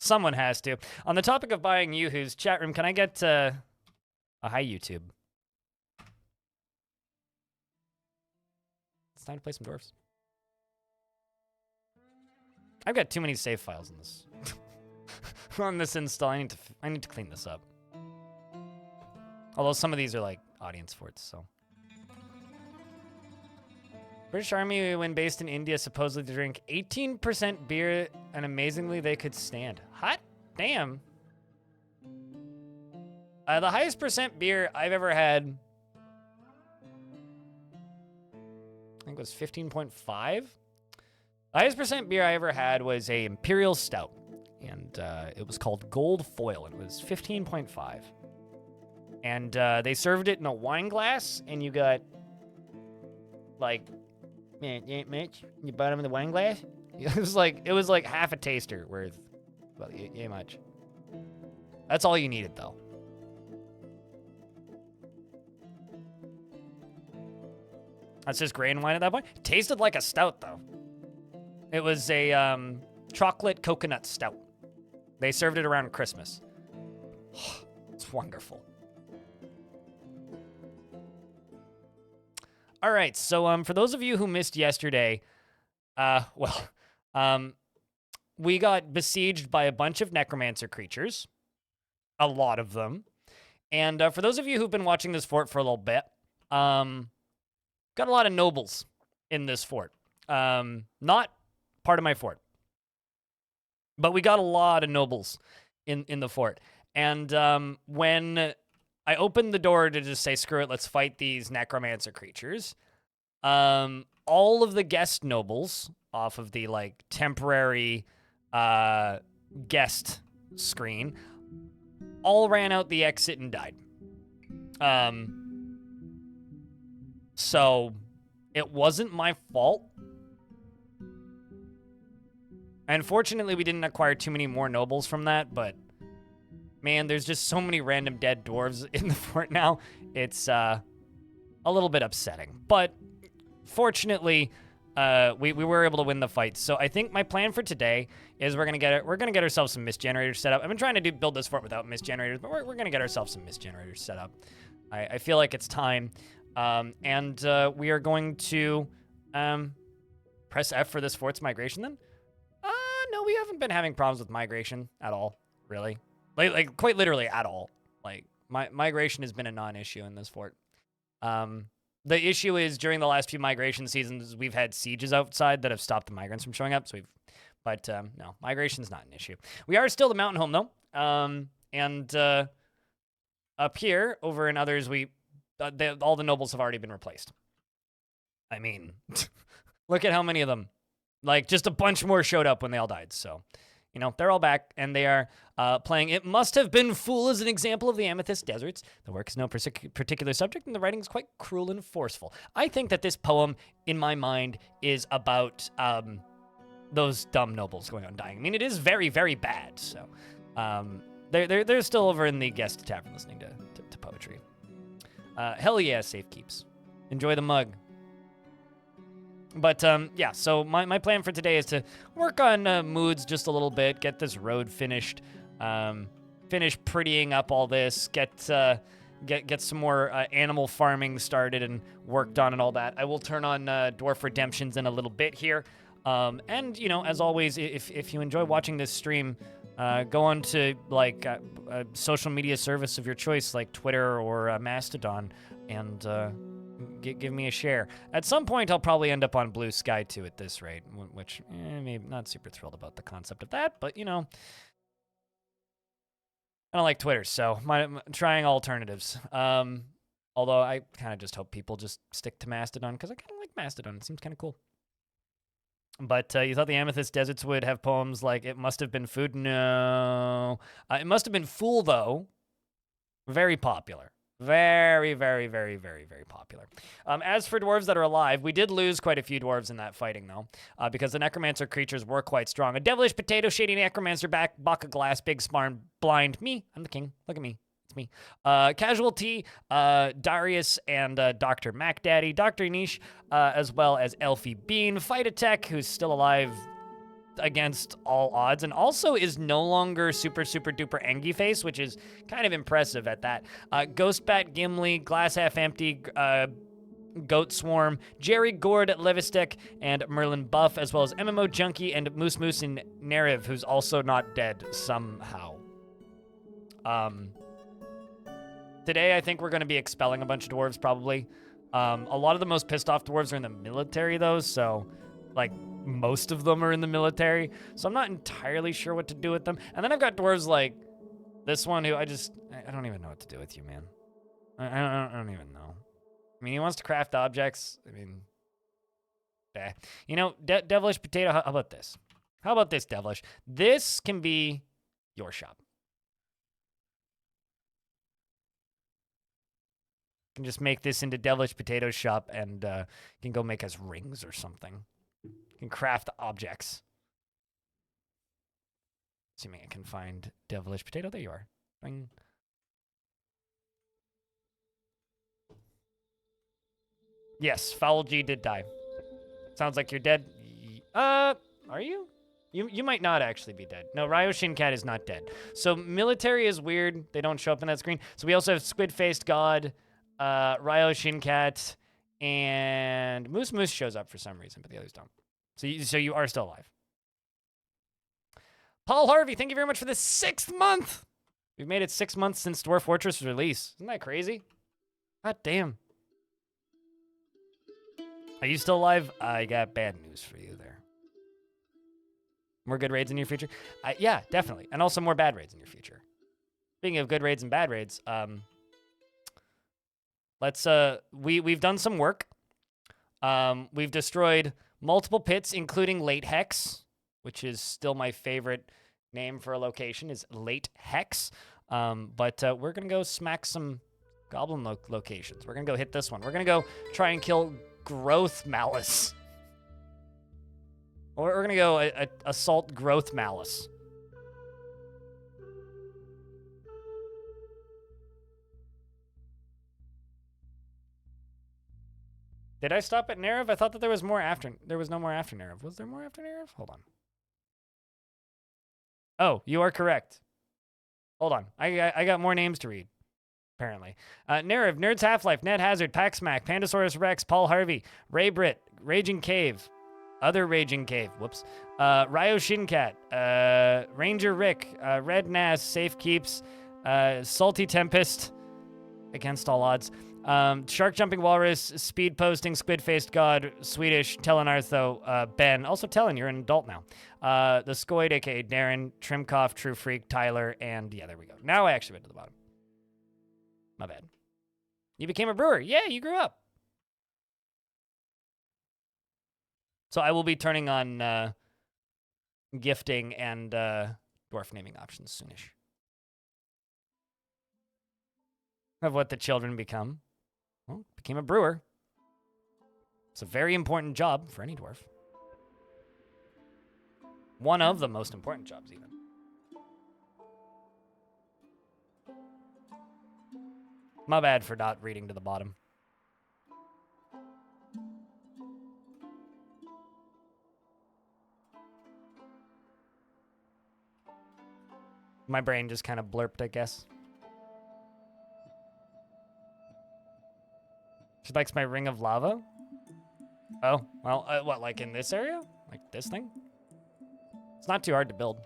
Someone has to. On the topic of buying Yoo-Hoo's chat room, can I get a hi YouTube? It's time to play some dwarfs. I've got too many save files in this. On this install, I need to clean this up. Although some of these are like audience forts, so. British Army, when based in India, supposedly drink 18% beer, and amazingly they could stand. Hot damn. The highest percent beer I've ever had, I think it was 15.5. The highest percent beer I ever had was a Imperial Stout, and it was called Gold Foil, and it was 15.5. And they served it in a wine glass, and you got, like, man, it ain't much. You bought them in the wine glass? It was like half a taster worth, well, ain't much. That's all you needed, though. That's just grain wine at that point. It tasted like a stout, though. It was a chocolate coconut stout. They served it around Christmas. It's wonderful. All right, so for those of you who missed yesterday, we got besieged by a bunch of necromancer creatures, a lot of them. And for those of you who've been watching this fort for a little bit, got a lot of nobles in this fort. Not part of my fort, but we got a lot of nobles in the fort. And when I opened the door to just say, screw it, let's fight these necromancer creatures, all of the guest nobles off of the, like, temporary guest screen all ran out the exit and died. So it wasn't my fault. Unfortunately, we didn't acquire too many more nobles from that, but man, there's just so many random dead dwarves in the fort now. It's a little bit upsetting, but fortunately, we were able to win the fight. So I think my plan for today is we're gonna get ourselves some mist generators set up. I've been trying to build this fort without mist generators, but we're gonna get ourselves some mist generators set up. I feel like it's time, and we are going to press F for this fort's migration. Then, no, we haven't been having problems with migration at all, really. Like quite literally at all. Like, migration has been a non-issue in this fort. The issue is during the last few migration seasons, we've had sieges outside that have stopped the migrants from showing up. So no, migration's not an issue. We are still the mountain home though. And up here, over in others, all the nobles have already been replaced. I mean, look at how many of them. Like, just a bunch more showed up when they all died. So, you know, they're all back, and they are playing It Must Have Been Fool as an example of the Amethyst Deserts. The work is no particular subject, and the writing is quite cruel and forceful. I think that this poem, in my mind, is about those dumb nobles going out and dying. I mean, it is very, very bad. So, they're still over in the guest tavern listening to poetry. Hell yeah, safe keeps. Enjoy the mug. But, yeah, so my plan for today is to work on moods just a little bit, get this road finished, finish prettying up all this, get some more animal farming started and worked on and all that. I will turn on Dwarf Redemptions in a little bit here. And, you know, as always, if you enjoy watching this stream, go on to, like, a social media service of your choice, like Twitter or Mastodon, and give me a share. At some point, I'll probably end up on Blue Sky too at this rate, which maybe not super thrilled about the concept of that, but, you know, I don't like Twitter, so I'm trying alternatives. Although I kind of just hope people just stick to Mastodon, because I kind of like Mastodon. It seems kind of cool. But you thought the Amethyst Deserts would have poems like It Must Have Been Food? No. It Must Have Been Fool, though. Very popular. Very, very, very, very, very popular. As for dwarves that are alive, we did lose quite a few dwarves in that fighting, though, because the necromancer creatures were quite strong. A devilish potato, shady necromancer, block of glass, big sparn, blind. Me, I'm the king. Look at me. It's me. Casualty, Darius, and Dr. MacDaddy, Dr. Niche, as well as Elfie Bean, Fight Attack, who's still alive. against all odds, and also is no longer super duper Engie face, which is kind of impressive at that. Ghost Bat, Gimli, Glass Half Empty, Goat Swarm, Jerry Gord, Levistek, and Merlin Buff, as well as MMO Junkie and Moose Moose and Neriv, who's also not dead somehow. Today, I think we're going to be expelling a bunch of dwarves, probably. A lot of the most pissed off dwarves are in the military, though, so, like, most of them are in the military, so I'm not entirely sure what to do with them. And then I've got dwarves like this one who I don't even know what to do with you, man. I don't even know. I mean, he wants to craft objects. I mean, you know, Devilish Potato, how about this? How about this, Devilish? This can be your shop. Can just make this into Devilish Potato shop and can go make us rings or something. Can craft objects. Assuming I can find Devilish Potato. There you are. Bing. Yes, Foul G did die. Sounds like you're dead. Are you? You might not actually be dead. No, Ryo Shinkat is not dead. So military is weird. They don't show up in that screen. So we also have Squid-Faced God, Ryo Shinkat, and Moose Moose shows up for some reason, but the others don't. So you are still alive. Paul Harvey, thank you very much for the 6th month. We've made it 6 months since Dwarf Fortress release. Isn't that crazy? God damn. Are you still alive? I got bad news for you there. More good raids in your future? Yeah, definitely. And also more bad raids in your future. Speaking of good raids and bad raids, we've done some work. We've destroyed multiple pits, including Late Hex, which is still my favorite name for a location, is Late Hex. But we're going to go smack some goblin locations. We're going to go hit this one. We're going to go try and kill Growth Malice. Or we're going to go assault Growth Malice. Did I stop at Neriv? I thought that there was more after. There was no more after Neriv. Was there more after Neriv? Hold on. Oh, you are correct. Hold on. I got more names to read, apparently. Neriv, Nerds Half-Life, Ned Hazard, Paxmac, Pandasaurus Rex, Paul Harvey, Ray Britt, Raging Cave, Other Raging Cave, whoops, Ryo Shinkat, Ranger Rick, Red Nass, Safe Keeps, Salty Tempest, Against All Odds, Shark Jumping Walrus, Speed Posting, Squid-Faced God, Swedish, Telenartho, Ben, also Telen, you're an adult now, the Skoid, aka Darren, Trimkoff, True Freak, Tyler, and yeah, there we go. Now I actually went to the bottom. My bad. You became a brewer. Yeah, you grew up. So I will be turning on gifting and dwarf naming options soonish. Of what the children become. Well, became a brewer. It's a very important job for any dwarf. One of the most important jobs, even. My bad for not reading to the bottom. My brain just kind of blurped, I guess. She likes my ring of lava? Oh, well, what, like in this area? Like this thing? It's not too hard to build.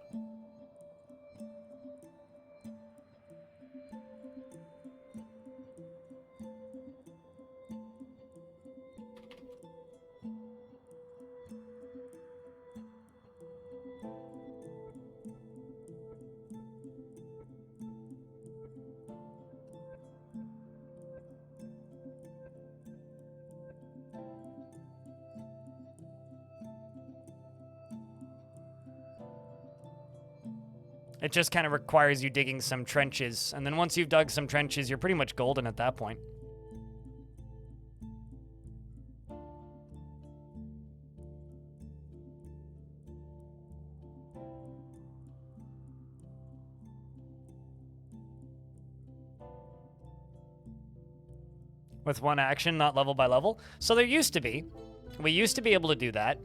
It just kind of requires you digging some trenches, and then once you've dug some trenches, you're pretty much golden at that point. With one action, not level by level. So there used to be. We used to be able to do that.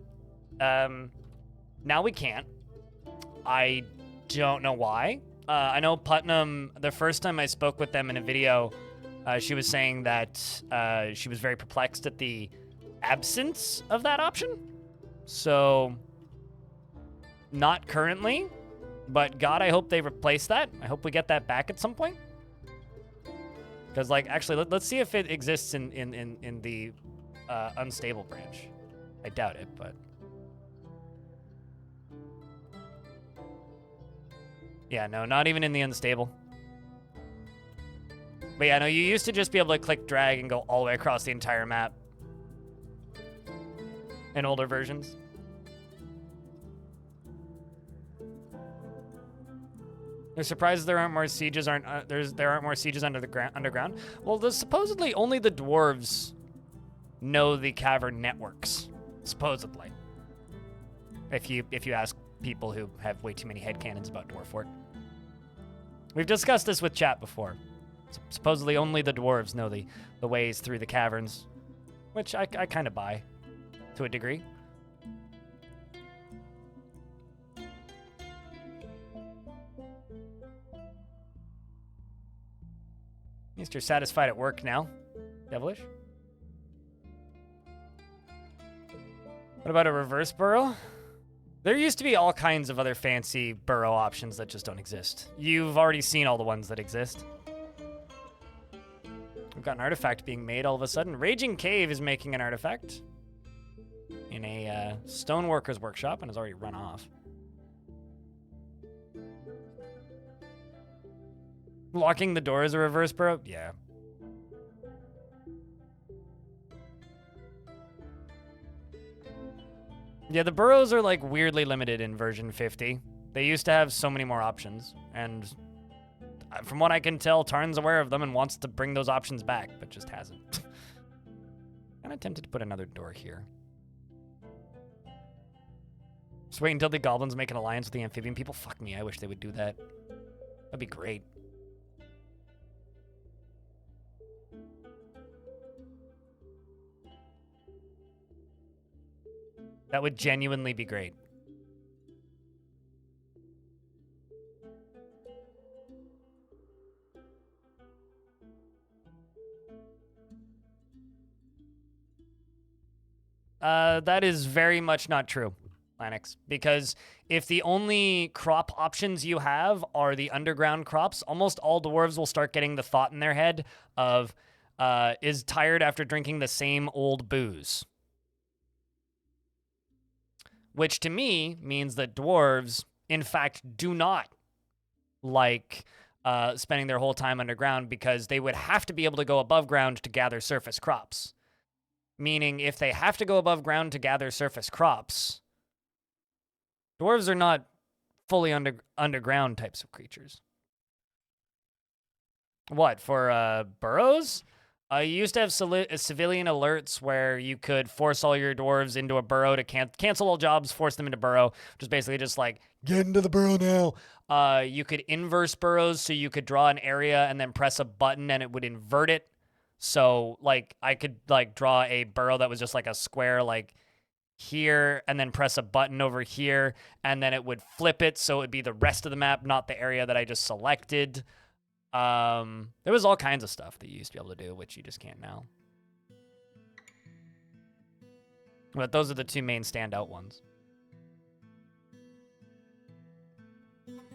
Now we can't. I don't know why. I know Putnam, the first time I spoke with them in a video, she was saying that she was very perplexed at the absence of that option. So, not currently, but God, I hope they replace that. I hope we get that back at some point. Because, like, actually, let's see if it exists in the unstable branch. I doubt it, but... Yeah, no, not even in the unstable. But yeah, no, you used to just be able to click drag and go all the way across the entire map. In older versions. They're surprised there aren't more sieges. There aren't more sieges underground. Well, supposedly only the dwarves know the cavern networks. Supposedly, if you ask people who have way too many headcanons about Dwarf Fort. We've discussed this with chat before. Supposedly only the dwarves know the ways through the caverns, which I kind of buy to a degree. Mr. Satisfied at work now. Devilish. What about a reverse burrow? There used to be all kinds of other fancy burrow options that just don't exist. You've already seen all the ones that exist. We've got an artifact being made all of a sudden. Raging Cave is making an artifact in a stoneworker's workshop and has already run off. Locking the door is a reverse burrow? Yeah. Yeah, the burrows are like weirdly limited in version 50. They used to have so many more options, and from what I can tell, Tarn's aware of them and wants to bring those options back, but just hasn't. Kinda tempted to put another door here. Just wait until the goblins make an alliance with the amphibian people. Fuck me, I wish they would do that. That'd be great. That would genuinely be great. That is very much not true, Lanix, because if the only crop options you have are the underground crops, almost all dwarves will start getting the thought in their head of, is tired after drinking the same old booze. Which to me means that dwarves, in fact, do not like spending their whole time underground because they would have to be able to go above ground to gather surface crops. Meaning, if they have to go above ground to gather surface crops, dwarves are not fully underground types of creatures. What, for burrows? You used to have civilian alerts where you could force all your dwarves into a burrow to cancel all jobs, force them into burrow, which is basically just like, get into the burrow now. You could inverse burrows, so you could draw an area and then press a button and it would invert it. So, like, I could, like, draw a burrow that was just like a square, like, here, and then press a button over here, and then it would flip it, so it would be the rest of the map, not the area that I just selected. There was all kinds of stuff that you used to be able to do, which you just can't now. But those are the two main standout ones.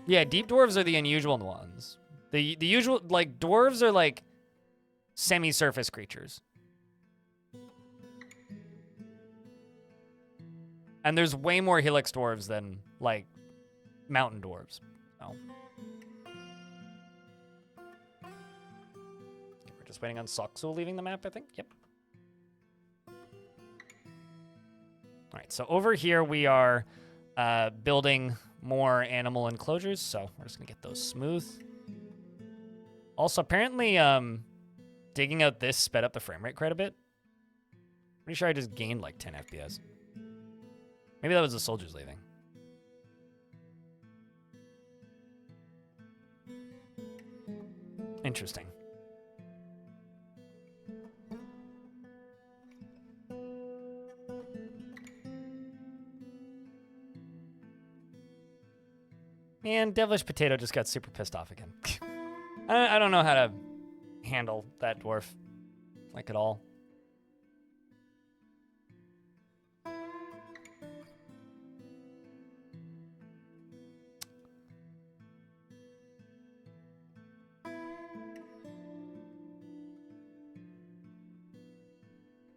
Yeah, deep dwarves are the unusual ones. The usual, like, dwarves are, like, semi-surface creatures. And there's way more helix dwarves than, like, mountain dwarves. So. We're just waiting on Soxul leaving the map, I think. Yep. All right, so over here we are building more animal enclosures, so we're just gonna get those smooth. Also, apparently, digging out this sped up the frame rate quite a bit. Pretty sure I just gained like 10 FPS. Maybe that was the soldiers leaving. Interesting. Man, Devilish Potato just got super pissed off again. I don't know how to handle that dwarf, like, at all.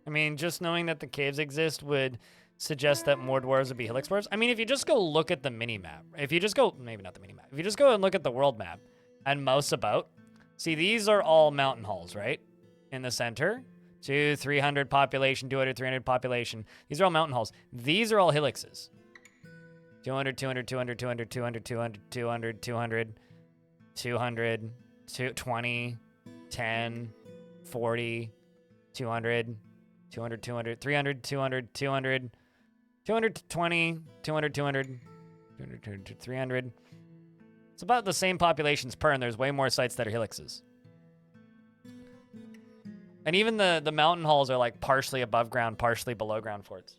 I mean, just knowing that the caves exist would suggest that more dwarves would be hill explorers. I mean, if you just go look at the mini-map, if you just go, maybe not the mini-map, if you just go and look at the world map and mouse about, see, these are all mountain halls, right? In the center, 300 population, 200, 300 population. These are all mountain halls. These are all hillixes. 200, 200, 200, 200, 200, 200, 200, 200, 200, 20, 10, 40, 200, 200, 200, 300, 200, 200, 220, 200, 200, 200, 200, 300. It's about the same populations per, and there's way more sites that are hillixes. And even the mountain halls are like partially above ground, partially below ground forts.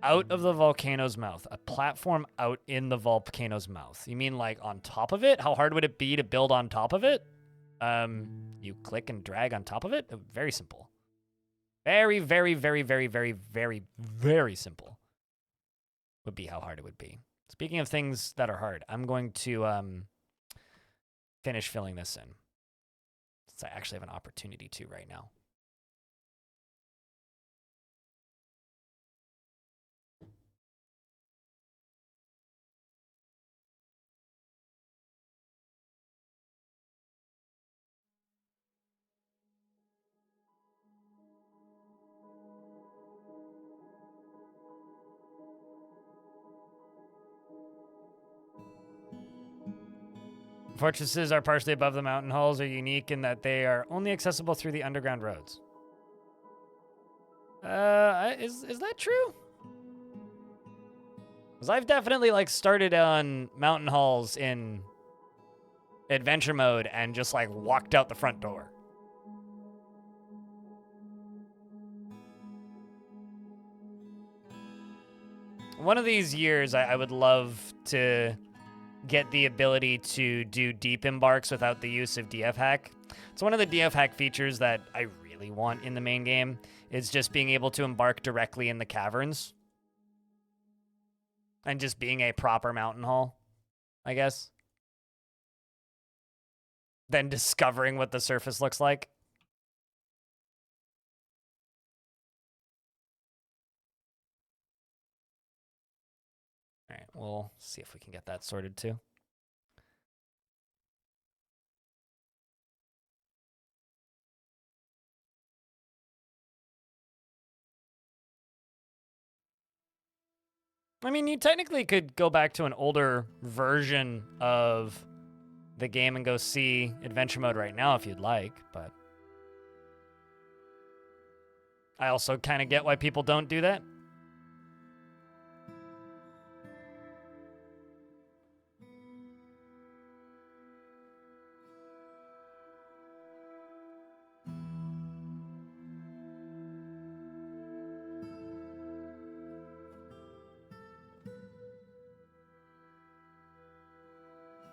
Out of the volcano's mouth. A platform out in the volcano's mouth. You mean like on top of it? How hard would it be to build on top of it? You click and drag on top of it? Very simple. Very, very, very, very, very, very, very simple. Would be how hard it would be. Speaking of things that are hard, I'm going to finish filling this in. Since I actually have an opportunity to right now. Fortresses are partially above the mountain halls, are unique in that they are only accessible through the underground roads. Is that true? Because I've definitely like started on mountain halls in adventure mode and just like walked out the front door. One of these years, I would love to get the ability to do deep embarks without the use of DF hack. It's one of the DF hack features that I really want in the main game. Is just being able to embark directly in the caverns. And just being a proper mountain hall, I guess. Then discovering what the surface looks like. All right, we'll see if we can get that sorted too. I mean, you technically could go back to an older version of the game and go see adventure mode right now if you'd like, but I also kind of get why people don't do that.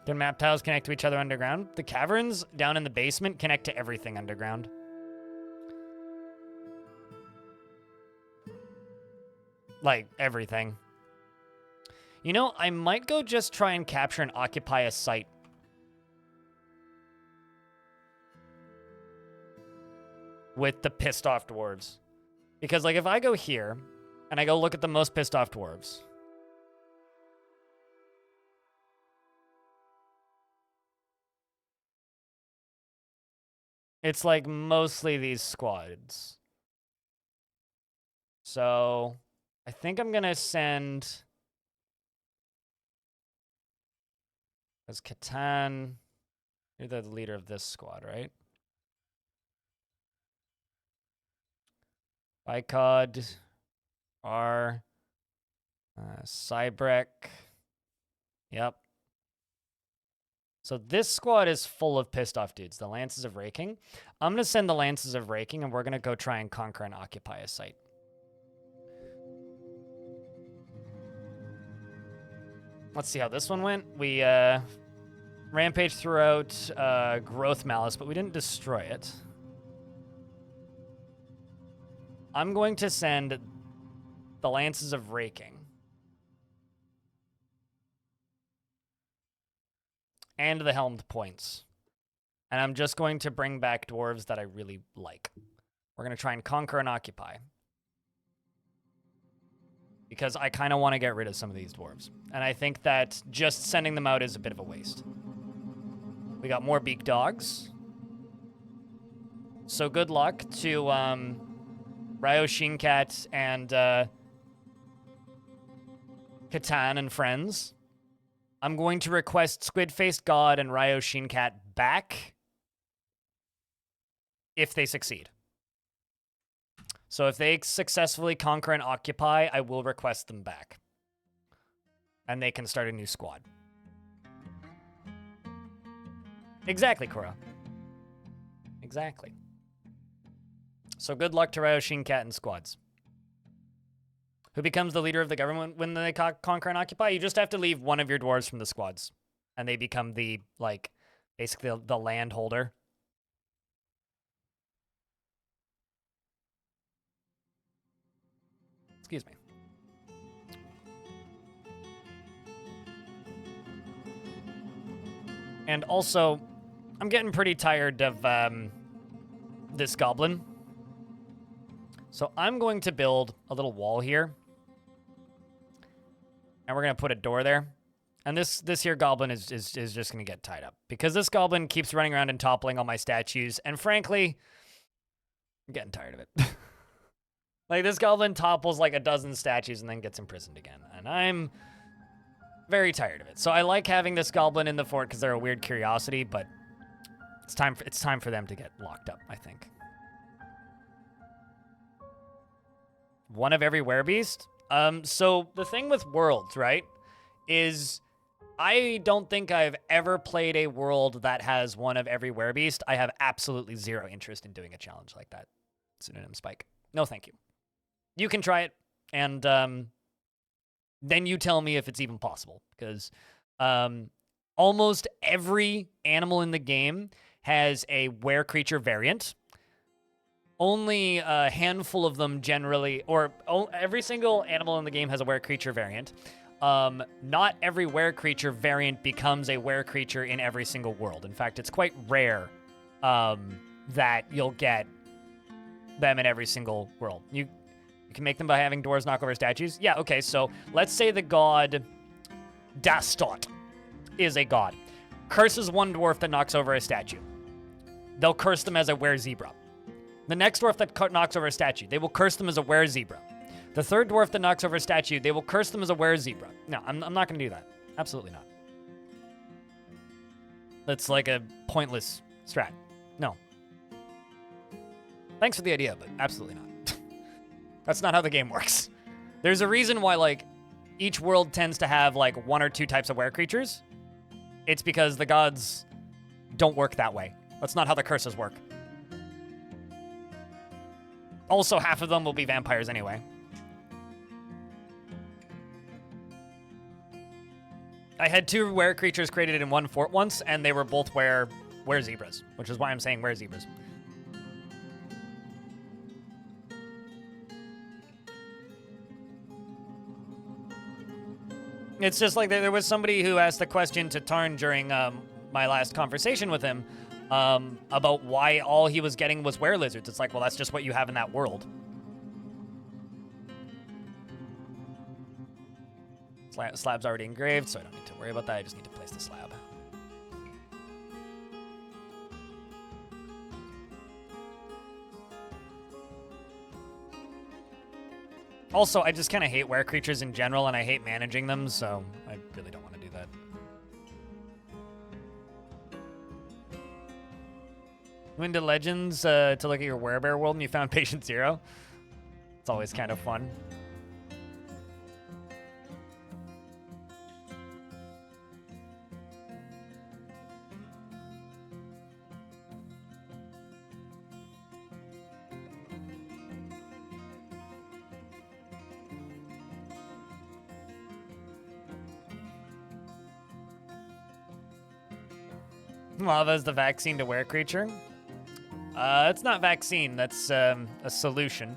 Can map tiles connect to each other underground? The caverns down in the basement connect to everything underground. Like, everything. You know, I might go just try and capture and occupy a site. With the pissed off dwarves. Because, like, if I go here, and I go look at the most pissed off dwarves. It's like mostly these squads. So I think I'm gonna send as Catan. You're the leader of this squad, right? Bicod, R, Cybrek. Yep. So this squad is full of pissed off dudes. The Lances of Raking. I'm going to send the Lances of Raking, and we're going to go try and conquer and occupy a site. let's see how this one went. We rampaged throughout Growth Malice, but we didn't destroy it. I'm going to send the Lances of Raking. And the Helmed Points. And I'm just going to bring back dwarves that I really like. We're going to try and conquer and occupy. Because I kind of want to get rid of some of these dwarves. And I think that just sending them out is a bit of a waste. We got more beak dogs. So good luck to Ryo Shinkat and Catan and friends. I'm going to request Squid-Faced God and Ryo Shinkat back if they succeed. So if they successfully conquer and occupy, I will request them back. And they can start a new squad. Exactly, Cora. Exactly. So good luck to Ryo Shinkat and squads. Who becomes the leader of the government when they conquer and occupy? You just have to leave one of your dwarves from the squads. And they become the, like, basically the land holder. Excuse me. And also, I'm getting pretty tired of this goblin. So I'm going to build a little wall here. And we're going to put a door there. And this here goblin is just going to get tied up. Because this goblin keeps running around and toppling all my statues. And frankly, I'm getting tired of it. Like, this goblin topples like a dozen statues and then gets imprisoned again. And I'm very tired of it. So I like having this goblin in the fort because they're a weird curiosity. But it's time for them to get locked up, I think. One of every werebeast? So the thing with worlds, right, is I don't think I've ever played a world that has one of every werebeast. I have absolutely zero interest in doing a challenge like that. Pseudonym Spike. No, thank you. You can try it, and then you tell me if it's even possible, because almost every animal in the game has a were-creature variant. Only a handful of them generally, or every single animal in the game has a were-creature variant. Not every were-creature variant becomes a were-creature in every single world. In fact, it's quite rare that you'll get them in every single world. You can make them by having dwarves knock over statues. Yeah, okay, so let's say the god Dastot is a god. Curses one dwarf that knocks over a statue. They'll curse them as a were-zebra. The next dwarf that knocks over a statue, they will curse them as a were-zebra. The third dwarf that knocks over a statue, they will curse them as a were-zebra. No, I'm not going to do that. Absolutely not. That's like a pointless strat. No. Thanks for the idea, but absolutely not. That's not how the game works. There's a reason why, like, each world tends to have, like, one or two types of were-creatures. It's because the gods don't work that way. That's not how the curses work. Also, half of them will be vampires anyway. I had two were-creatures created in one fort once, and they were both were-zebras, which is why I'm saying were-zebras. It's just like there was somebody who asked the question to Tarn during my last conversation with him about why all he was getting was were-lizards. It's like, well, that's just what you have in that world. Slab's already engraved, so I don't need to worry about that. I just need to place the slab. Also, I just kind of hate were-creatures in general, and I hate managing them, so I really don't want to do that. You went to Legends to look at your werebear world, and you found Patient Zero? It's always kind of fun. Lava is the vaccine to were creature. It's not vaccine, that's a solution.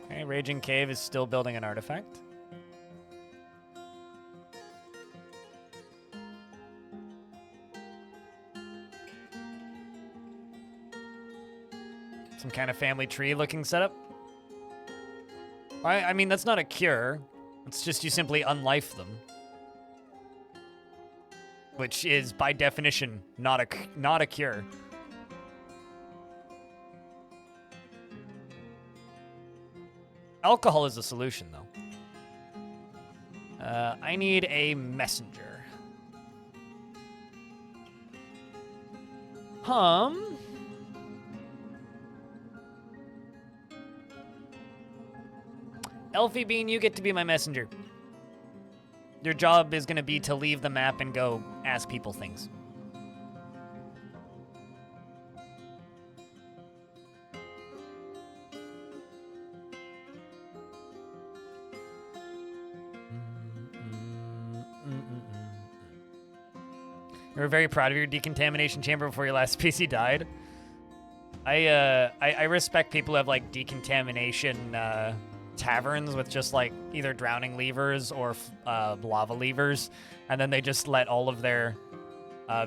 Okay, Raging Cave is still building an artifact. Some kind of family tree looking setup. I mean, that's not a cure. It's just you simply unlife them. Which is, by definition, not a cure. Alcohol is a solution, though. I need a messenger. Elfie Bean, you get to be my messenger. Your job is going to be to leave the map and go ask people things. You were very proud of your decontamination chamber before your last PC died. I respect people who have like decontamination taverns with just like either drowning levers or lava levers, and then they just let all of their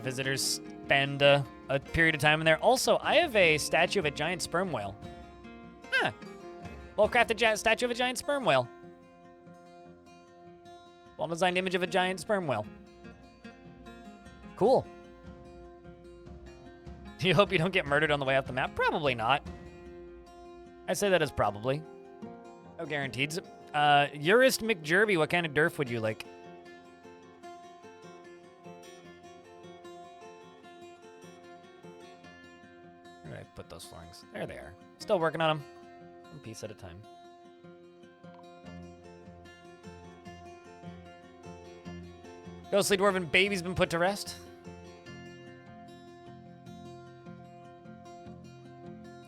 visitors spend a period of time in there. Also, I have a statue of a giant sperm whale. Huh. Well-crafted statue of a giant sperm whale. Well-designed image of a giant sperm whale. Cool. You hope you don't get murdered on the way off the map? Probably not. I say that as probably. No guarantees. Urist McJerby, what kind of Dwarf would you like? Where did I put those floorings? There they are. Still working on them. One piece at a time. Ghostly Dwarven baby's been put to rest.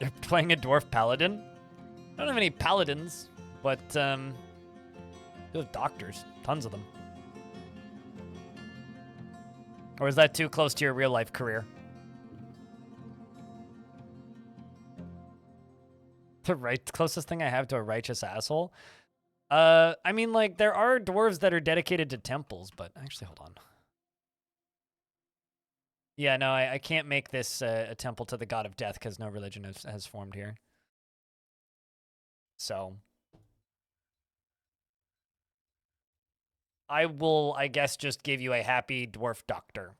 You're playing a Dwarf Paladin? I don't have any Paladins, but you have doctors. Tons of them. Or is that too close to your real-life career? The closest thing I have to a righteous asshole? I mean, like, there are dwarves that are dedicated to temples, but actually, hold on. Yeah, no, I can't make this a temple to the god of death because no religion has formed here. So I will, I guess, just give you a happy dwarf doctor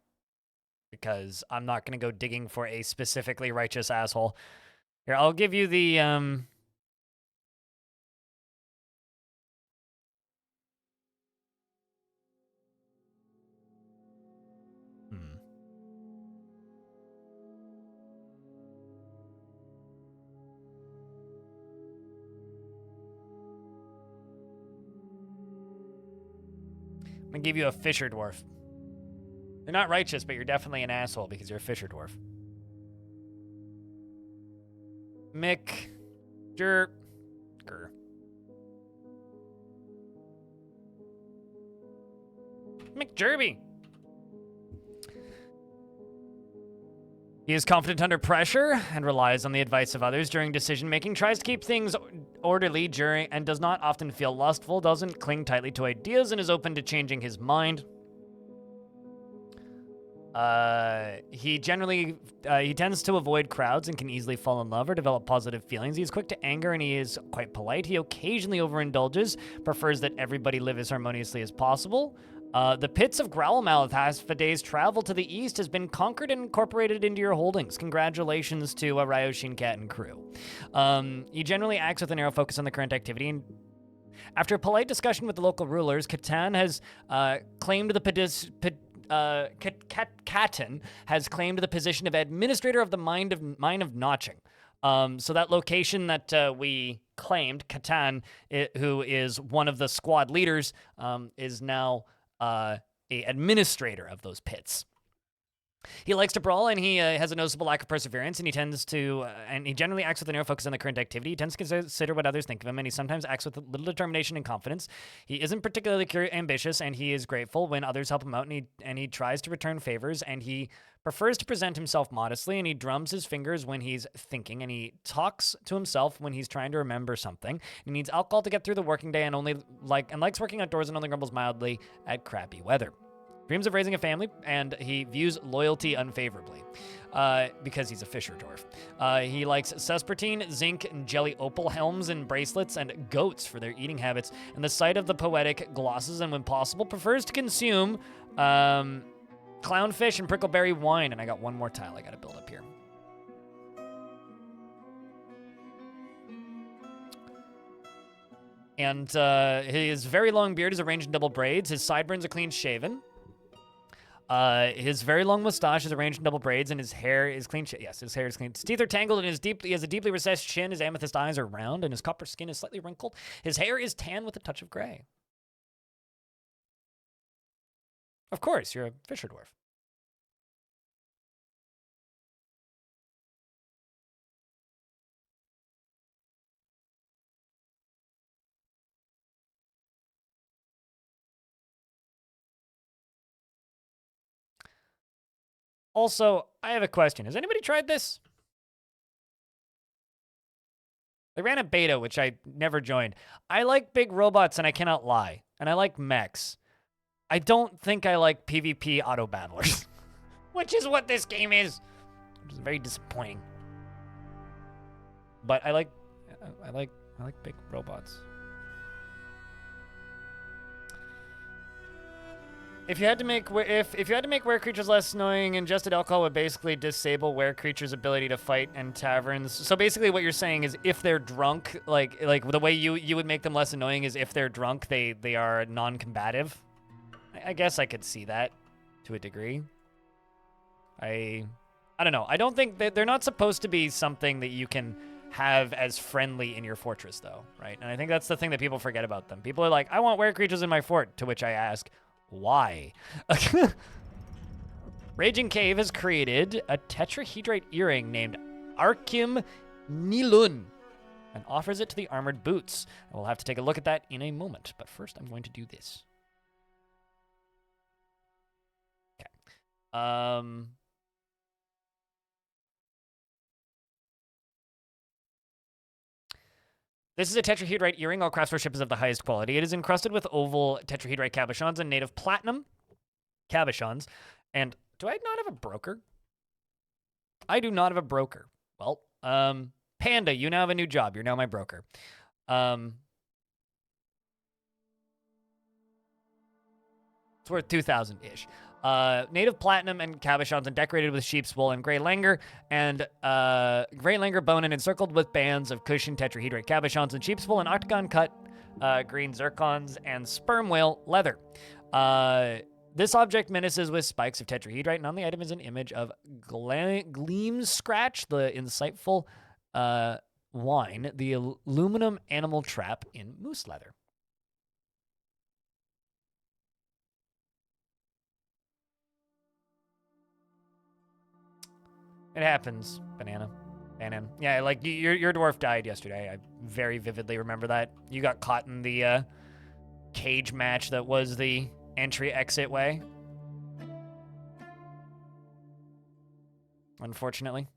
because I'm not going to go digging for a specifically righteous asshole. Here, I'll give you the I'm gonna give you a fisher dwarf. You're not righteous, but you're definitely an asshole because you're a fisher dwarf. McJerby. He is confident under pressure and relies on the advice of others during decision-making, tries to keep things orderly during and does not often feel lustful, doesn't cling tightly to ideas, and is open to changing his mind. He tends to avoid crowds and can easily fall in love or develop positive feelings. He is quick to anger and he is quite polite. He occasionally overindulges, prefers that everybody live as harmoniously as possible. The pits of Growlmouth has a day's travel to the east has been conquered and incorporated into your holdings. Congratulations to Ryoshin Cat and crew. He generally acts with a narrow focus on the current activity. And after a polite discussion with the local rulers, Catan has claimed the Catan has claimed the position of administrator of the mine of Notching. So that location that we claimed, Catan, who is one of the squad leaders, is now a administrator of those pits. He likes to brawl, and he has a noticeable lack of perseverance, and he tends to, and he generally acts with a narrow focus on the current activity. He tends to consider what others think of him, and he sometimes acts with little determination and confidence. He isn't particularly ambitious, and he is grateful when others help him out, and he tries to return favors, and he prefers to present himself modestly, and he drums his fingers when he's thinking, and he talks to himself when he's trying to remember something. He needs alcohol to get through the working day, and likes working outdoors, and only grumbles mildly at crappy weather. Dreams of raising a family, and he views loyalty unfavorably because he's a fisher dwarf. He likes suspertine, zinc, and jelly opal helms and bracelets, and goats for their eating habits, and the sight of the poetic glosses, and when possible, prefers to consume clownfish and prickleberry wine. And I got one more tile I got to build up here. And his very long beard is arranged in double braids. His sideburns are clean shaven. His very long mustache is arranged in double braids, and his hair is clean. Yes, his hair is clean. His teeth are tangled, and he has a deeply recessed chin. His amethyst eyes are round, and his copper skin is slightly wrinkled. His hair is tan with a touch of gray. Of course, you're a fisher dwarf. Also, I have a question. Has anybody tried this? They ran a beta, which I never joined. I like big robots, and I cannot lie. And I like mechs. I don't think I like PvP auto battlers, which is what this game is, which is very disappointing. But I like big robots. If you had to make were creatures less annoying, ingested alcohol would basically disable were creatures' ability to fight in taverns. So basically, what you're saying is, if they're drunk, like the way you would make them less annoying is if they're drunk, they are non-combative. I guess I could see that to a degree. I don't know. I don't think they're not supposed to be something that you can have as friendly in your fortress, though, right? And I think that's the thing that people forget about them. People are like, I want were creatures in my fort, to which I ask, why? Raging Cave has created a tetrahedrite earring named Arkim Nilun and offers it to the armored boots. And we'll have to take a look at that in a moment. But first, I'm going to do this. Okay. This is a tetrahedrite earring. All craftsmanship is of the highest quality. It is encrusted with oval tetrahedrite cabochons and native platinum cabochons. And do I not have a broker? I do not have a broker. Well, Panda, you now have a new job. You're now my broker. It's worth 2,000-ish. Native platinum and cabochons and decorated with sheep's wool and gray langur bone and encircled with bands of cushioned tetrahedrite cabochons and sheep's wool and octagon cut green zircons and sperm whale leather. This object menaces with spikes of tetrahedrite, and on the item is an image of Gleam Scratch, the insightful wine, the aluminum animal trap in moose leather. It happens, banana. Yeah, like your dwarf died yesterday. I very vividly remember that. You got caught in the cage match that was the entry-exit way. Unfortunately.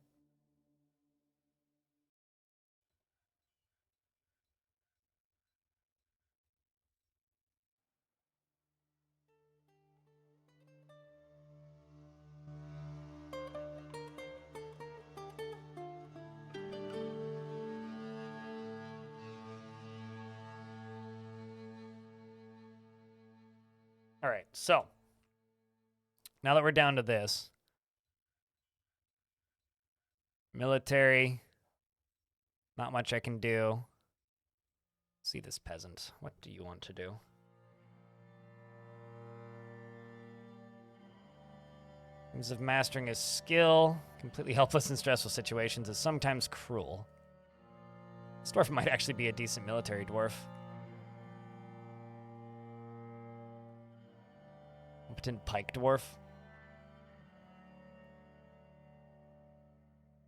All right, so now that we're down to this, military, not much I can do. See this peasant. What do you want to do? Means of mastering a skill, completely helpless in stressful situations, is sometimes cruel. This dwarf might actually be a decent military dwarf. Competent pike dwarf.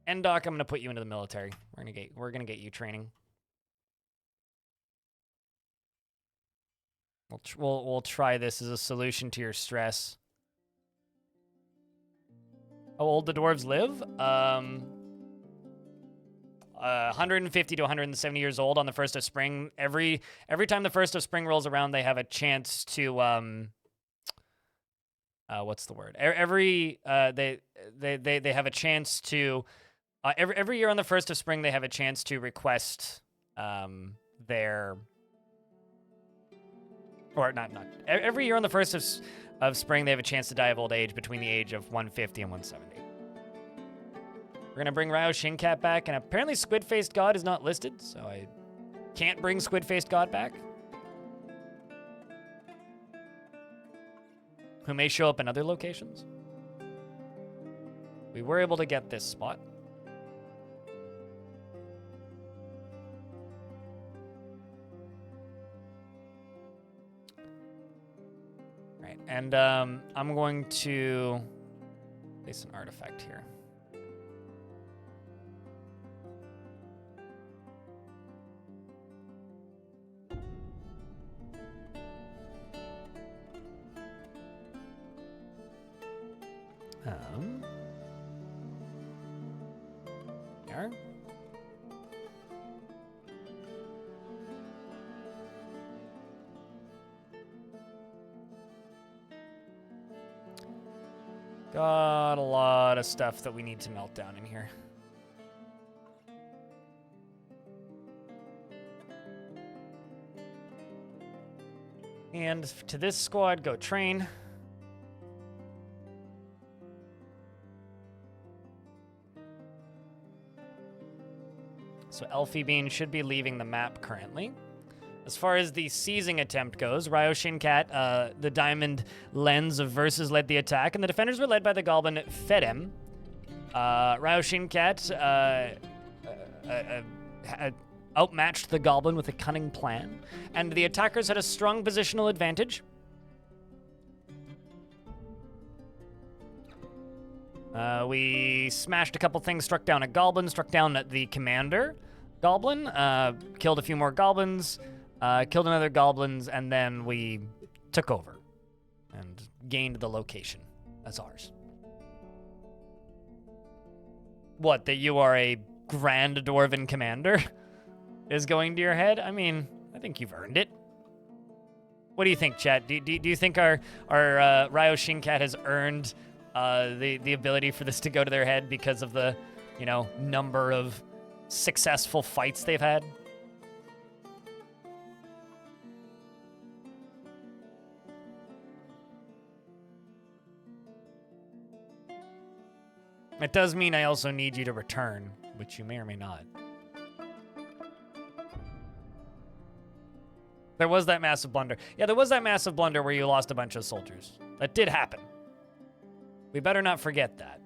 And Doc, I'm gonna put you into the military. We're gonna get you training. We'll try this as a solution to your stress. How old the dwarves live? 150 to 170 years old on the 1st of spring. Every time the 1st of spring rolls around, they have a chance to what's the word? They have a chance to every year on the 1st of spring they have a chance to request their or not every year on the 1st of spring they have a chance to die of old age between the age of 150 and 170. We're gonna bring Ryo Shinkat back, and apparently Squid-Faced God is not listed, so I can't bring Squid-Faced God back. Who may show up in other locations. We were able to get this spot. Right, and I'm going to place an artifact here. There. Got a lot of stuff that we need to melt down in here. And to this squad, go train. So Elfie Bean should be leaving the map currently. As far as the seizing attempt goes, Ryo Shinkat, the diamond lens of Versus led the attack, and the defenders were led by the goblin Fedem. Ryo Shinkat outmatched the goblin with a cunning plan, and the attackers had a strong positional advantage. We smashed a couple things, struck down a goblin, struck down the commander goblin, killed a few more goblins, killed another goblins, and then we took over and gained the location as ours. What, that you are a grand dwarven commander is going to your head? I mean, I think you've earned it. What do you think, chat? Do you think our Ryo Shinkat has earned the ability for this to go to their head because of the, number of successful fights they've had? It does mean I also need you to return, which you may or may not. There was that massive blunder. Yeah, there was that massive blunder where you lost a bunch of soldiers. That did happen. We better not forget that.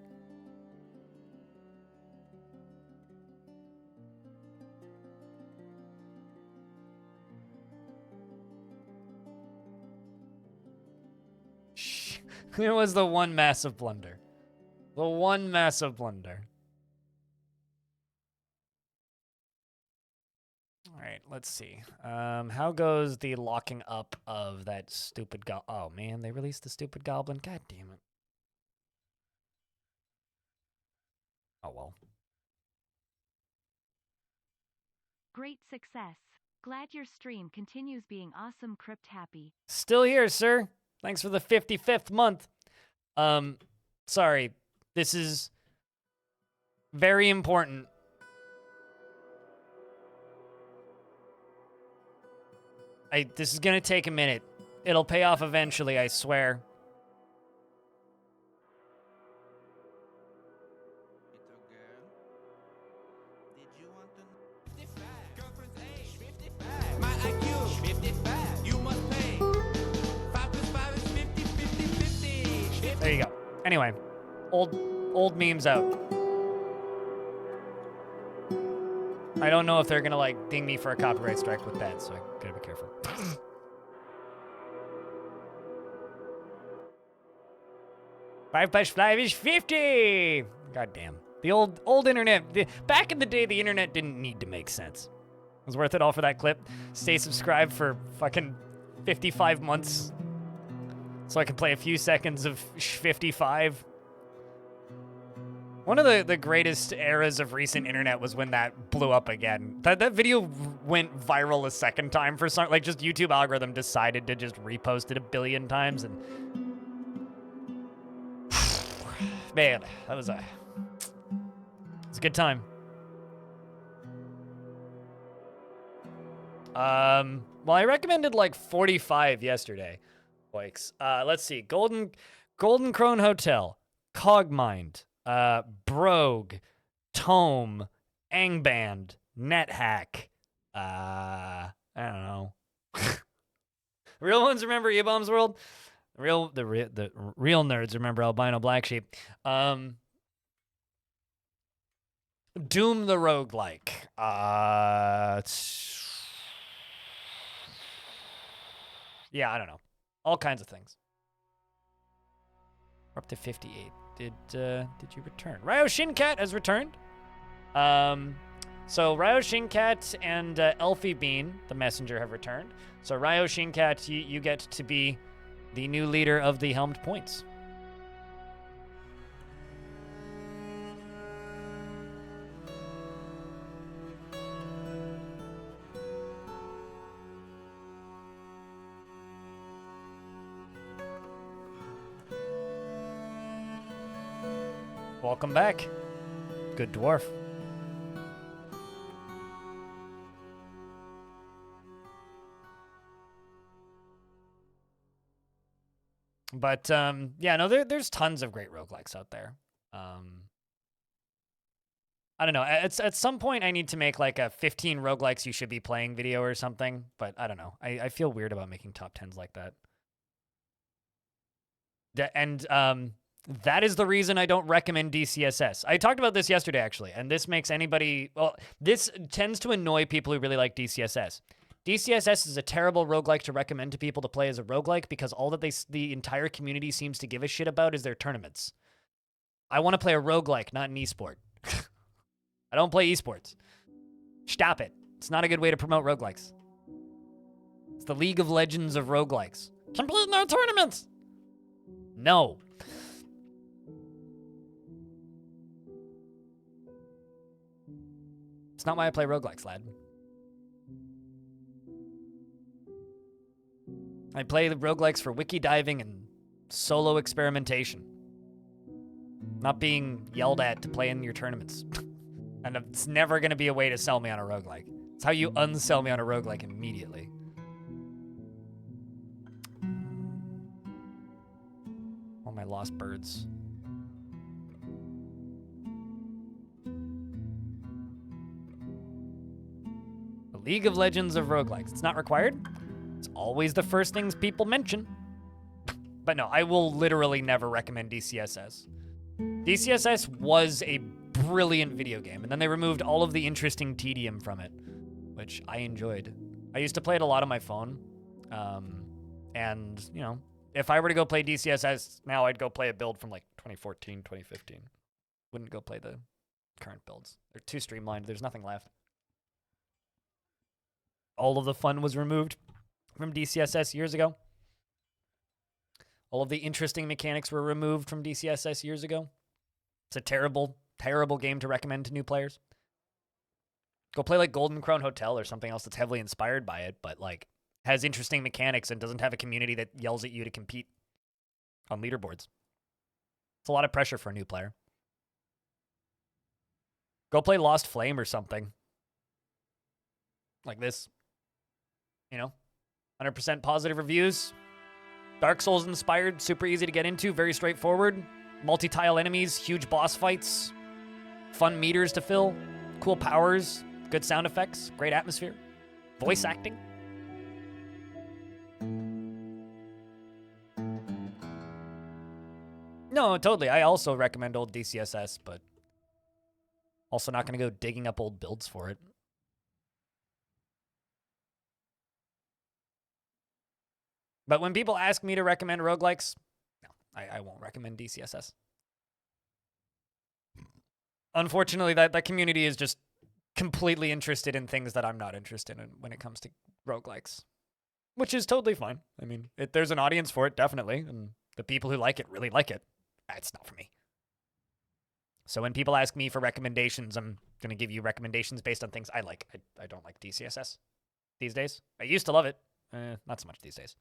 It was the one massive blunder. The one massive blunder. All right, let's see. How goes the locking up of that stupid oh man, they released the stupid goblin. God damn it. Oh well. Great success. Glad your stream continues being awesome, Crypt Happy. Still here, sir. Thanks for the 55th month. Sorry. This is very important. This is gonna take a minute. It'll pay off eventually, I swear. There you go. Anyway, old memes out. I don't know if they're gonna ding me for a copyright strike with that, so I gotta be careful. 5 + 5 is 50! God damn. The old internet. Back in the day, the internet didn't need to make sense. It was worth it all for that clip. Stay subscribed for fucking 55 months so I can play a few seconds of 55. One of the greatest eras of recent internet was when that blew up again. That video went viral a second time for some, like, just YouTube algorithm decided to just repost it a billion times, and man, that was a good time. Well, I recommended like 45 yesterday. Likes. Let's see. Golden Crone Hotel, Cogmind, Brogue, Tome, Angband, NetHack. I don't know. Real ones remember E-Bombs World. The real nerds remember Albino Black Sheep. Doom the Roguelike. Yeah, I don't know. All kinds of things. We're up to 58. Did you return? Ryo Shinkat has returned. So Ryo Shinkat and Elfie Bean, the messenger, have returned. So Ryo Shinkat, you get to be the new leader of the Helmed Points. Welcome back, good dwarf. But yeah, no, there's tons of great roguelikes out there. I don't know. At some point, I need to make like a 15 roguelikes you should be playing video or something. But I don't know. I feel weird about making top 10s like that. That is the reason I don't recommend DCSS. I talked about this yesterday, actually, and this makes anybody... Well, this tends to annoy people who really like DCSS. DCSS is a terrible roguelike to recommend to people to play as a roguelike because all that the entire community seems to give a shit about is their tournaments. I want to play a roguelike, not an esport. I don't play esports. Stop it. It's not a good way to promote roguelikes. It's the League of Legends of roguelikes. Complete no tournaments! No. It's not why I play roguelikes, lad. I play the roguelikes for wiki diving and solo experimentation. Not being yelled at to play in your tournaments. And it's never going to be a way to sell me on a roguelike. It's how you unsell me on a roguelike immediately. All my lost birds. The League of Legends of roguelikes. It's not required. It's always the first things people mention. But no, I will literally never recommend DCSS. DCSS was a brilliant video game, and then they removed all of the interesting tedium from it, which I enjoyed. I used to play it a lot on my phone, and, you know, if I were to go play DCSS now, I'd go play a build from, like, 2014, 2015. Wouldn't go play the current builds. They're too streamlined. There's nothing left. All of the fun was removed from DCSS years ago. All of the interesting mechanics were removed from DCSS years ago. It's a terrible, terrible game to recommend to new players. Go play like Golden Crone Hotel or something else that's heavily inspired by it, but like has interesting mechanics and doesn't have a community that yells at you to compete on leaderboards. It's a lot of pressure for a new player. Go play Lost Flame or something. Like this. You know? 100% positive reviews. Dark Souls inspired, super easy to get into, very straightforward. Multi-tile enemies, huge boss fights, fun meters to fill, cool powers, good sound effects, great atmosphere, voice acting. No, totally. I also recommend old DCSS, but also not going to go digging up old builds for it. But when people ask me to recommend roguelikes, no, I won't recommend DCSS. unfortunately, that community is just completely interested in things that I'm not interested in when it comes to roguelikes, which is totally fine. I mean, there's an audience for it, definitely, and the people who like it really like it. It's not for me. So when people ask me for recommendations, I'm going to give you recommendations based on things I like. I don't like DCSS these days. I used to love it. Not so much these days.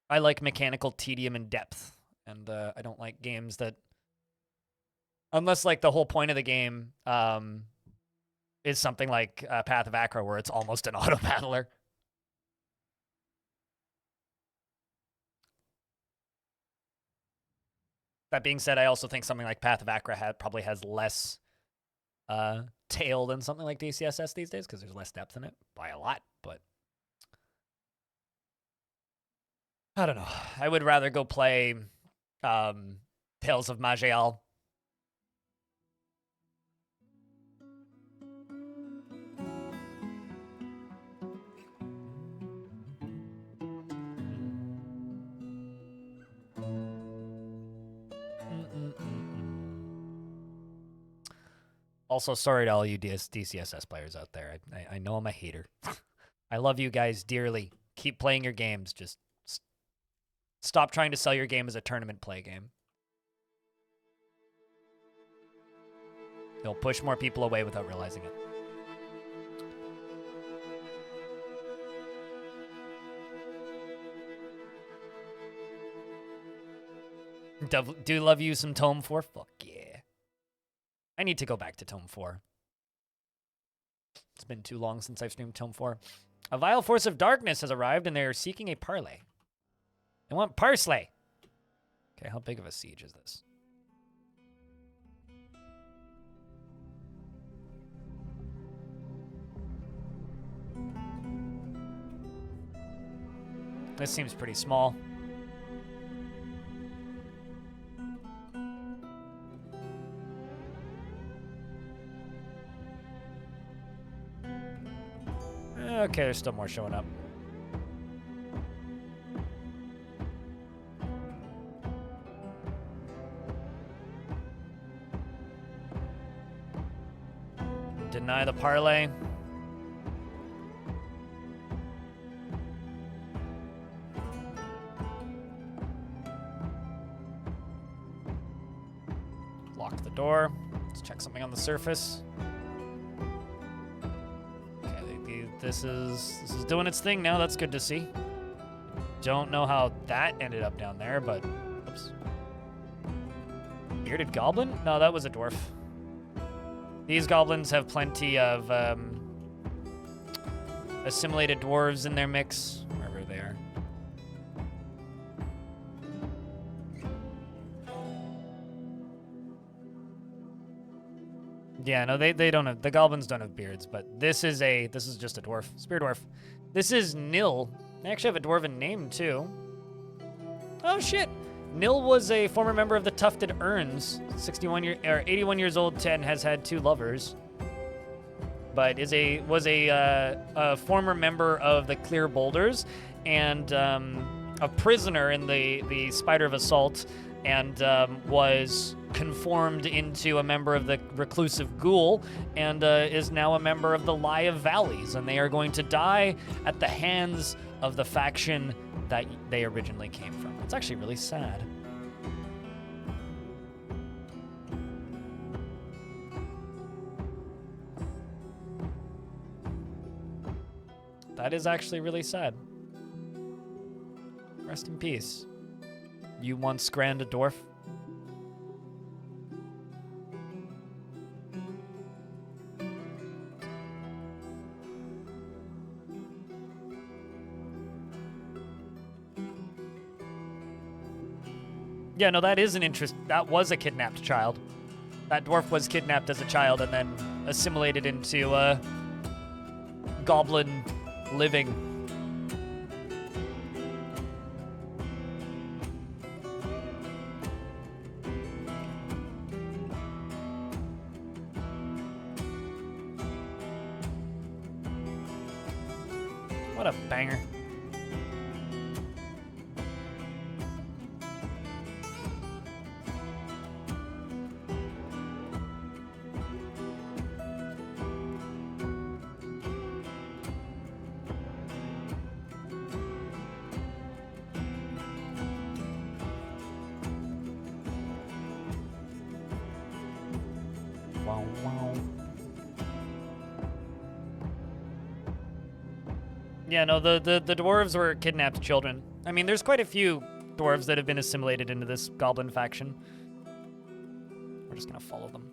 I like mechanical tedium and depth, and I don't like games that, unless like the whole point of the game is something like Path of Acro, where it's almost an auto battler. That being said, I also think something like Path of Acro probably has less tail than something like DCSS these days because there's less depth in it by a lot, but I don't know. I would rather go play Tales of Majéal. Also, sorry to all you DCSS players out there. I know I'm a hater. I love you guys dearly. Keep playing your games. Just stop trying to sell your game as a tournament play game. It'll push more people away without realizing it. Do love you some Tome 4? Fuck yeah. I need to go back to Tome 4. It's been too long since I've streamed Tome 4. A vile force of darkness has arrived, and they're seeking a parley. They want parsley. Okay, how big of a siege is this? This seems pretty small. Okay, there's still more showing up. Deny the parlay. Lock the door. Let's check something on the surface. This is doing its thing now. That's good to see. Don't know how that ended up down there, but oops. Bearded goblin? No, that was a dwarf. These goblins have plenty of assimilated dwarves in their mix, wherever they are. Yeah, no, they don't have, the goblins don't have beards, but this is just a dwarf, spear dwarf. This is Nil. They actually have a dwarven name too. Oh shit! Nil was a former member of the Tufted Urns, 81 years old, and has had 2 lovers. But was a former member of the Clear Boulders and a prisoner in the Spider of Assault, and was conformed into a member of the Reclusive Ghoul, and is now a member of the Lie of Valleys, and they are going to die at the hands of the faction that they originally came from. It's actually really sad. That is actually really sad. Rest in peace. You once grand a dwarf. Yeah, no, that is an interest. That was a kidnapped child. That dwarf was kidnapped as a child and then assimilated into goblin living. What a banger. Yeah, no, the dwarves were kidnapped children. I mean, there's quite a few dwarves that have been assimilated into this goblin faction. We're just gonna follow them.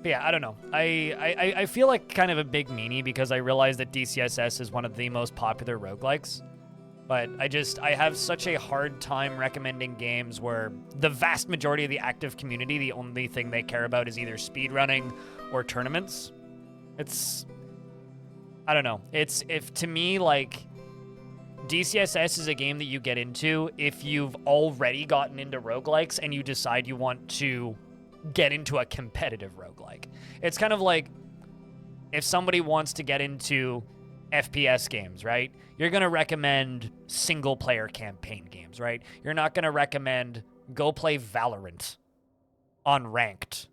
But yeah, I don't know. I feel like kind of a big meanie because I realize that DCSS is one of the most popular roguelikes. But I have such a hard time recommending games where the vast majority of the active community, the only thing they care about is either speedrunning or tournaments. I don't know. If to me, like, DCSS is a game that you get into if you've already gotten into roguelikes and you decide you want to get into a competitive roguelike. It's kind of like if somebody wants to get into FPS games, right? You're going to recommend single-player campaign games, right? You're not going to recommend go play Valorant on ranked,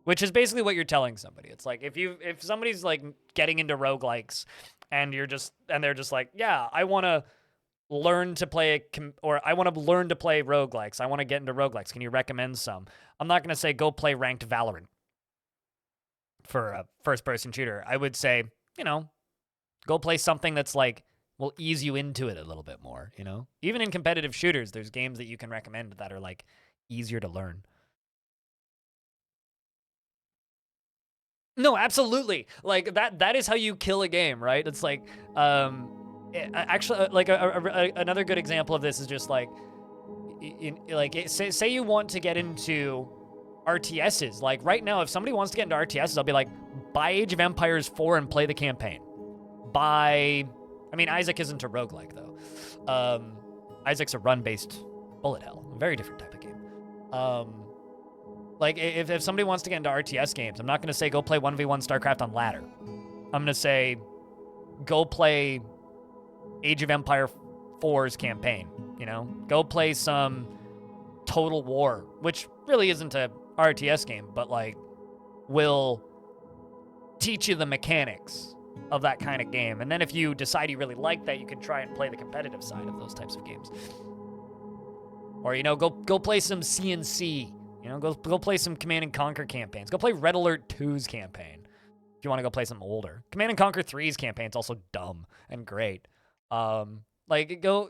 which is basically what you're telling somebody. It's like if somebody's like getting into roguelikes and they're just like, yeah, I want to learn to play I want to learn to play roguelikes. I want to get into roguelikes. Can you recommend some? I'm not going to say go play ranked Valorant for a first-person shooter. I would say, go play something that's like will ease you into it a little bit more, Even in competitive shooters, there's games that you can recommend that are like easier to learn. No, absolutely. Like that is how you kill a game, right? It's like actually like another good example of this is just like say you want to get into RTSs. Like right now, if somebody wants to get into RTSs, I'll be like, buy Age of Empires 4 and play the campaign. I mean, Isaac isn't a roguelike though. Isaac's a run-based bullet hell, a very different type of game. Like if somebody wants to get into RTS games, I'm not going to say go play 1v1 StarCraft on ladder. I'm going to say go play Age of Empire 4's campaign, Go play some Total War, which really isn't a RTS game, but like will teach you the mechanics of that kind of game. And then if you decide you really like that, you can try and play the competitive side of those types of games. Or, go play some CNC. Go play some Command & Conquer campaigns. Go play Red Alert 2's campaign if you want to go play something older. Command & Conquer 3's campaign is also dumb and great. Like go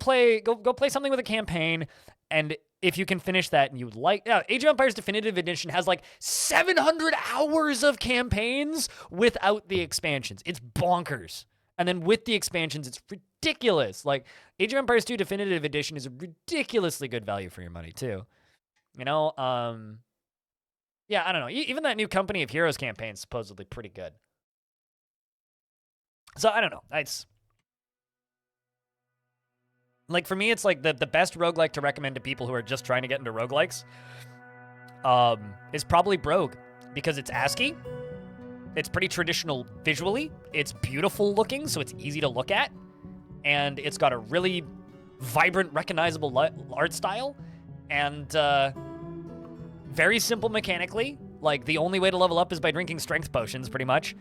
play something with a campaign, and if you can finish that and you like, Age of Empires Definitive Edition has like 700 hours of campaigns without the expansions. It's bonkers. And then with the expansions, it's ridiculous. Like Age of Empires 2 Definitive Edition is a ridiculously good value for your money too. Yeah, I don't know. Even that new Company of Heroes campaign is supposedly pretty good. So I don't know. It's like, for me, it's like the best roguelike to recommend to people who are just trying to get into roguelikes is probably Brogue, because it's ASCII. It's pretty traditional visually. It's beautiful looking, so it's easy to look at. And it's got a really vibrant, recognizable art style. And very simple mechanically. Like, the only way to level up is by drinking strength potions, pretty much.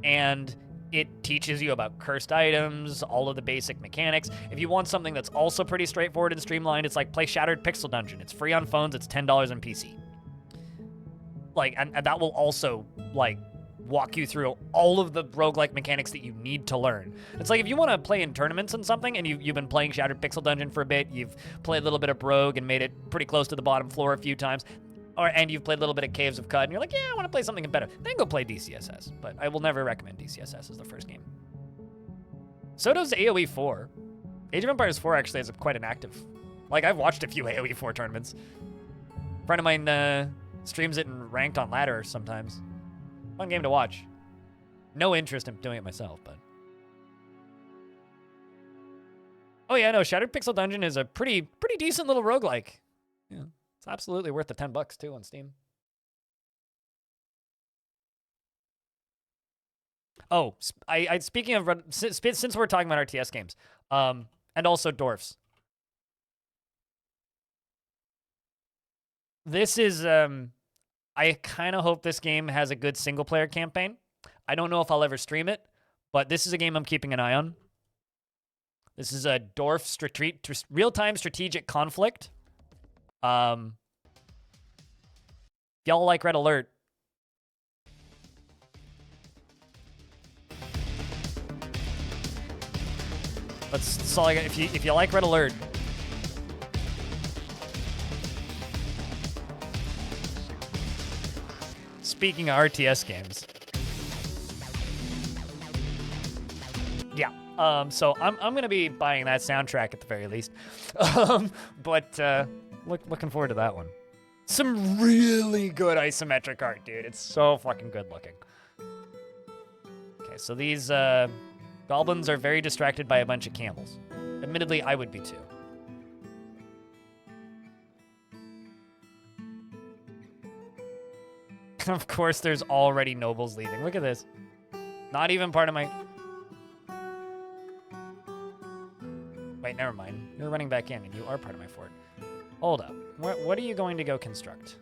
And it teaches you about cursed items, all of the basic mechanics. If you want something that's also pretty straightforward and streamlined, it's like play Shattered Pixel Dungeon. It's free on phones. It's $10 on PC. Like, and that will also, like, walk you through all of the roguelike mechanics that you need to learn. It's like if you want to play in tournaments and something, and you've been playing Shattered Pixel Dungeon for a bit, you've played a little bit of Brogue and made it pretty close to the bottom floor a few times, and you've played a little bit of Caves of Cud, and you're like, yeah, I want to play something better. Then go play DCSS. But I will never recommend DCSS as the first game. So does AoE 4. Age of Empires 4 actually has quite an active... Like, I've watched a few AoE 4 tournaments. A friend of mine streams it and ranked on ladder sometimes. Fun game to watch. No interest in doing it myself, but... Oh yeah, no, Shattered Pixel Dungeon is a pretty decent little roguelike. Yeah. It's absolutely worth the $10 too on Steam. Oh, speaking of since we're talking about RTS games, and also Dwarfs. This is I kind of hope this game has a good single player campaign. I don't know if I'll ever stream it, but this is a game I'm keeping an eye on. This is a Dwarf real-time strategic conflict. If y'all like Red Alert, that's all I got. If you like Red Alert, speaking of RTS games, yeah. So I'm gonna be buying that soundtrack at the very least. But looking forward to that one. Some really good isometric art, dude. It's so fucking good looking. Okay, so these goblins are very distracted by a bunch of camels. Admittedly, I would be too. Of course, there's already nobles leaving. Look at this. Not even part of my... Wait, never mind. You're running back in, and you are part of my fort. Hold up. What are you going to go construct?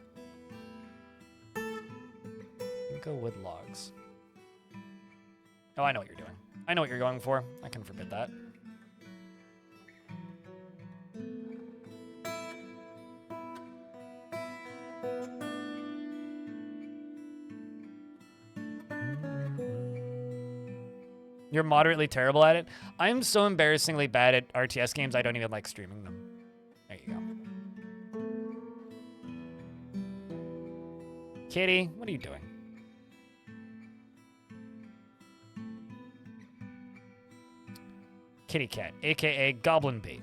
Go wood logs. Oh, I know what you're doing. I know what you're going for. I can forbid that. You're moderately terrible at it. I'm so embarrassingly bad at RTS games, I don't even like streaming them. There you go. Kitty, what are you doing? Kitty cat, aka Goblin Bait.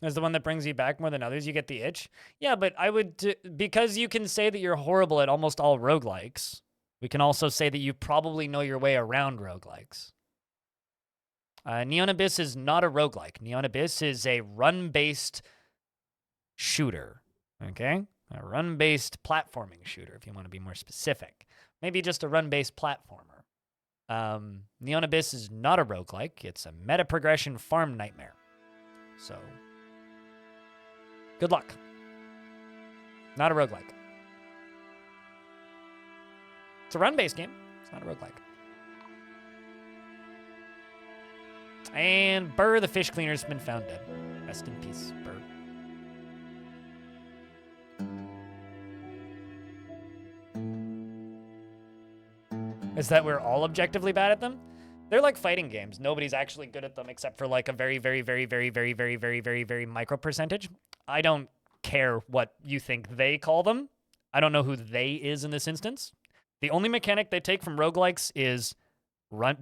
As the one that brings you back more than others, you get the itch. Yeah, but I would, because you can say that you're horrible at almost all roguelikes, we can also say that you probably know your way around roguelikes. Neon Abyss is not a roguelike. Neon Abyss is a run-based shooter, okay? A run-based platforming shooter, if you want to be more specific. Maybe just a run-based platformer. Neon Abyss is not a roguelike. It's a meta-progression farm nightmare. So... good luck. Not a roguelike. It's a run-based game. It's not a roguelike. And Burr, the fish cleaner's been found dead. Rest in peace, Burr. Is that we're all objectively bad at them? They're like fighting games. Nobody's actually good at them except for like a very, very, very, very, very, very, very, very, very micro percentage. I don't care what you think they call them. I don't know who they is in this instance. The only mechanic they take from roguelikes is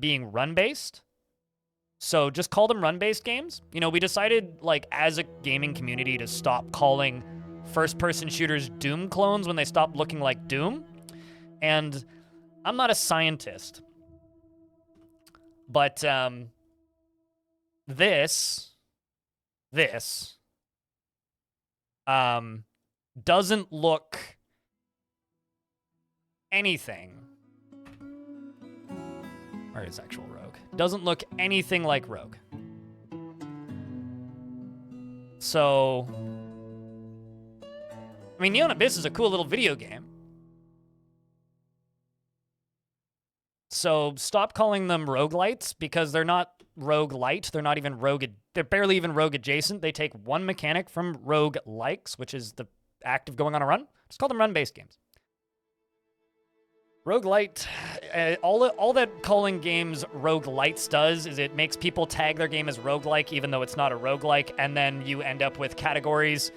being run-based. So just call them run-based games. You know, we decided, like, as a gaming community to stop calling first-person shooters Doom clones when they stopped looking like Doom. And I'm not a scientist. But, this doesn't look anything. Where is actual Rogue? Doesn't look anything like Rogue. So, I mean, Neon Abyss is a cool little video game. So stop calling them roguelites because they're not roguelite. They're not even rogue. They're barely even rogue adjacent. They take one mechanic from rogue likes, which is the act of going on a run. Just call them run-based games. Roguelite, all that calling games roguelites does is it makes people tag their game as roguelike even though it's not a roguelike, and then you end up with categories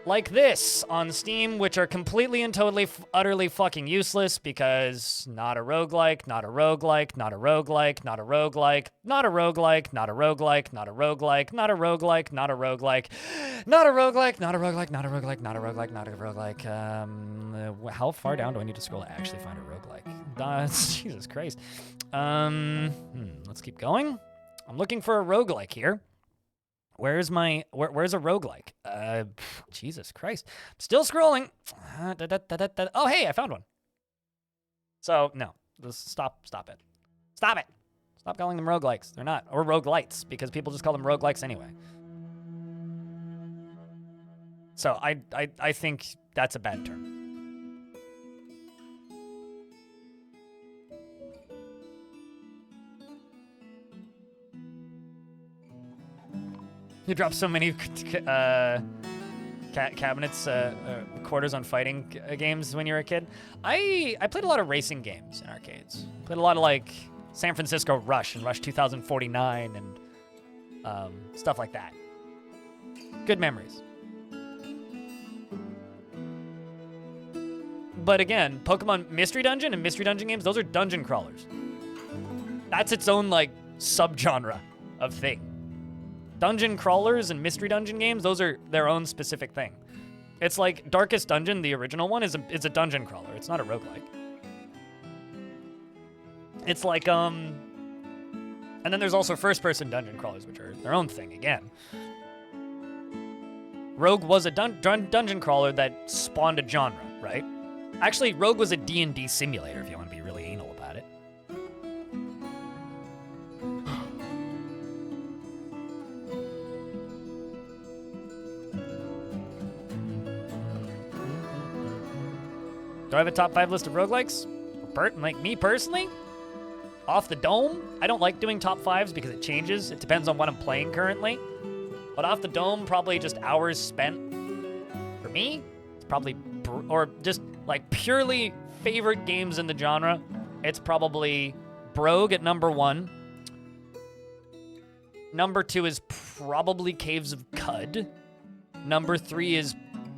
like this on Steam, which are completely and totally, utterly fucking useless because not a roguelike, not a roguelike, not a roguelike, not a roguelike, not a roguelike, not a roguelike, not a roguelike, not a roguelike, not a roguelike, not a roguelike, not a roguelike, not a roguelike, not a roguelike, not a roguelike. How far down do I need to scroll to actually find a roguelike? Jesus Christ. Let's keep going. I'm looking for a roguelike here. Where's a roguelike? Jesus Christ. I'm still scrolling. Oh, hey, I found one. So, no. Stop it. Stop it. Stop calling them roguelikes. They're not. Or roguelites, because people just call them roguelikes anyway. So I think that's a bad term. You drop so many cabinets, quarters on fighting games when you were a kid. I played a lot of racing games in arcades. Played a lot of like San Francisco Rush and Rush 2049 and stuff like that. Good memories. But again, Pokemon Mystery Dungeon and Mystery Dungeon games, those are dungeon crawlers. That's its own like subgenre of thing. Dungeon crawlers and Mystery Dungeon games, those are their own specific thing. It's like Darkest Dungeon, the original one, is a dungeon crawler. It's not a roguelike. It's like, and then there's also first-person dungeon crawlers, which are their own thing again. Rogue was a dungeon crawler that spawned a genre, right? Actually, Rogue was a D&D simulator, if you want to be really anal about it. Do I have a top 5 list of roguelikes? Like me personally? Off the dome? I don't like doing top 5s because it changes. It depends on what I'm playing currently. But off the dome, probably just hours spent. For me, it's probably, or just like purely favorite games in the genre, it's probably Brogue at number 1. Number 2 is probably Caves of Cud. Number 3 is,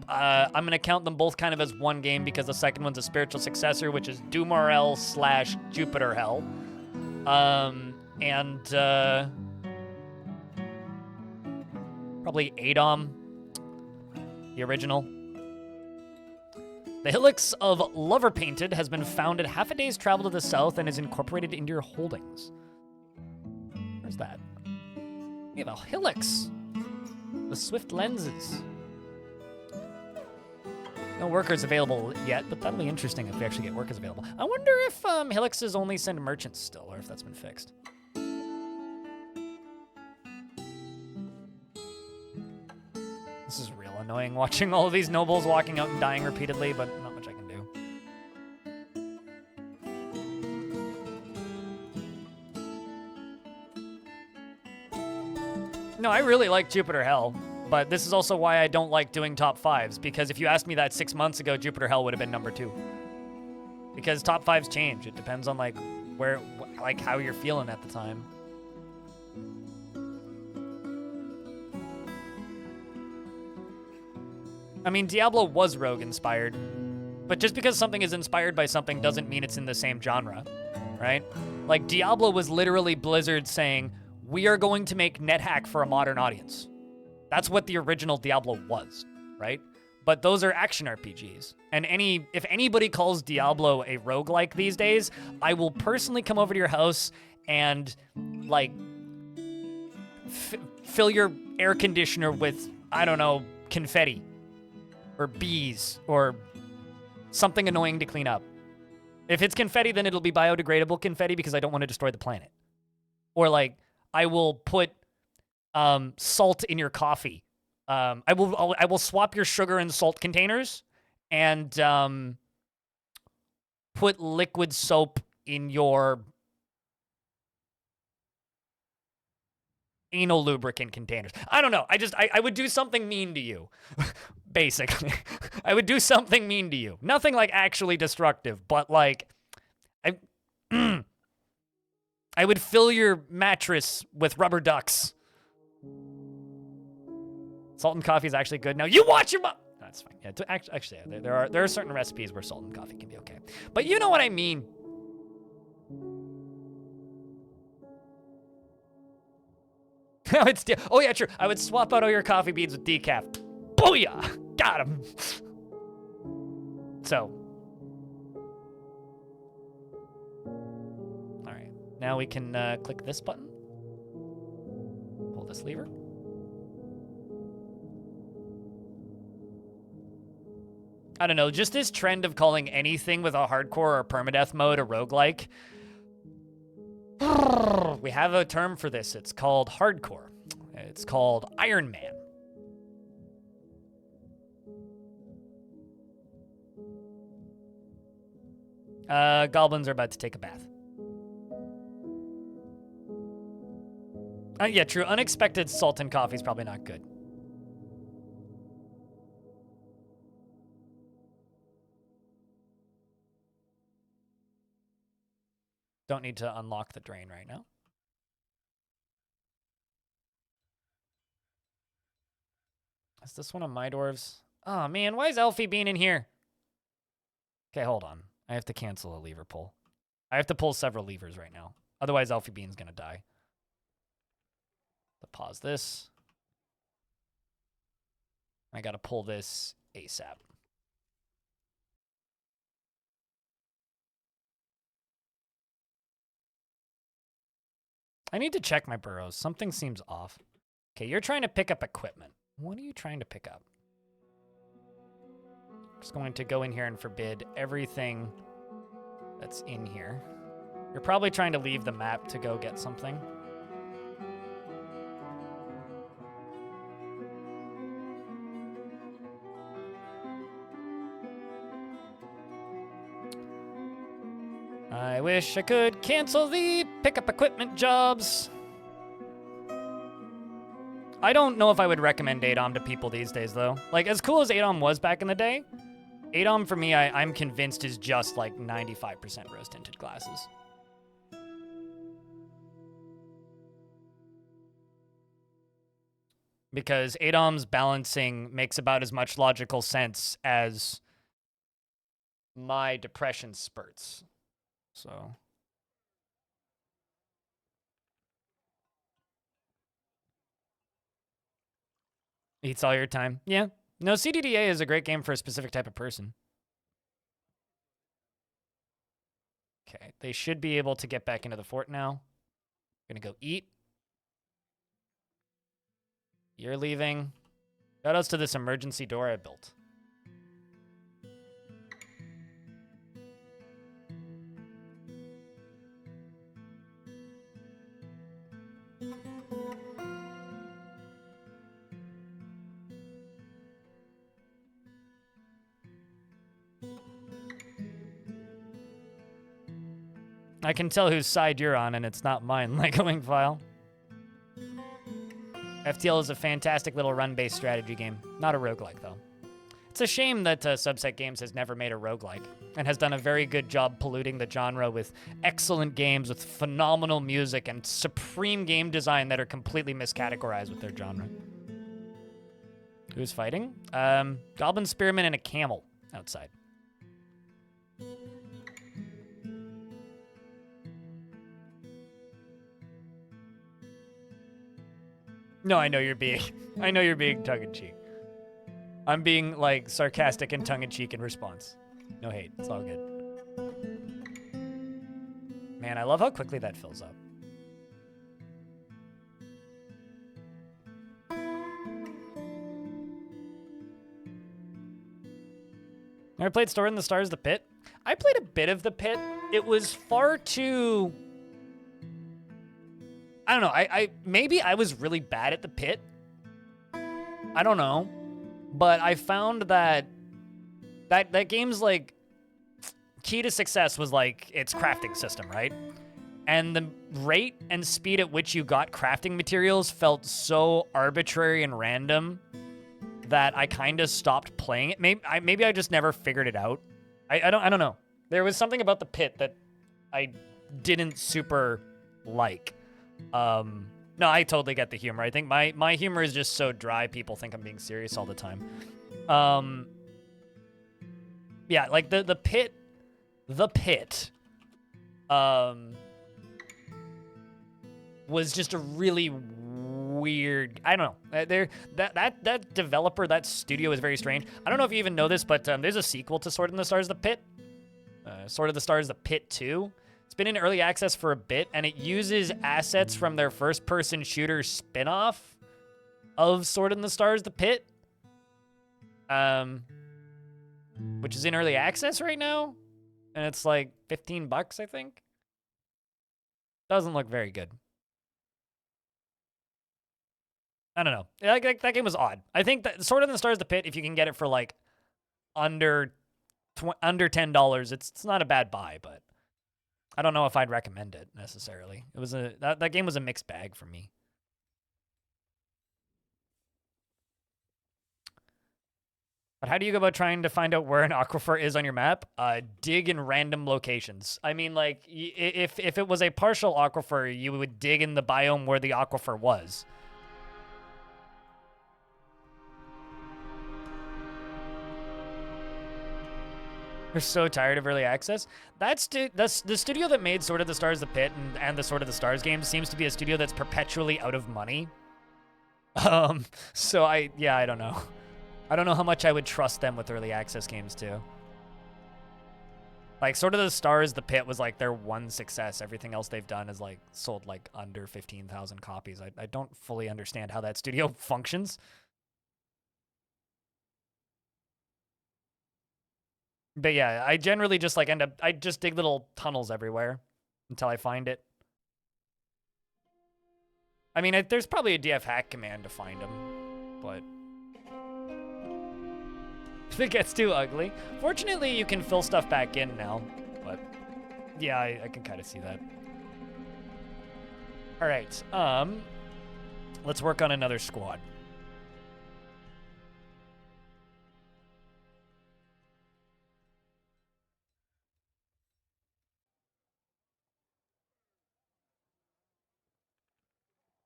I'm going to count them both kind of as one game because the second one's a spiritual successor, which is Dumarel / Jupiter Hell. Probably Adom, the original. The Hillocks of Lover Painted has been found at half a day's travel to the south and is incorporated into your holdings. Where's that? We have a Hillocks with swift lenses. No workers available yet, but that'll be interesting if we actually get workers available. I wonder if Hillocks only send merchants still, or if that's been fixed. This is real annoying watching all of these nobles walking out and dying repeatedly, but not much I can do. No, I really like Jupiter Hell, but this is also why I don't like doing top 5s, because if you asked me that 6 months ago, Jupiter Hell would have been number 2. Because top 5s change. It depends on like where, like how you're feeling at the time. I mean, Diablo was rogue inspired, but just because something is inspired by something doesn't mean it's in the same genre, right? Like Diablo was literally Blizzard saying, we are going to make NetHack for a modern audience. That's what the original Diablo was, right? But those are action RPGs. And if anybody calls Diablo a roguelike these days, I will personally come over to your house and like fill your air conditioner with, I don't know, confetti or bees or something annoying to clean up. If it's confetti, then it'll be biodegradable confetti because I don't want to destroy the planet. Or like, I will put salt in your coffee. I will swap your sugar and salt containers and put liquid soap in your anal lubricant containers. I don't know. I would do something mean to you, basically. I would do something mean to you. Nothing like actually destructive, but like, I would fill your mattress with rubber ducks. Salt and coffee is actually good. Now you watch your mouth. That's fine. Yeah, actually, there are certain recipes where salt and coffee can be okay. But you know what I mean. Oh yeah, true. I would swap out all your coffee beans with decaf. Booyah! Got him. So, all right. Now we can click this button. Pull this lever. I don't know, just this trend of calling anything with a hardcore or permadeath mode a roguelike. We have a term for this. It's called hardcore. It's called Iron Man. Goblins are about to take a bath. Yeah, true. Unexpected salt and coffee is probably not good. Don't need to unlock the drain right now. Is this one of my dwarves? Oh, man, why is Elfie being in here? Okay, hold on. I have to cancel a lever pull. I have to pull several levers right now. Otherwise, Elfie Bean's going to die. To pause this. I got to pull this ASAP. I need to check my burrows. Something seems off. Okay, you're trying to pick up equipment. What are you trying to pick up? I'm just going to go in here and forbid everything that's in here. You're probably trying to leave the map to go get something. I wish I could cancel the pickup equipment jobs. I don't know if I would recommend ADOM to people these days, though. Like, as cool as ADOM was back in the day, ADOM for me, I'm convinced is just like 95% rose-tinted glasses. Because ADOM's balancing makes about as much logical sense as my depression spurts. So... eats all your time. Yeah. No, CDDA is a great game for a specific type of person. Okay, they should be able to get back into the fort now. Gonna go eat. You're leaving. Shout outs to this emergency door I built. I can tell whose side you're on, and it's not mine, Legoing File. FTL is a fantastic little run-based strategy game. Not a roguelike, though. It's a shame that Subset Games has never made a roguelike, and has done a very good job polluting the genre with excellent games with phenomenal music and supreme game design that are completely miscategorized with their genre. Who's fighting? Goblin Spearman and a camel outside. No, I know you're being tongue-in-cheek. I'm being, like, sarcastic and tongue-in-cheek in response. No hate. It's all good. Man, I love how quickly that fills up. Never played Stored in the Stars, The Pit? I played a bit of The Pit. It was far too... I don't know. Maybe I was really bad at The Pit. I don't know. But I found that game's, like, key to success was, like, its crafting system, right? And the rate and speed at which you got crafting materials felt so arbitrary and random that I kind of stopped playing it. Maybe I just never figured it out. I don't know. There was something about The Pit that I didn't super like. No, I totally get the humor. I think my humor is just so dry, people think I'm being serious all the time. Yeah, like the pit, was just a really weird, I don't know. That developer, that studio is very strange. I don't know if you even know this, but there's a sequel to Sword in the Stars, The Pit. Sword of the Stars, The Pit 2. It's been in early access for a bit, and it uses assets from their first-person shooter spin-off of Sword in the Stars, The Pit, which is in early access right now, and it's like $15, I think. Doesn't look very good. I don't know. That game was odd. I think that Sword in the Stars, the Pit, if you can get it for like under $10, it's not a bad buy, but I don't know if I'd recommend it necessarily. It was that game was a mixed bag for me. But how do you go about trying to find out where an aquifer is on your map? Dig in random locations. I mean, like, if it was a partial aquifer, you would dig in the biome where the aquifer was. You're so tired of early access. That's the studio that made Sword of the Stars, the Pit, and the Sword of the Stars games seems to be a studio that's perpetually out of money. So I don't know. I don't know how much I would trust them with early access games too. Like Sword of the Stars, the Pit was like their one success. Everything else they've done is like sold like under 15,000 copies. I don't fully understand how that studio functions. But yeah, I generally just like I just dig little tunnels everywhere until I find it. I mean, there's probably a DF hack command to find them, but if it gets too ugly. Fortunately, you can fill stuff back in now, but yeah, I can kind of see that. All right, let's work on another squad.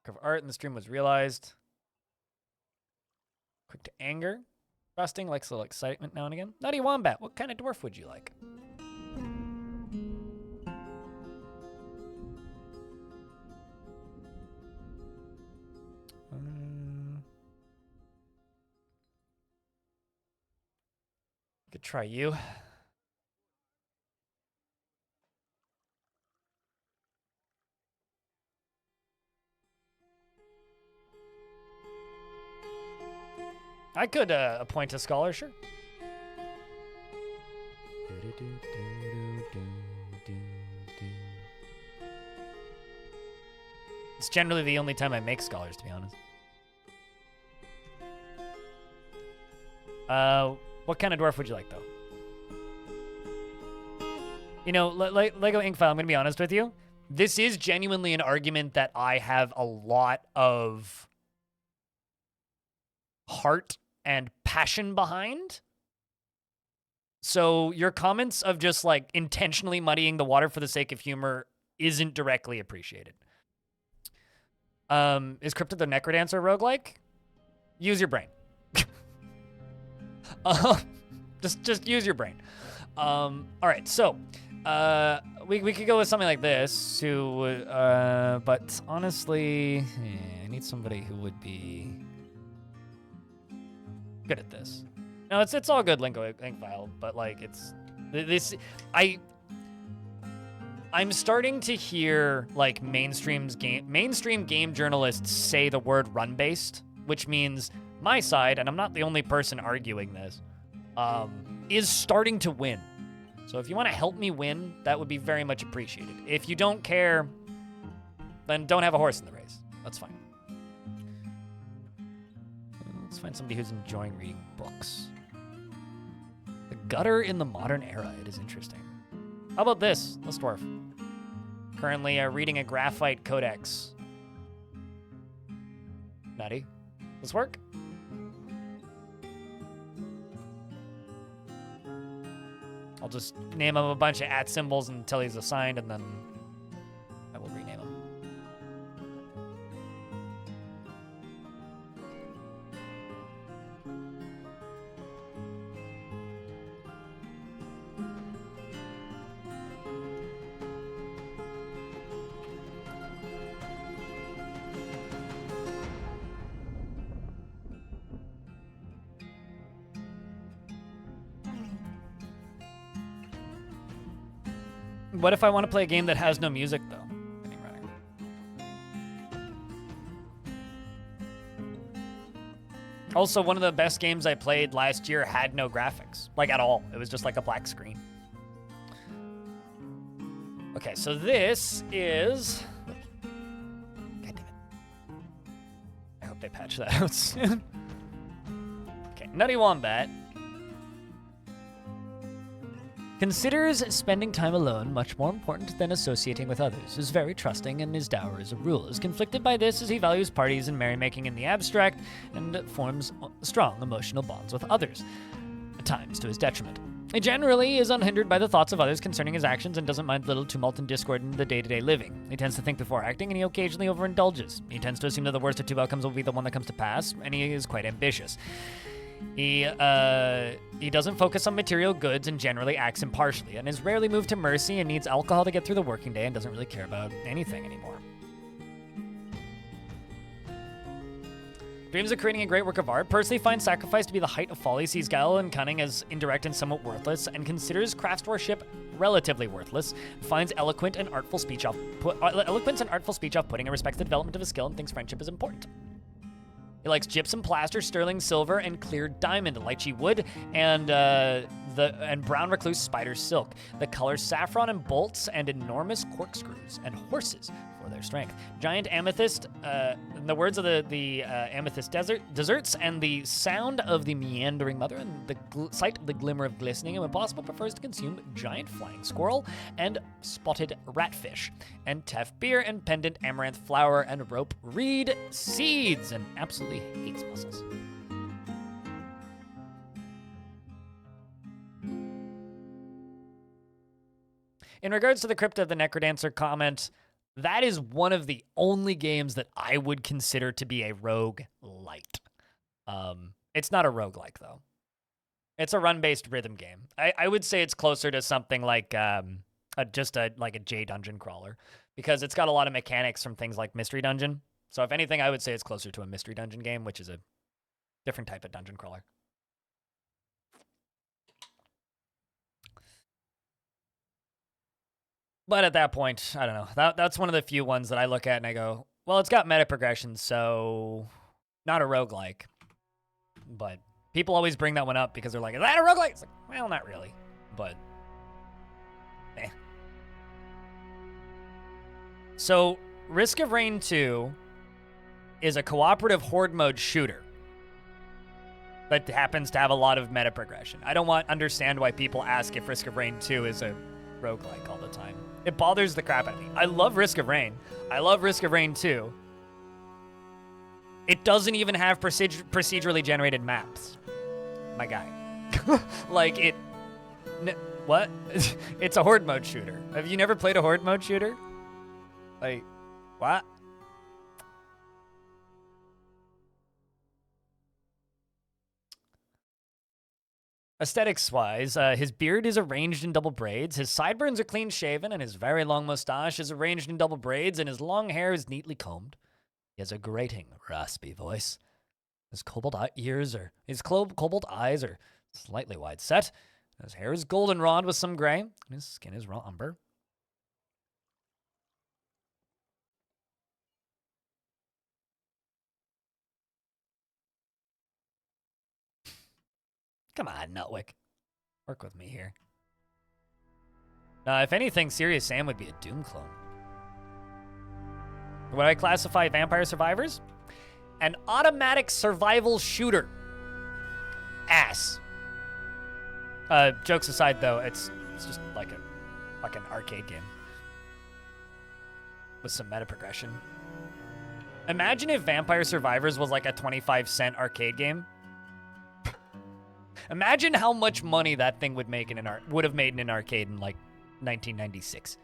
Cover art in the stream was realized. Quick to anger. Trusting, likes a little excitement now and again. Nutty Wombat, what kind of dwarf would you like? Could try you. I could appoint a scholar, sure. It's generally the only time I make scholars, to be honest. What kind of dwarf would you like, though? You know, Lego Inkfile, I'm going to be honest with you. This is genuinely an argument that I have a lot of heart and passion behind. So your comments of just like intentionally muddying the water for the sake of humor isn't directly appreciated. Is Cryptid the Necrodancer roguelike? Use your brain. Just use your brain. All right, so we could go with something like this, but honestly, I need somebody who would be good at this. No, it's all good, Lingo Inkfile, but like I'm starting to hear like mainstream game journalists say the word run-based, which means my side, and I'm not the only person arguing this, is starting to win. So if you want to help me win, that would be very much appreciated. If you don't care, then don't have a horse in the race. That's fine. Let's find somebody who's enjoying reading books. The gutter in the modern era. It is interesting. How about this? Let's Dwarf. Currently reading a graphite codex. Nutty. This work? I'll just name him a bunch of @ symbols until he's assigned, and then I will rename him. What if I want to play a game that has no music, though? Also, one of the best games I played last year had no graphics, like at all. It was just like a black screen. Okay, so this is... God damn it. I hope hope they patch that out soon. Okay, Nutty Wombat considers spending time alone much more important than associating with others, is very trusting, and his dour as a rule. Is conflicted by this as he values parties and merrymaking in the abstract and forms strong emotional bonds with others, at times to his detriment. He generally is unhindered by the thoughts of others concerning his actions and doesn't mind little tumult and discord in the day-to-day living. He tends to think before acting, and he occasionally overindulges. He tends to assume that the worst of two outcomes will be the one that comes to pass, and he is quite ambitious. He doesn't focus on material goods and generally acts impartially, and is rarely moved to mercy and needs alcohol to get through the working day and doesn't really care about anything anymore. Dreams of creating a great work of art. Personally finds sacrifice to be the height of folly, sees guile and cunning as indirect and somewhat worthless, and considers craftsmanship relatively worthless. Finds eloquence and artful speech off-putting, and respects the development of his skill and thinks friendship is important. He likes gypsum, plaster, sterling silver, and clear diamond, lychee wood, and brown recluse spider silk. The colors saffron and bolts, and enormous corkscrews and horses for their strength. Giant amethyst, in the words of the amethyst deserts, and the sound of the meandering mother, and the sight of the glimmer of glistening, and when possible prefers to consume giant flying squirrel and spotted ratfish, and teff beer and pendant amaranth flower and rope reed seeds, and absolutely hates mussels. In regards to the Crypt of the Necrodancer comment, that is one of the only games that I would consider to be a roguelite. It's not a roguelike, though. It's a run-based rhythm game. I would say it's closer to something like just a J dungeon crawler, because it's got a lot of mechanics from things like Mystery Dungeon. So if anything, I would say it's closer to a Mystery Dungeon game, which is a different type of dungeon crawler. But at that point, I don't know. That's one of the few ones that I look at and I go, well, it's got meta progression, so not a roguelike. But people always bring that one up because they're like, is that a roguelike? It's like, well, not really. But, eh. So, Risk of Rain 2 is a cooperative horde mode shooter that happens to have a lot of meta progression. I don't understand why people ask if Risk of Rain 2 is a roguelike all the time. It bothers the crap out of me. I love Risk of Rain. I love Risk of Rain 2. It doesn't even have procedurally generated maps. My guy. What? It's a horde mode shooter. Have you never played a horde mode shooter? Like, what? Aesthetics-wise, his beard is arranged in double braids, his sideburns are clean-shaven, and his very long mustache is arranged in double braids, and his long hair is neatly combed. He has a grating, raspy voice. His cobalt eyes are slightly wide set. His hair is goldenrod with some gray, and his skin is raw umber. Come on, Nutwick. Work with me here. If anything, Serious Sam would be a Doom clone. Would I classify Vampire Survivors? An automatic survival shooter. Ass. Jokes aside, though, it's just like an arcade game with some meta progression. Imagine if Vampire Survivors was like a 25-cent arcade game. Imagine how much money that thing would have made in an arcade in like 1996.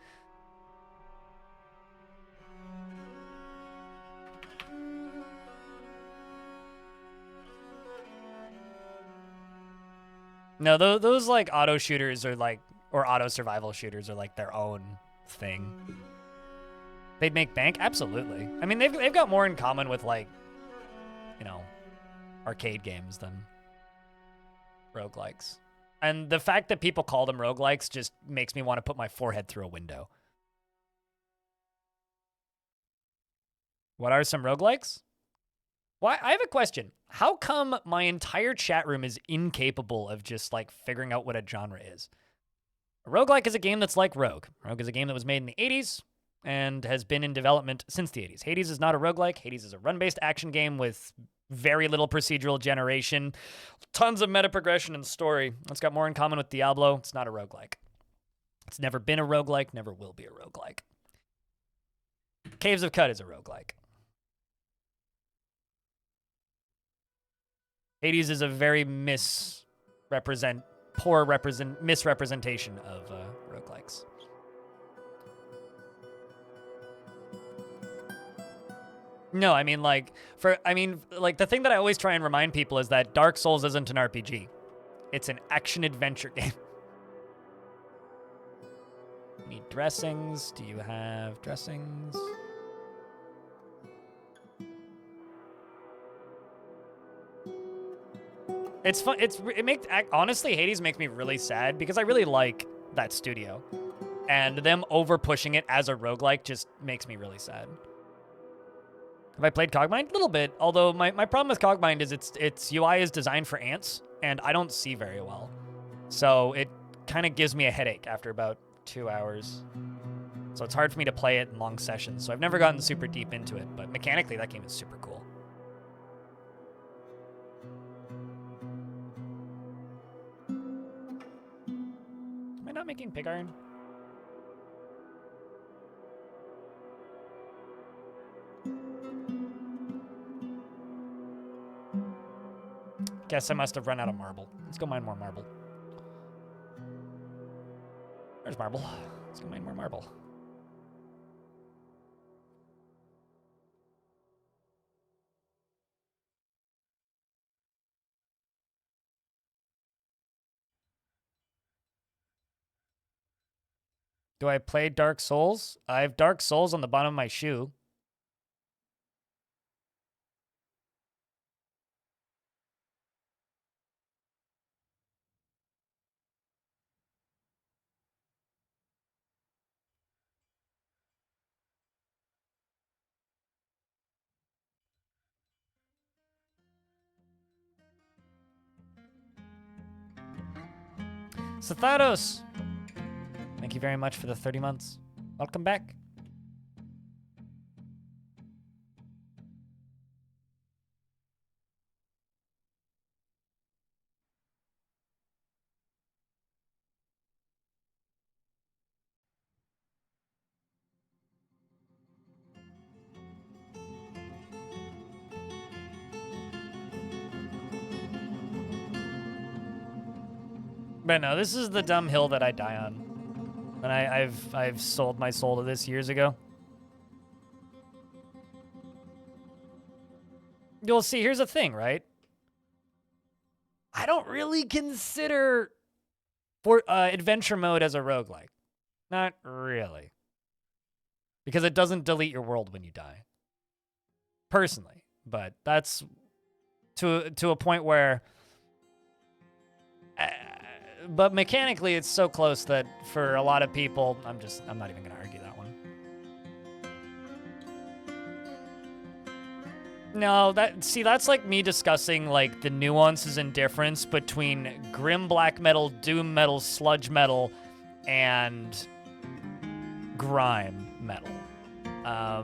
No, those like auto shooters are like, or auto survival shooters are like their own thing. They'd make bank? Absolutely. I mean, they've got more in common with like, arcade games than roguelikes. And the fact that people call them roguelikes just makes me want to put my forehead through a window. What are some roguelikes? Why? I have a question. How come my entire chat room is incapable of just like figuring out what a genre is? A roguelike is a game that's like Rogue. Rogue is a game that was made in the 80s. and has been in development since the 80s. Hades is not a roguelike. Hades is a run-based action game with very little procedural generation, tons of meta progression and story. It's got more in common with Diablo. It's not a roguelike. It's never been a roguelike, never will be a roguelike. Caves of Cut is a roguelike. Hades is a very misrepresentation of roguelikes. No, I mean, like, the thing that I always try and remind people is that Dark Souls isn't an RPG. It's an action-adventure game. Need dressings. Do you have dressings? It's fun. Honestly, Hades makes me really sad because I really like that studio. And them over-pushing it as a roguelike just makes me really sad. Have I played Cogmind? A little bit, although my problem with Cogmind is its UI is designed for ants, and I don't see very well. So it kind of gives me a headache after about 2 hours. So it's hard for me to play it in long sessions, so I've never gotten super deep into it, but mechanically that game is super cool. Am I not making pig iron? Guess I must have run out of marble. Let's go mine more marble. There's marble. Let's go mine more marble. Do I play Dark Souls? I have Dark Souls on the bottom of my shoe. Satharos! Thank you very much for the 30 months. Welcome back. But no, this is the dumb hill that I die on. And I've sold my soul to this years ago. You'll see, here's the thing, right? I don't really consider adventure mode as a roguelike. Not really. Because it doesn't delete your world when you die. Personally. But that's to a point where... but mechanically, it's so close that for a lot of people, I'm not even going to argue that one. No, that's like me discussing like the nuances and difference between grim black metal, doom metal, sludge metal, and grime metal. I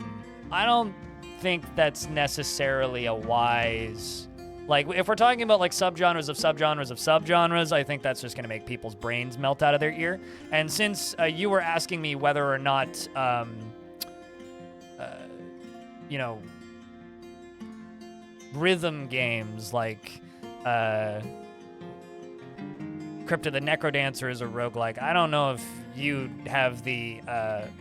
don't think that's necessarily a wise... Like, if we're talking about, like, subgenres of subgenres of subgenres, I think that's just going to make people's brains melt out of their ear. And since you were asking me whether or not, you know, rhythm games like Crypt of the Necrodancer is a roguelike, I don't know if you have the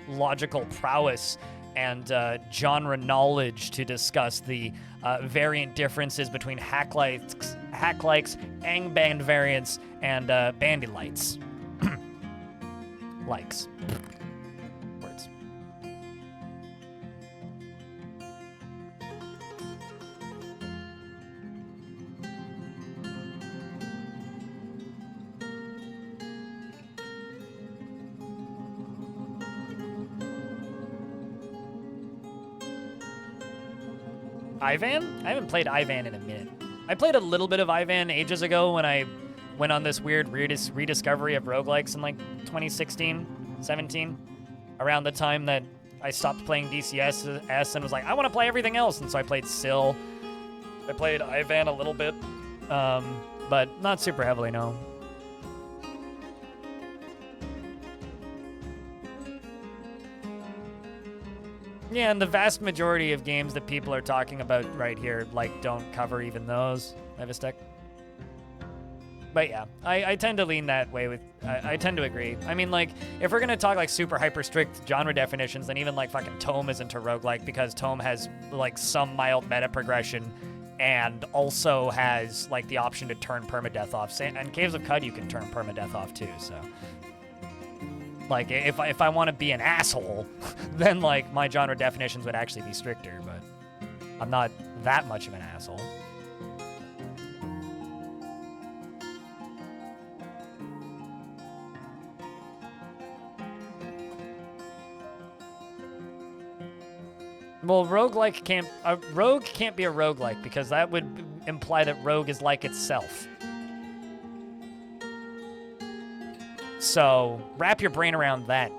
logical prowess and genre knowledge to discuss the variant differences between hacklikes, angband variants, and bandy lights. Likes. Words. Ivan? I haven't played Ivan in a minute. I played a little bit of Ivan ages ago when I went on this weird rediscovery of roguelikes in like 2016, 17, around the time that I stopped playing DCS and was like, I want to play everything else. And so I played Syl. I played Ivan a little bit, but not super heavily, no. Yeah, and the vast majority of games that people are talking about right here, like, don't cover even those. Evistek. But yeah, I tend to lean that way with, I tend to agree. I mean, like, if we're gonna talk like super hyper strict genre definitions, then even like fucking Tome isn't a roguelike because Tome has like some mild meta progression and also has like the option to turn permadeath off. And Caves of Cud you can turn permadeath off too, so. Like, if I want to be an asshole, then like my genre definitions would actually be stricter, but I'm not that much of an asshole. Well, roguelike can't... A rogue can't be a roguelike because that would imply that rogue is like itself. So, wrap your brain around that.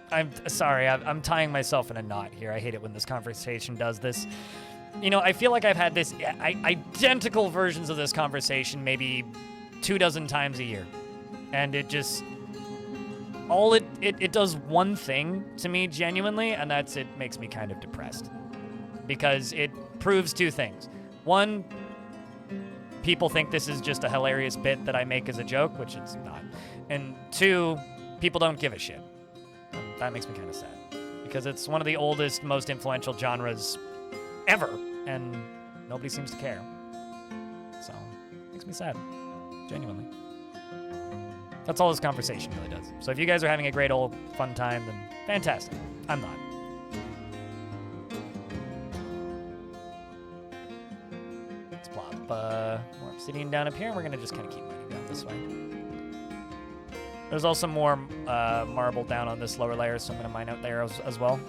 I'm sorry, I'm tying myself in a knot here. I hate it when this conversation does this. You know, I feel like I've had this identical versions of this conversation maybe 24 times a year. And it just... All it does one thing to me genuinely, and that's it makes me kind of depressed. Because it proves two things. One, people think this is just a hilarious bit that I make as a joke, which it's not. And two, people don't give a shit. That makes me kind of sad. Because it's one of the oldest, most influential genres ever, and nobody seems to care. So, it makes me sad. Genuinely. That's all this conversation really does. So if you guys are having a great old fun time, then fantastic. I'm not. Let's plop more obsidian down up here, and we're going to just kind of keep mining down this way. There's also more marble down on this lower layer, so I'm going to mine out there as well.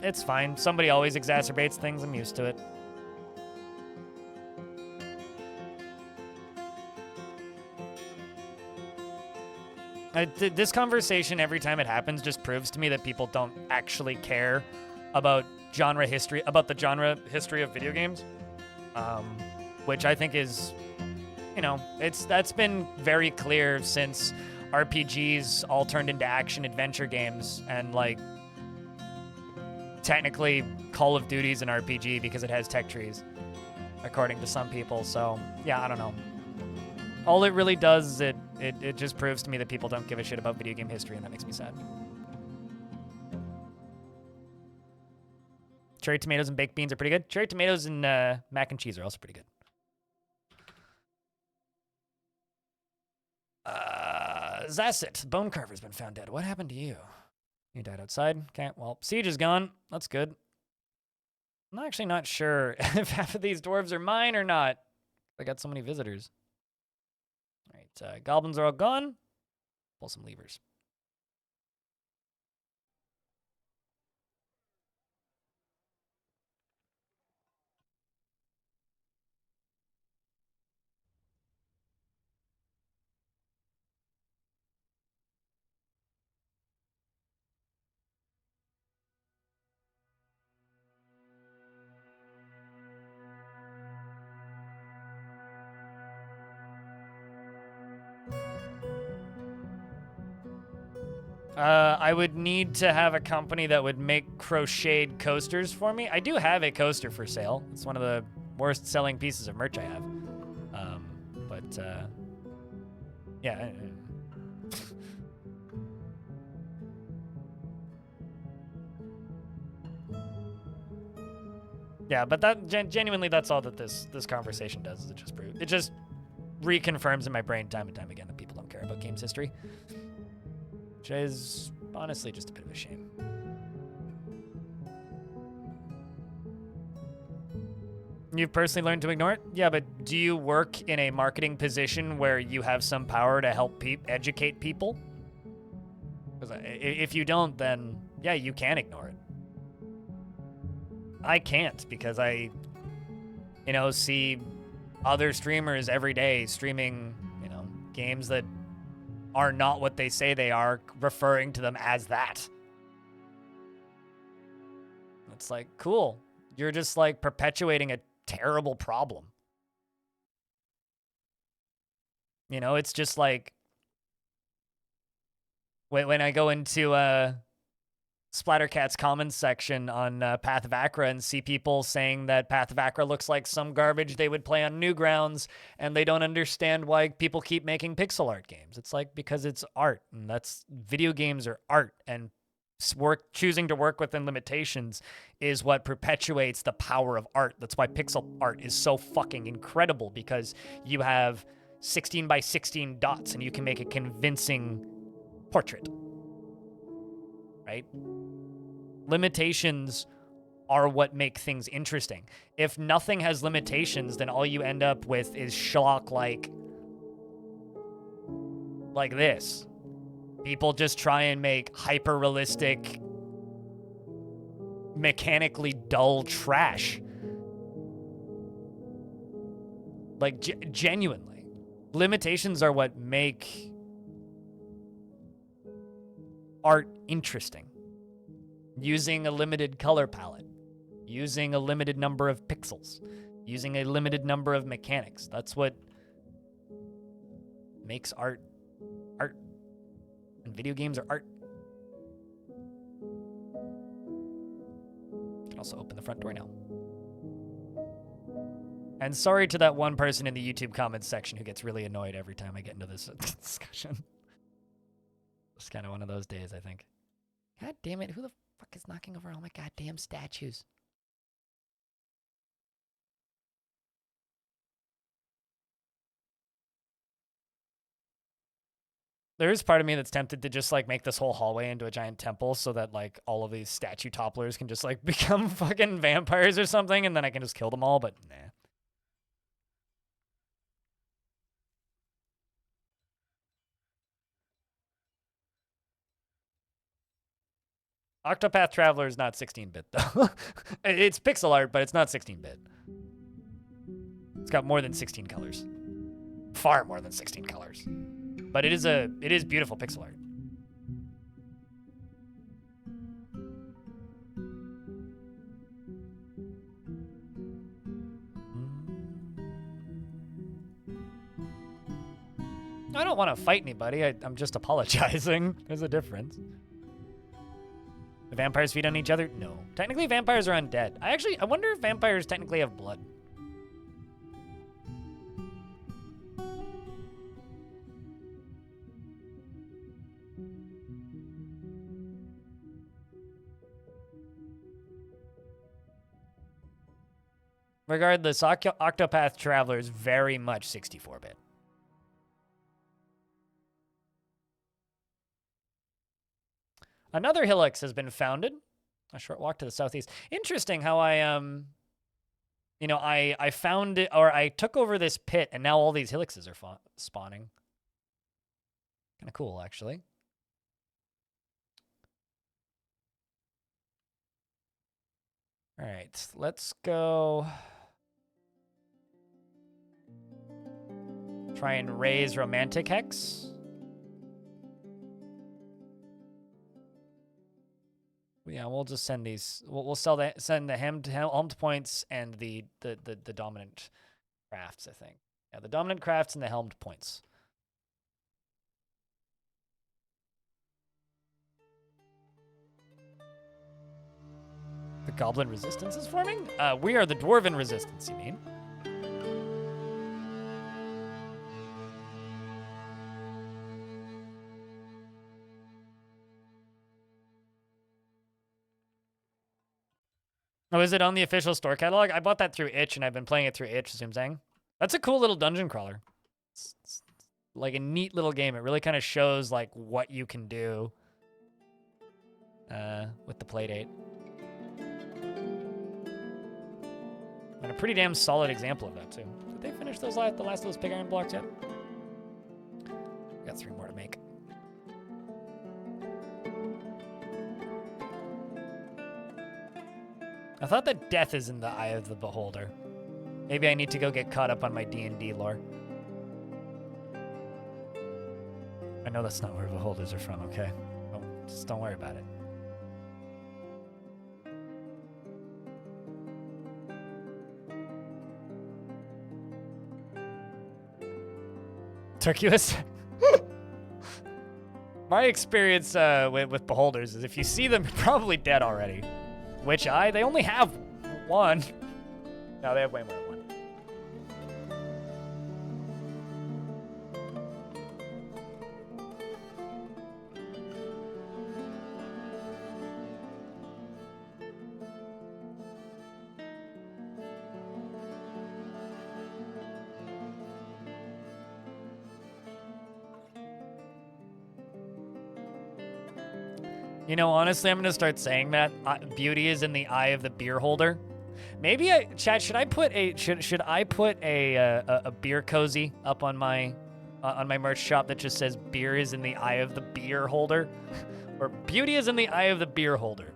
It's fine. Somebody always exacerbates things. I'm used to it. This conversation, every time it happens, just proves to me that people don't actually care about genre history, about the genre history of video games. Which I think is, you know, that's been very clear since RPGs all turned into action-adventure games, and, like, technically Call of Duty's an RPG because it has tech trees, according to some people. So yeah, I don't know. All it really does is it just proves to me that people don't give a shit about video game history, and that makes me sad. Cherry tomatoes and baked beans are pretty good. Cherry tomatoes and mac and cheese are also pretty good. Zasset, bone carver's been found dead. What happened to you? You died outside. Okay, well, siege is gone. That's good. I'm actually not sure if half of these dwarves are mine or not. I got so many visitors. All right, goblins are all gone. Pull some levers. I would need to have a company that would make crocheted coasters for me. I do have a coaster for sale. It's one of the worst selling pieces of merch I have. Yeah. Yeah, but that genuinely, that's all that this conversation does. Is it just reconfirms in my brain time and time again that people don't care about games history. Which is honestly just a bit of a shame. You've personally learned to ignore it? Yeah, but do you work in a marketing position where you have some power to help educate people? Because if you don't, then yeah, you can ignore it. I can't because I, see other streamers every day streaming, games that are not what they say they are, referring to them as that. It's like, cool. You're just like perpetuating a terrible problem. It's just like when I go into Splattercat's comments section on Path of Acra and see people saying that Path of Acra looks like some garbage they would play on Newgrounds, and they don't understand why people keep making pixel art games. It's like, because it's art, and video games are art, and choosing to work within limitations is what perpetuates the power of art. That's why pixel art is so fucking incredible, because you have 16 by 16 dots and you can make a convincing portrait, right? Limitations are what make things interesting. If nothing has limitations, then all you end up with is schlock like this. People just try and make hyper-realistic, mechanically dull trash. Like, genuinely. Limitations are what make art interesting. Using a limited color palette. Using a limited number of pixels. Using a limited number of mechanics. That's what makes art art. And video games are art. You can also open the front door now. And sorry to that one person in the YouTube comments section who gets really annoyed every time I get into this discussion. It's kind of one of those days, I think. God damn it, who the fuck is knocking over all my goddamn statues? There is part of me that's tempted to just like make this whole hallway into a giant temple so that like all of these statue topplers can just like become fucking vampires or something, and then I can just kill them all, but nah. Octopath Traveler is not 16-bit though. It's pixel art, but it's not 16-bit. It's got more than 16 colors. Far more than 16 colors. But it is beautiful pixel art. I don't want to fight anybody. I'm just apologizing. There's a difference. The vampires feed on each other? No. Technically, vampires are undead. I wonder if vampires technically have blood. Regardless, Octopath Traveler is very much 64-bit. Another Helix has been founded. A short walk to the southeast. Interesting how I found it, or I took over this pit, and now all these Helixes are spawning. Kind of cool, actually. All right, let's go try and raise Romantic Hex. Yeah, we'll just send these. We'll send the helmed points and the dominant crafts, I think. Yeah, the dominant crafts and the helmed points. The Goblin Resistance is forming? We are the Dwarven Resistance, you mean? Oh, is it on the official store catalog? I bought that through itch, and I've been playing it through itch, is what I'm saying. That's a cool little dungeon crawler. It's like a neat little game. It really kind of shows like what you can do with the playdate. And a pretty damn solid example of that, too. Did they finish those the last of those pig iron blocks yet? We got 3 more to make. I thought that death is in the eye of the beholder. Maybe I need to go get caught up on my D&D lore. I know that's not where beholders are from, okay? Just don't worry about it. Turquoise? My experience with beholders is if you see them, you're probably dead already. Which eye? They only have 1. No, they have way more than 1. You know, honestly, I'm gonna start saying that beauty is in the eye of the beer holder. Maybe chat. Should I put a beer cozy up on my merch shop that just says "Beer is in the eye of the beer holder," or "Beauty is in the eye of the beer holder"?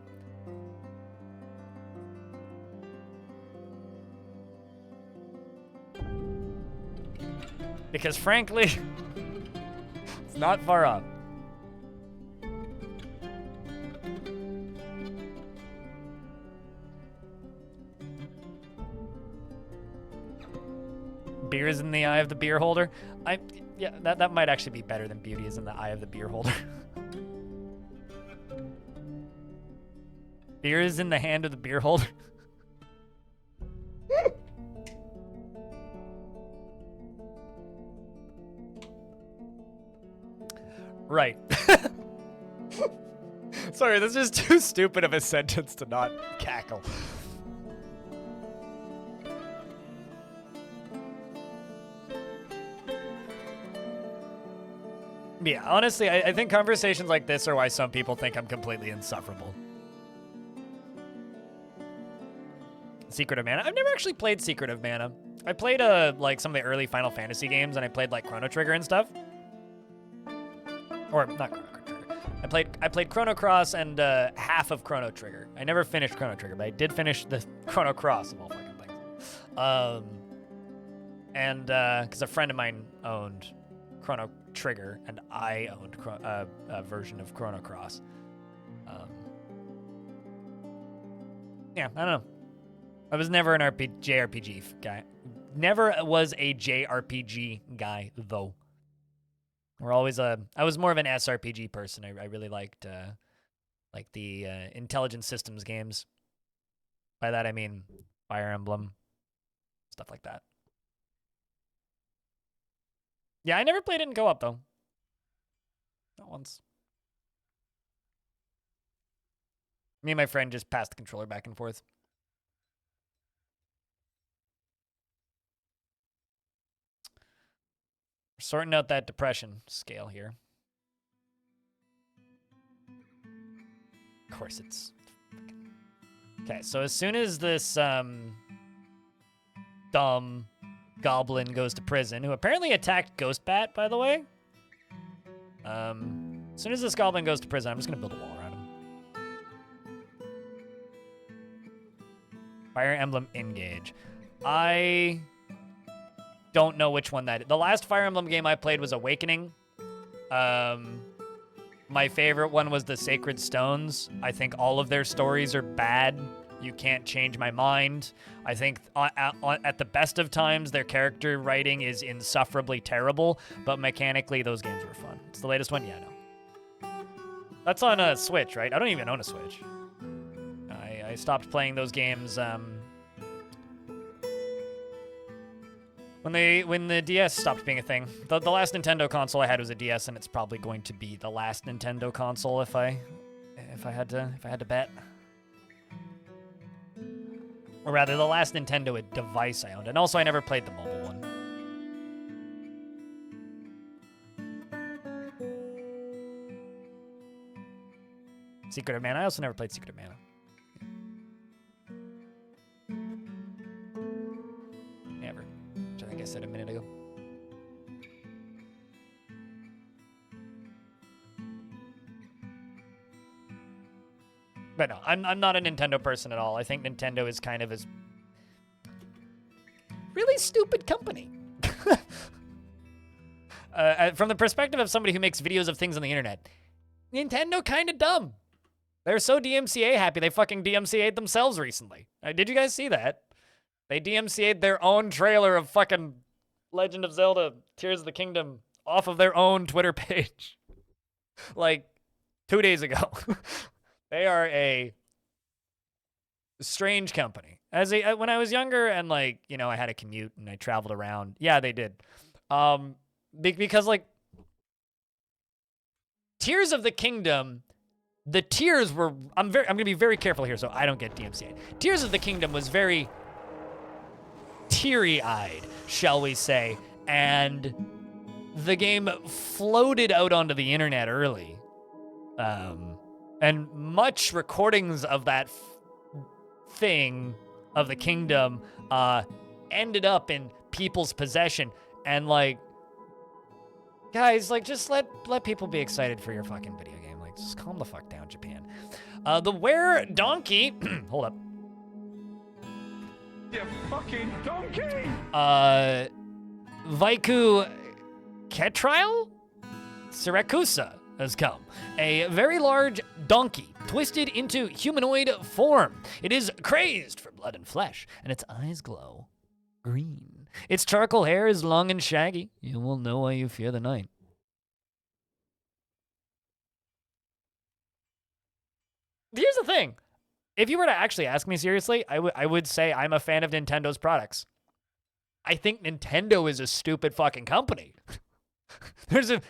Because frankly, it's not far off. Beer is in the eye of the beer holder. Yeah, that might actually be better than beauty is in the eye of the beer holder. Beer is in the hand of the beer holder. Right. Sorry, this is too stupid of a sentence to not cackle. Yeah, honestly, I think conversations like this are why some people think I'm completely insufferable. Secret of Mana? I've never actually played Secret of Mana. I played like some of the early Final Fantasy games, and I played like Chrono Trigger and stuff. Or not Chrono Trigger. I played Chrono Cross and half of Chrono Trigger. I never finished Chrono Trigger, but I did finish the Chrono Cross of all fucking things. And because a friend of mine owned Chrono Trigger, and I owned a version of Chrono Cross. Yeah, I don't know. I was never an JRPG guy. Never was a JRPG guy, though. I was more of an SRPG person. I really liked the intelligent systems games. By that I mean Fire Emblem, stuff like that. Yeah, I never played it in co-op, though. Not once. Me and my friend just passed the controller back and forth. We're sorting out that depression scale here. Of course it's... Okay, so as soon as this dumb goblin goes to prison, who apparently attacked Ghost Bat, by the way. As soon as this goblin goes to prison, I'm just gonna build a wall around him. Fire Emblem Engage. I don't know which one that is. The last Fire Emblem game I played was Awakening. My favorite one was the Sacred Stones. I think all of their stories are bad. You can't change my mind. I think at the best of times, their character writing is insufferably terrible, but mechanically, those games were fun. It's the latest one? Yeah, no. That's on a Switch, right? I don't even own a Switch. I stopped playing those games when the DS stopped being a thing. The last Nintendo console I had was a DS, and it's probably going to be the last Nintendo console if I had to bet. Or rather, the last Nintendo device I owned. And also, I never played the mobile one. Secret of Mana. I also never played Secret of Mana. said a minute ago. But no, I'm not a Nintendo person at all. I think Nintendo is kind of a really stupid company. From the perspective of somebody who makes videos of things on the internet, Nintendo kind of dumb. They're so DMCA happy they fucking DMCA'd themselves recently. Did you guys see that? They DMCA'd their own trailer of fucking Legend of Zelda Tears of the Kingdom off of their own Twitter page. Like 2 days ago. They are a strange company. When I was younger and like, you know, I had a commute and I traveled around. Yeah, they did. Because like Tears of the Kingdom, the tears were I'm going to be very careful here so I don't get DMCA'd. Tears of the Kingdom was very teary-eyed, shall we say, and the game floated out onto the internet early. And much recordings of that thing of the kingdom ended up in people's possession. And like, guys, like just let people be excited for your fucking video game. Like, just calm the fuck down, Japan. The were donkey. Hold up. You fucking donkey! Vaiku Ketrial Syracuse has come. A very large donkey, twisted into humanoid form. It is crazed for blood and flesh, and its eyes glow green. Its charcoal hair is long and shaggy. You will know why you fear the night. Here's the thing. If you were to actually ask me seriously, I would say I'm a fan of Nintendo's products. I think Nintendo is a stupid fucking company. There's a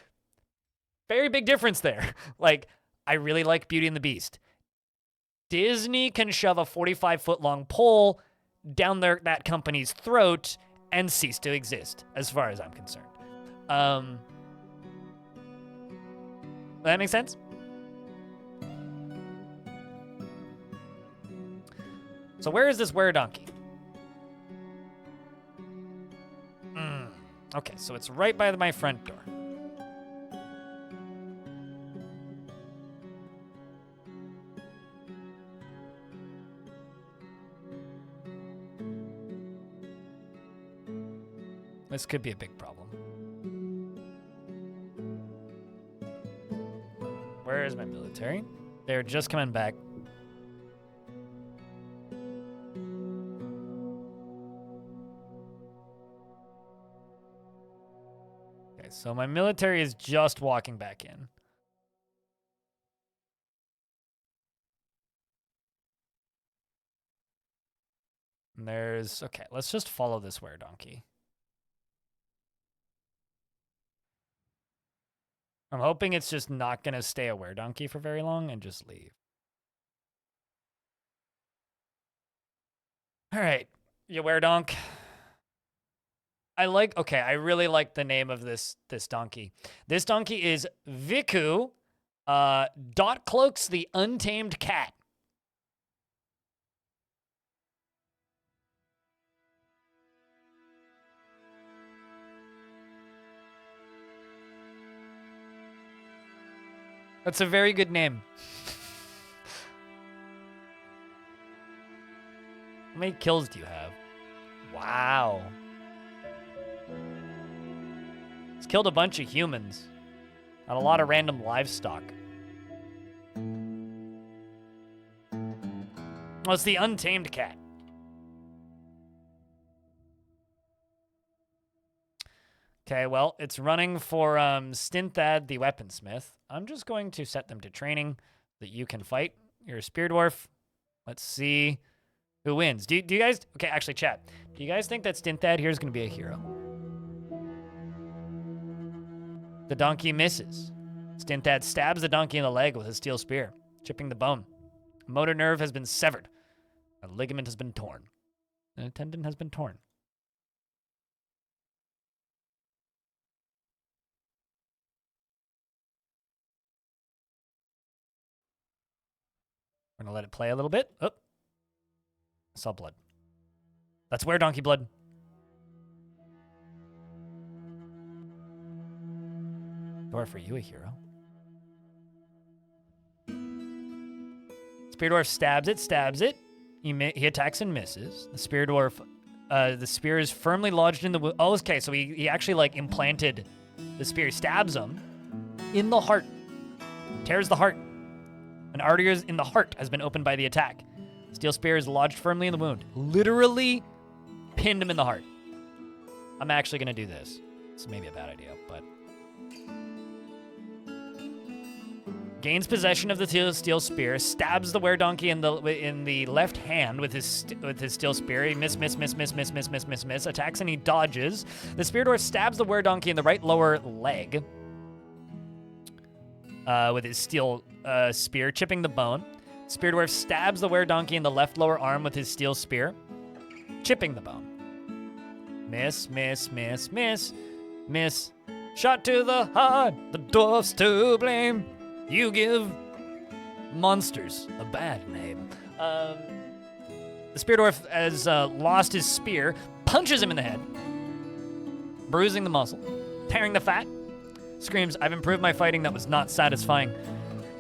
very big difference there. Like, I really like Beauty and the Beast. Disney can shove a 45-foot-long pole down that company's throat and cease to exist, as far as I'm concerned. That make sense? So where is this were donkey? Okay, so it's right by my front door. This could be a big problem. Where is my military? They're just coming back. Okay, so my military is just walking back in. And there's, okay, let's just follow this were donkey. I'm hoping it's just not going to stay a were donkey for very long and just leave. All right, you were donk. I really like the name of this donkey. This donkey is Viku, Dot Cloaks the Untamed Cat. That's a very good name. How many kills do you have? Wow. It's killed a bunch of humans. And a lot of random livestock. Oh, it's the Untamed Cat. Okay, well, it's running for Stinthad the Weaponsmith. I'm just going to set them to training that you can fight. You're a Spear Dwarf. Let's see who wins. Do you guys... Okay, actually, chat. Do you guys think that Stinthad here is going to be a hero? The donkey misses. Stinthad stabs the donkey in the leg with his steel spear, chipping the bone. A motor nerve has been severed. A ligament has been torn. And a tendon has been torn. We're gonna let it play a little bit. Oh, I saw blood. That's where donkey blood. Dwarf, are you a hero? Spear Dwarf stabs it. He attacks and misses. The Spear Dwarf, the spear is firmly lodged in the wound. Oh, okay, so he actually, like, implanted the spear. Stabs him in the heart. Tears the heart. An artery in the heart has been opened by the attack. Steel spear is lodged firmly in the wound. Literally pinned him in the heart. I'm actually going to do this. It's maybe a bad idea, but... Gains possession of the steel spear, stabs the weredonkey in the left hand with his steel spear. He miss, attacks and he dodges. The Spear Dwarf stabs the weredonkey in the right lower leg with his steel spear, chipping the bone. Spear Dwarf stabs the weredonkey in the left lower arm with his steel spear, chipping the bone. Miss. Shot to the heart, the dwarf's to blame. You give monsters a bad name. The Spear Dwarf has lost his spear, punches him in the head, bruising the muscle, tearing the fat, screams, "I've improved my fighting, that was not satisfying."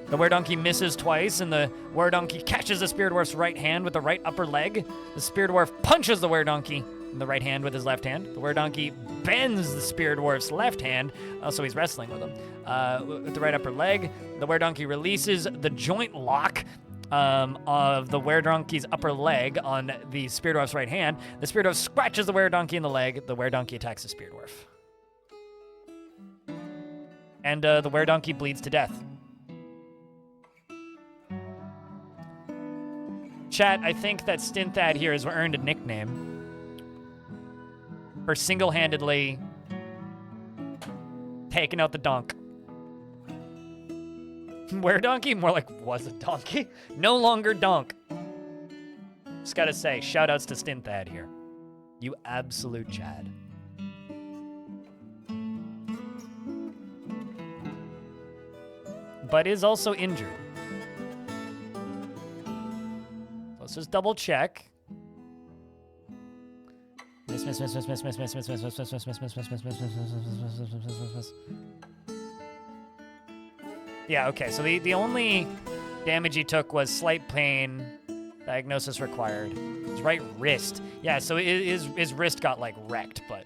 The weredonkey misses twice, and the weredonkey catches the Spear Dwarf's right hand with the right upper leg. The Spear Dwarf punches the weredonkey in the right hand with his left hand. The weredonkey bends the Spear Dwarf's left hand, so he's wrestling with him, with the right upper leg. The weredonkey releases the joint lock of the weredonkey's upper leg on the Spear Dwarf's right hand. The Spear Dwarf scratches the weredonkey in the leg. The weredonkey attacks the Spear Dwarf. And the weredonkey bleeds to death. Chat, I think that Stinthad here has earned a nickname for single-handedly taking out the donk. Weredonkey? More like was a donkey. No longer donk. Just gotta say, shout-outs to Stinthad here. You absolute Chad. But is also injured. Let's just double check. Yeah, okay, so the only damage he took was slight pain, diagnosis required. His right wrist. Yeah, so his wrist got, like, wrecked, but...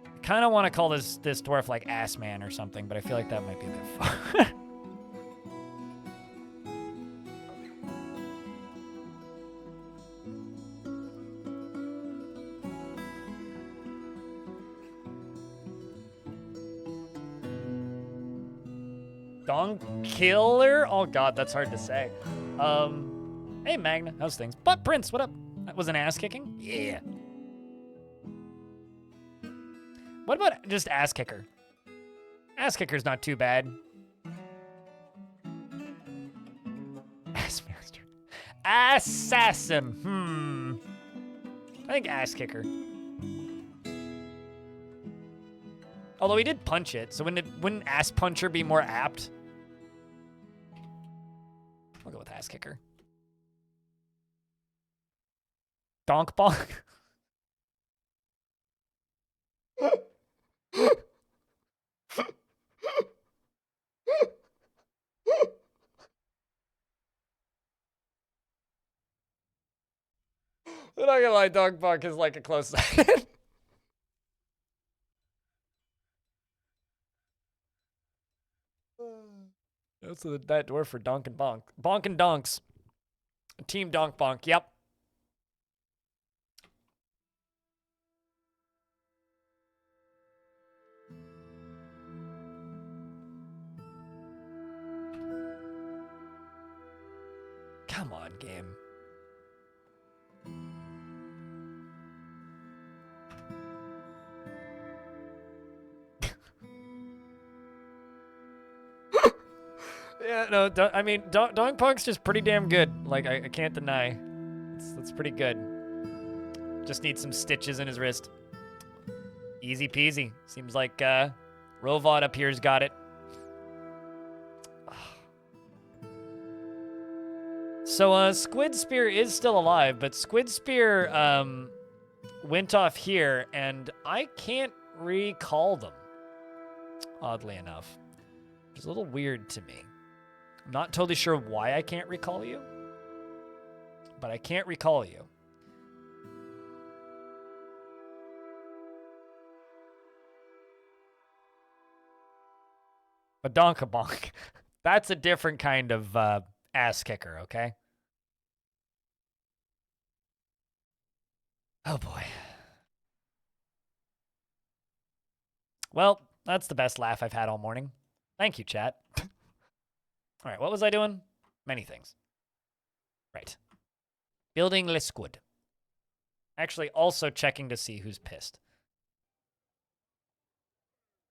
I kind of want to call this dwarf, like, Ass Man or something, but I feel like that might be a bit far. Donk Killer? Oh god, that's hard to say. Hey Magna, how's things? Butt Prince, what up? That was an ass kicking? Yeah. What about just ass kicker? Ass kicker's not too bad. Ass master. Assassin. I think ass kicker. Although he did punch it, so wouldn't ass puncher be more apt? I'll go with ass kicker. Donk bonk. I'm not gonna lie, donk bonk is like a close second. That's that dwarf for donk and bonk. Bonk and donks. Team donk bonk, yep. Come on, game. Yeah, no, I mean, Donk Punk's just pretty damn good. Like, I can't deny. It's pretty good. Just needs some stitches in his wrist. Easy peasy. Seems like Rovod up here's got it. So, Squid Spear is still alive, but Squid Spear went off here, and I can't recall them, oddly enough. Which is a little weird to me. I'm not totally sure why I can't recall you, but I can't recall you. But Donkabonk, that's a different kind of ass kicker, okay? Oh boy. Well, that's the best laugh I've had all morning. Thank you, chat. All right, what was I doing? Many things. Right. Building Lisquid. Actually, also checking to see who's pissed.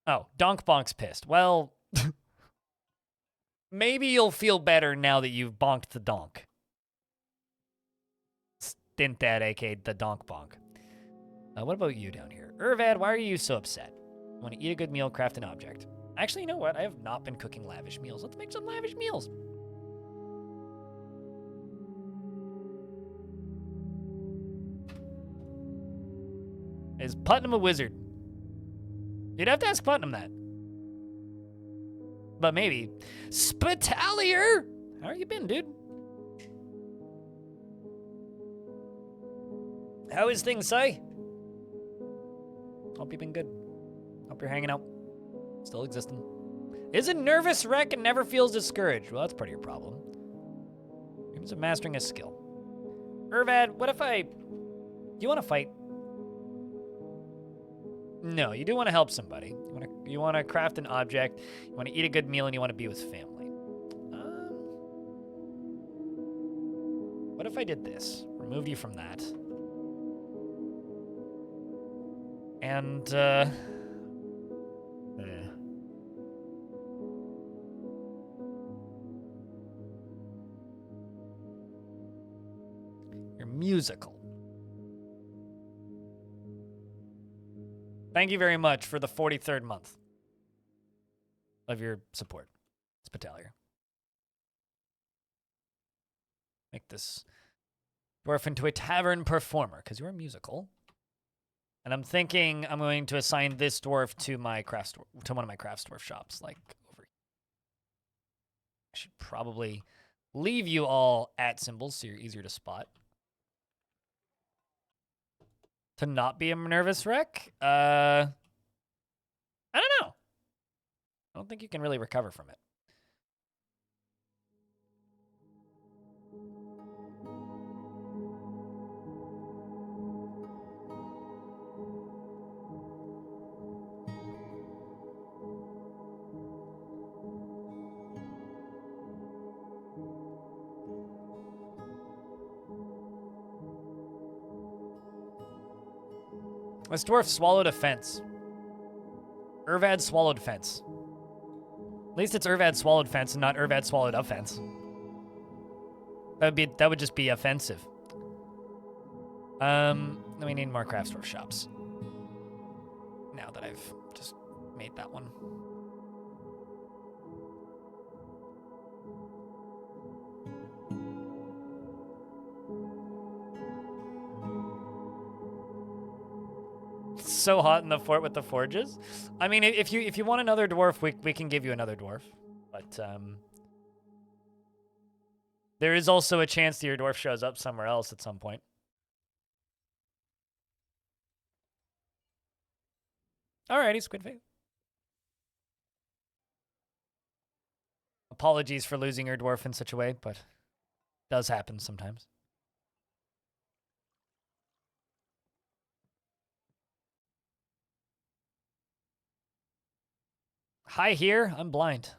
Oh, Donkbonk's pissed. Well, maybe you'll feel better now that you've bonked the donk. Stint that, aka the donk bonk. What about you down here? Irvad, why are you so upset? You want to eat a good meal, craft an object. Actually, you know what? I have not been cooking lavish meals. Let's make some lavish meals. Is Putnam a wizard? You'd have to ask Putnam that. But maybe. Spitalier! How you been, dude? How is things, Si? Hope you've been good. Hope you're hanging out. Still existing. Is a nervous wreck and never feels discouraged. Well, that's part of your problem. Dreams of mastering a skill. Irvad, what if I... Do you want to fight? No, you do want to help somebody. You want to craft an object. You want to eat a good meal, and you want to be with family. What if I did this? Removed you from that. And, You're musical. Thank you very much for the 43rd month of your support, Spitalier. Make this dwarf into a tavern performer, because you're a musical. And I'm thinking I'm going to assign this dwarf to my craft store, to one of my crafts dwarf shops, like over here. I should probably leave you all at symbols so you're easier to spot. To not be a nervous wreck? I don't know. I don't think you can really recover from it. This dwarf swallowed a fence. Irvad swallowed fence. At least it's Irvad swallowed fence and not Irvad swallowed a fence. That would just be offensive. We need more craft store shops. Now that I've just made that one. So hot in the fort with the forges. I mean, if you want another dwarf, we can give you another dwarf. But there is also a chance that your dwarf shows up somewhere else at some point. Alrighty, Squidface. Apologies for losing your dwarf in such a way, but it does happen sometimes. Hi here, I'm blind.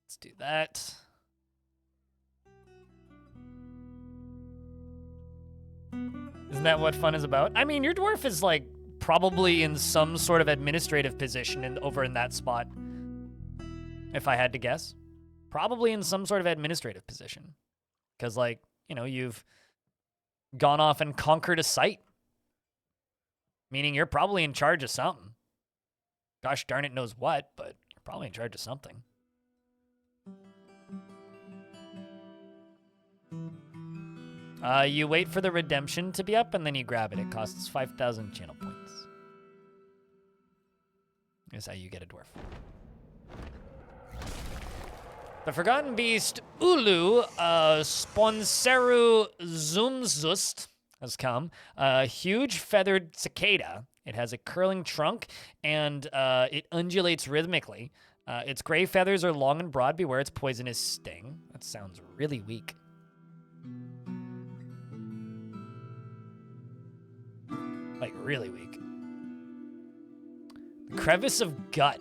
Let's do that. Isn't that what fun is about? I mean, your dwarf is like probably in some sort of administrative position over in that spot. If I had to guess. Probably in some sort of administrative position. Because, like, you know, you've gone off and conquered a site. Meaning you're probably in charge of something. Gosh darn it knows what, but you're probably in charge of something. You wait for the redemption to be up, and then you grab it. It costs 5,000 channel points. That's how you get a dwarf. The Forgotten Beast Ulu Sponseru Zumzust has come. A huge feathered cicada. It has a curling trunk, and it undulates rhythmically. Its gray feathers are long and broad. Beware its poisonous sting. That sounds really weak. Like, really weak. The Crevice of Gut.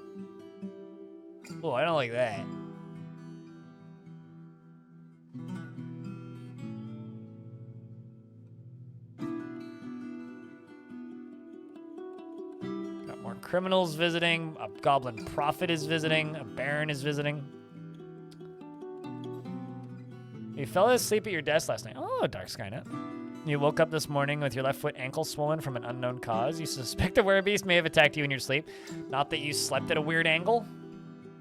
Oh, I don't like that. Got more criminals visiting. A goblin prophet is visiting. A baron is visiting. You fell asleep at your desk last night. Oh, Dark Skynet. You woke up this morning with your left foot ankle swollen from an unknown cause. You suspect a werebeast may have attacked you in your sleep. Not that you slept at a weird angle.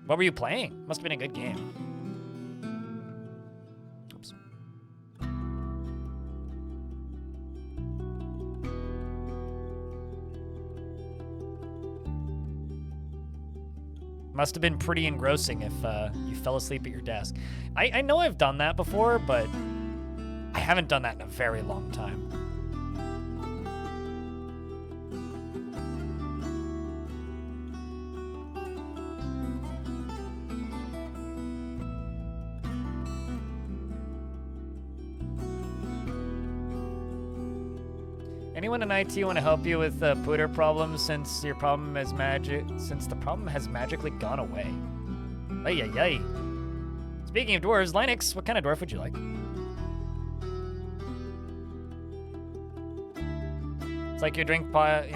What were you playing? Must have been a good game. Oops. Must have been pretty engrossing if you fell asleep at your desk. I know I've done that before, but I haven't done that in a very long time. Anyone in IT want to help you with pooter problems since the problem has magically gone away? Ay ay ay. Speaking of dwarves, Linux, what kind of dwarf would you like? It's like your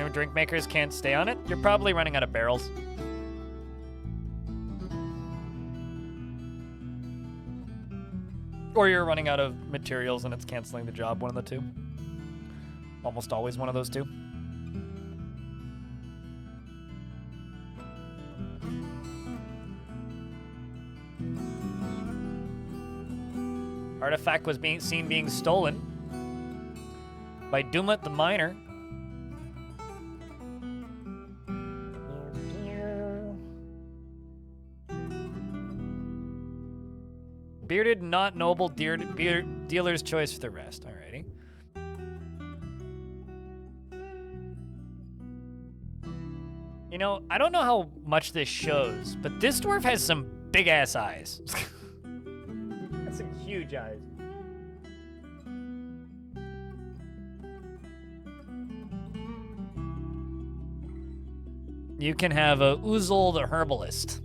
drink makers can't stay on it. You're probably running out of barrels. Or you're running out of materials and it's canceling the job, one of the two. Almost always one of those two. Artifact was seen being stolen by Dumat the Miner. Bearded, not noble, dealer's choice for the rest. Alrighty. You know, I don't know how much this shows, but this dwarf has some big-ass eyes. That's some huge eyes. You can have a Uzel the Herbalist.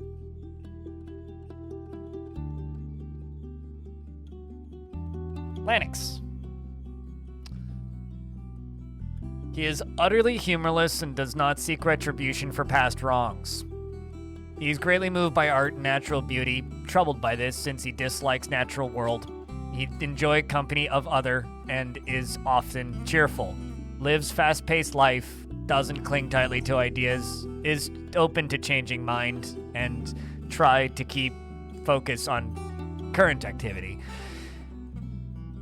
Lanix. He is utterly humorless and does not seek retribution for past wrongs. He is greatly moved by art and natural beauty, troubled by this since he dislikes natural world. He enjoys company of other and is often cheerful. Lives fast-paced life, doesn't cling tightly to ideas, is open to changing mind, and try to keep focus on current activity.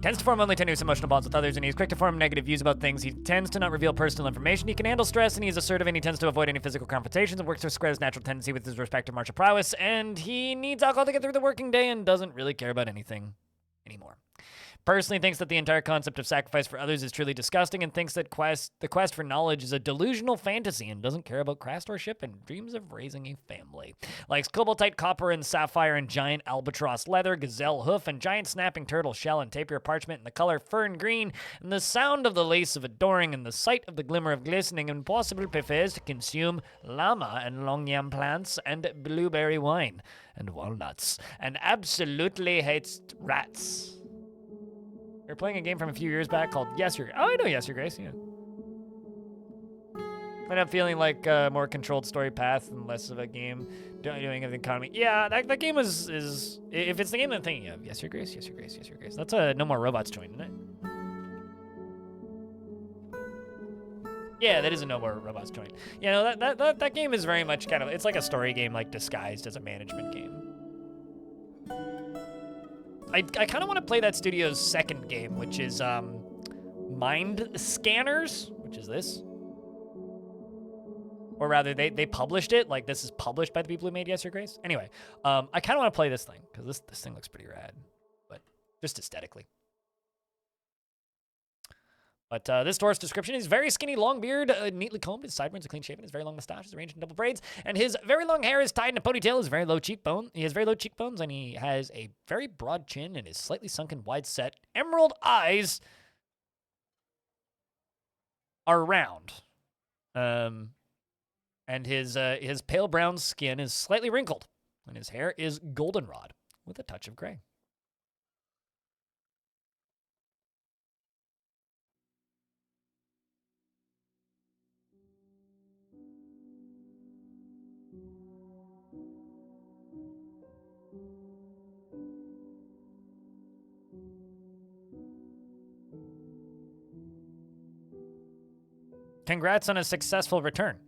Tends to form only tenuous emotional bonds with others, and he's quick to form negative views about things. He tends to not reveal personal information. He can handle stress, and he's assertive, and he tends to avoid any physical confrontations and works to square his natural tendency with his respective martial prowess, and he needs alcohol to get through the working day and doesn't really care about anything anymore. Personally thinks that the entire concept of sacrifice for others is truly disgusting and thinks that the quest for knowledge is a delusional fantasy and doesn't care about craftsmanship and dreams of raising a family. Likes cobaltite, copper, and sapphire and giant albatross leather, gazelle hoof, and giant snapping turtle shell and tapir parchment in the color fern green, and the sound of the lace of adoring and the sight of the glimmer of glistening, and possibly prefers to consume llama and long yam plants and blueberry wine and walnuts, and absolutely hates rats. We're playing a game from a few years back called Yes, Your... Oh, I know Yes, Your Grace, yeah. End up feeling like a more controlled story path and less of a game doing of the economy. Yeah, that game is... If it's the game I'm thinking of, Yes, Your Grace, Yes, Your Grace, Yes, Your Grace. That's a No More Robots joint, isn't it? Yeah, that is a No More Robots joint. You know, that game is very much kind of... It's like a story game, like, disguised as a management game. I kind of want to play that studio's second game, which is Mind Scanners, which is this. Or rather, they published it. Like, this is published by the people who made Yes or Grace. Anyway, I kind of want to play this thing, because this thing looks pretty rad. But just aesthetically. But this Dwarf's description is very skinny, long beard, neatly combed, his sideburns are clean shaven, his very long mustache is arranged in double braids, and his very long hair is tied in a ponytail, his very low cheekbone. He has very low cheekbones, and he has a very broad chin, and his slightly sunken, wide-set, emerald eyes are round. And his pale brown skin is slightly wrinkled, and his hair is goldenrod with a touch of gray. Congrats on a successful return.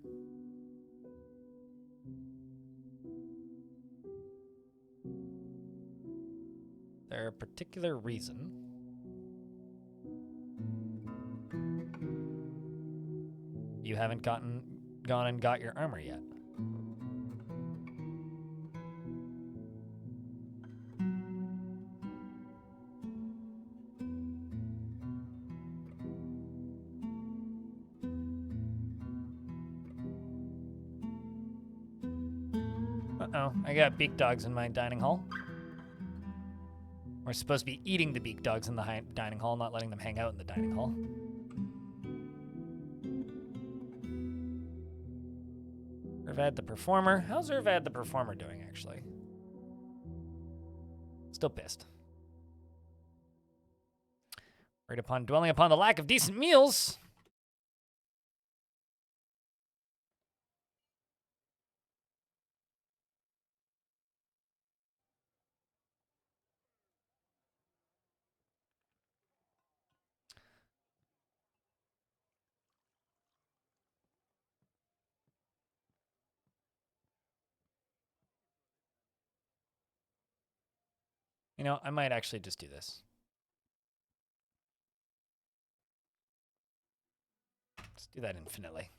Is there a particular reason? You haven't gone and got your armor yet. Uh-oh, I got beak dogs in my dining hall. We're supposed to be eating the beak dogs in the dining hall, not letting them hang out in the dining hall. Irvad the Performer. How's Irvad the Performer doing, actually? Still pissed. Worried upon dwelling upon the lack of decent meals. You know, I might actually just do this. Let's do that infinitely.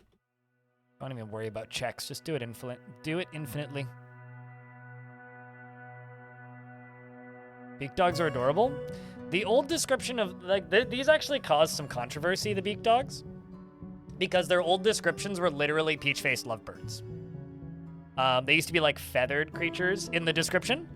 Don't even worry about checks. Just do it infinitely. Beak dogs are adorable. The old description of, like, these actually caused some controversy, the beak dogs, because their old descriptions were literally peach-faced lovebirds. They used to be like feathered creatures in the description.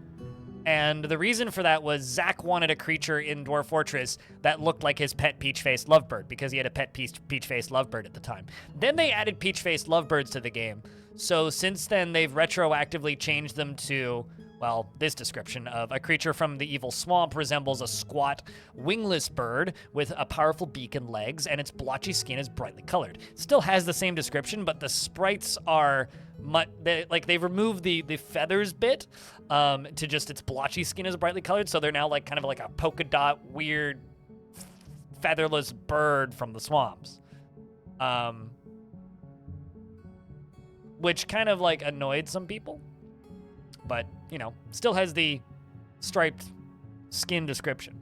And the reason for that was Zach wanted a creature in Dwarf Fortress that looked like his pet peach-faced lovebird, because he had a pet peach-faced lovebird at the time. Then they added peach-faced lovebirds to the game. So since then, they've retroactively changed them to, well, this description of a creature from the evil swamp resembles a squat, wingless bird with a powerful beak and legs, and its blotchy skin is brightly colored. Still has the same description, but the sprites are they've removed the feathers bit to just its blotchy skin is brightly colored, so they're now like kind of like a polka dot weird featherless bird from the swamps, which kind of like annoyed some people, but you know, still has the striped skin description.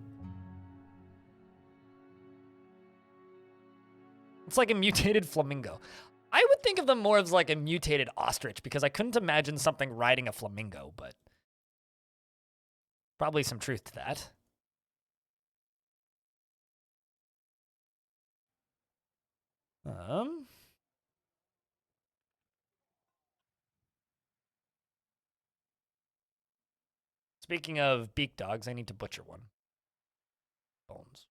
It's like a mutated flamingo. I would think of them more as like a mutated ostrich, because I couldn't imagine something riding a flamingo, but probably some truth to that. Speaking of beak dogs, I need to butcher one. Bones.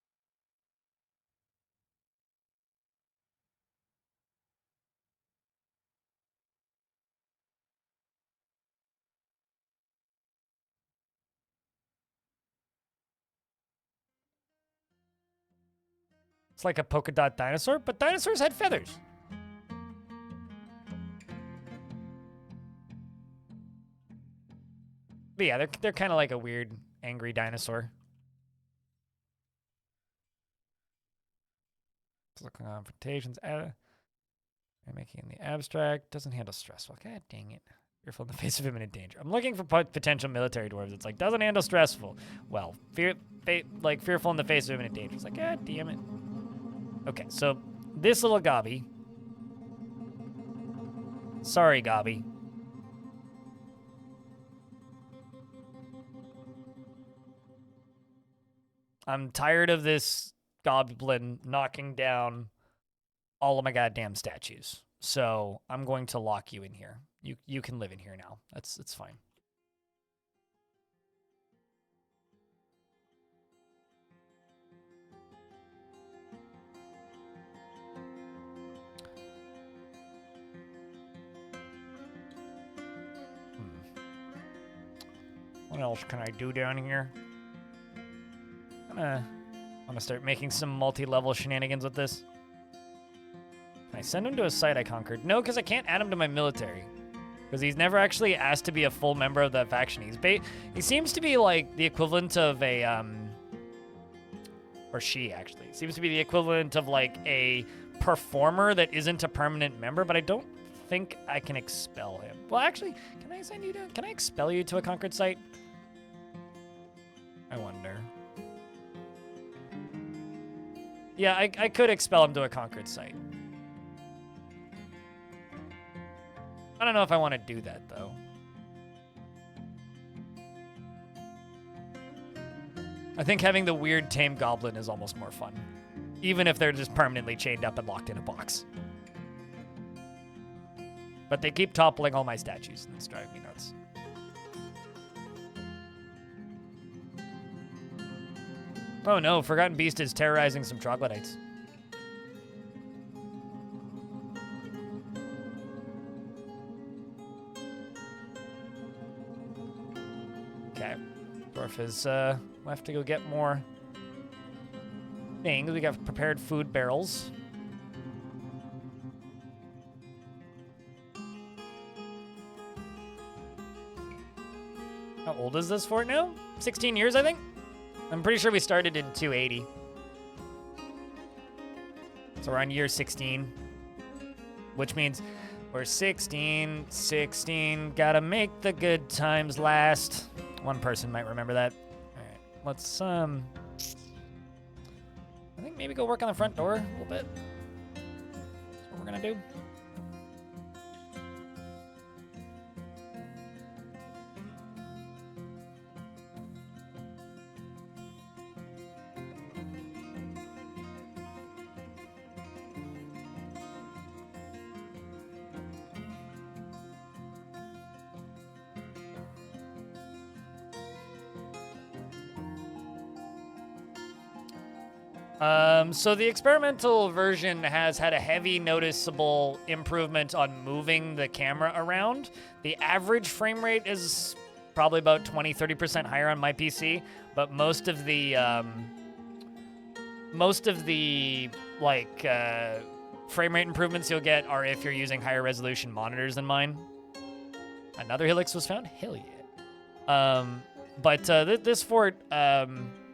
It's like a polka dot dinosaur, but dinosaurs had feathers. But yeah, they're kind of like a weird, angry dinosaur. Looking confrontations. Making in the abstract. Doesn't handle stress well. God dang it. Fearful in the face of imminent danger. I'm looking for potential military dwarves. It's like, doesn't handle stressful. Well, fearful in the face of imminent danger. It's like, God damn it. Okay, so this little gobby. Sorry, gobby. I'm tired of this goblin knocking down all of my goddamn statues. So I'm going to lock you in here. You can live in here now. It's fine. What else can I do down here? I'm gonna start making some multi-level shenanigans with this. Can I send him to a site I conquered? No, because I can't add him to my military. Because he's never actually asked to be a full member of the faction. He seems to be like the equivalent of a, or she actually, seems to be the equivalent of like a performer that isn't a permanent member, but I don't think I can expel him. Well, actually, can I expel you to a conquered site? I wonder. Yeah, I could expel him to a conquered site. I don't know if I want to do that, though. I think having the weird tame goblin is almost more fun. Even if they're just permanently chained up and locked in a box. But they keep toppling all my statues, and it's driving me nuts. Oh no, Forgotten Beast is terrorizing some troglodytes. Okay. Dwarf has left to go get more things. We got prepared food barrels. How old is this fort now? 16 years, I think? I'm pretty sure we started in 280. So we're on year 16. Which means we're 16, gotta make the good times last. One person might remember that. Alright, let's, I think maybe go work on the front door a little bit. That's what we're gonna do. So the experimental version has had a heavy noticeable improvement on moving the camera around. The average frame rate is probably about 20-30% higher on my PC, but most of the frame rate improvements you'll get are if you're using higher resolution monitors than mine. Another helix was found? Hell yeah. This fort,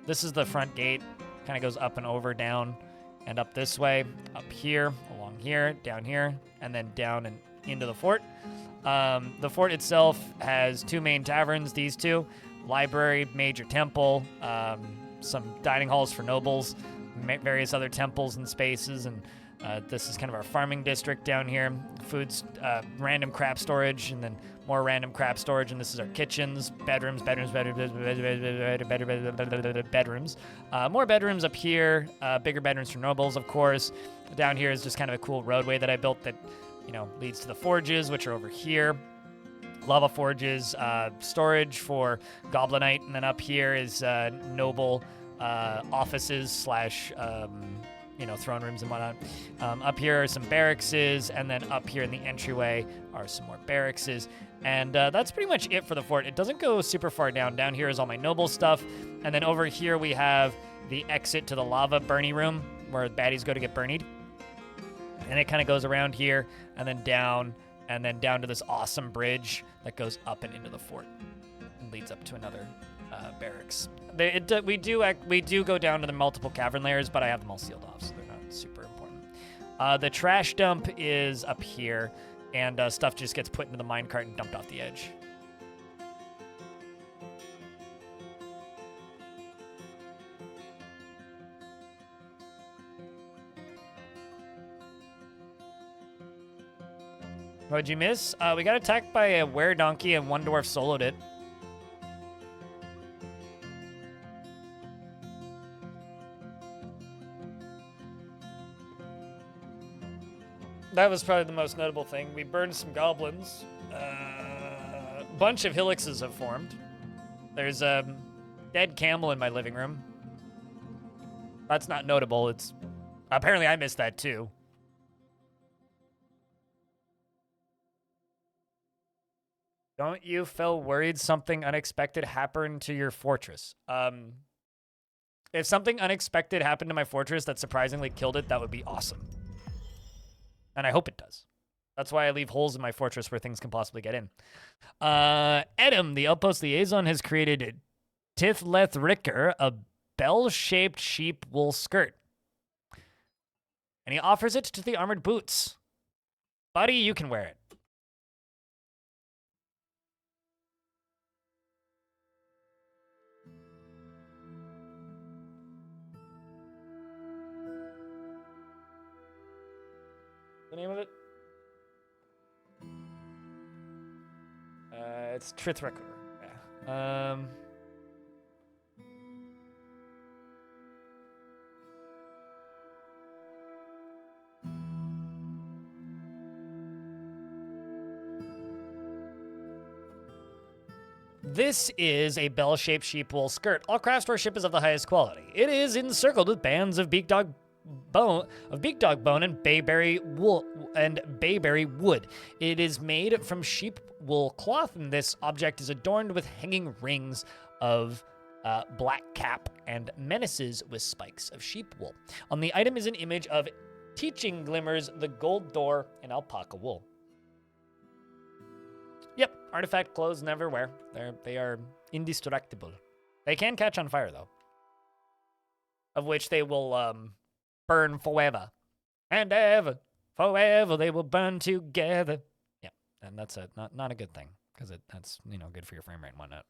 this is the front gate. Kind of goes up and over, down, and up this way, up here, along here, down here, and then down and into the fort. The fort itself has two main taverns, these two, library, major temple, some dining halls for nobles, various other temples and spaces, and this is kind of our farming district down here. Foods, random crap storage, and then more random crap storage, and this is our kitchens, bedrooms. More bedrooms up here, bigger bedrooms for nobles, of course. Down here is just kind of a cool roadway that I built that, leads to the forges, which are over here. Lava forges, storage for goblinite, and then up here is noble offices slash throne rooms and whatnot. Up here are some barrackses, and then up here in the entryway are some more barrackses. And that's pretty much it for the fort. It doesn't go super far down. Down here is all my noble stuff. And then over here we have the exit to the lava burny room where baddies go to get burnied. And it kind of goes around here and then down to this awesome bridge that goes up and into the fort and leads up to another barracks. We do go down to the multiple cavern layers, but I have them all sealed off, so they're not super important. The trash dump is up here, and stuff just gets put into the minecart and dumped off the edge. What'd you miss? We got attacked by a were-donkey and one dwarf soloed it. That was probably the most notable thing. We burned some goblins. A bunch of hillixes have formed. There's a dead camel in my living room. That's not notable. It's apparently I missed that too. Don't you feel worried something unexpected happened to your fortress? If something unexpected happened to my fortress that surprisingly killed it, that would be awesome. And I hope it does. That's why I leave holes in my fortress where things can possibly get in. Edom, the outpost liaison, has created Tithleth Ricker, a bell-shaped sheep wool skirt. And he offers it to the armored boots. Buddy, you can wear it. The name of it? It's Trithricker. Yeah. This is a bell-shaped sheep wool skirt. All craftsmanship is of the highest quality. It is encircled with bands of beak dog bone and bayberry wood. It is made from sheep wool cloth, and this object is adorned with hanging rings of black cap and menaces with spikes of sheep wool. On the item is an image of teaching glimmers the gold door in alpaca wool. Yep, artifact clothes never wear. They are indestructible. They can catch on fire though, of which they will burn forever and ever, forever they will burn together. Yeah, and that's not a good thing because that's good for your frame rate and whatnot.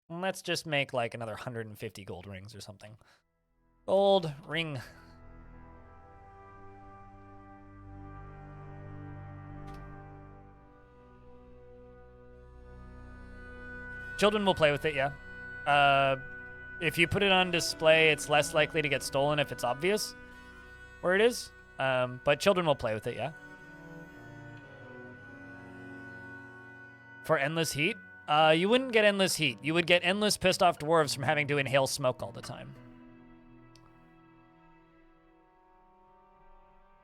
Let's just make like another 150 gold rings or something. Gold ring. Children will play with it, yeah. If you put it on display, it's less likely to get stolen if it's obvious where it is. But children will play with it, yeah. For endless heat? You wouldn't get endless heat. You would get endless pissed off dwarves from having to inhale smoke all the time.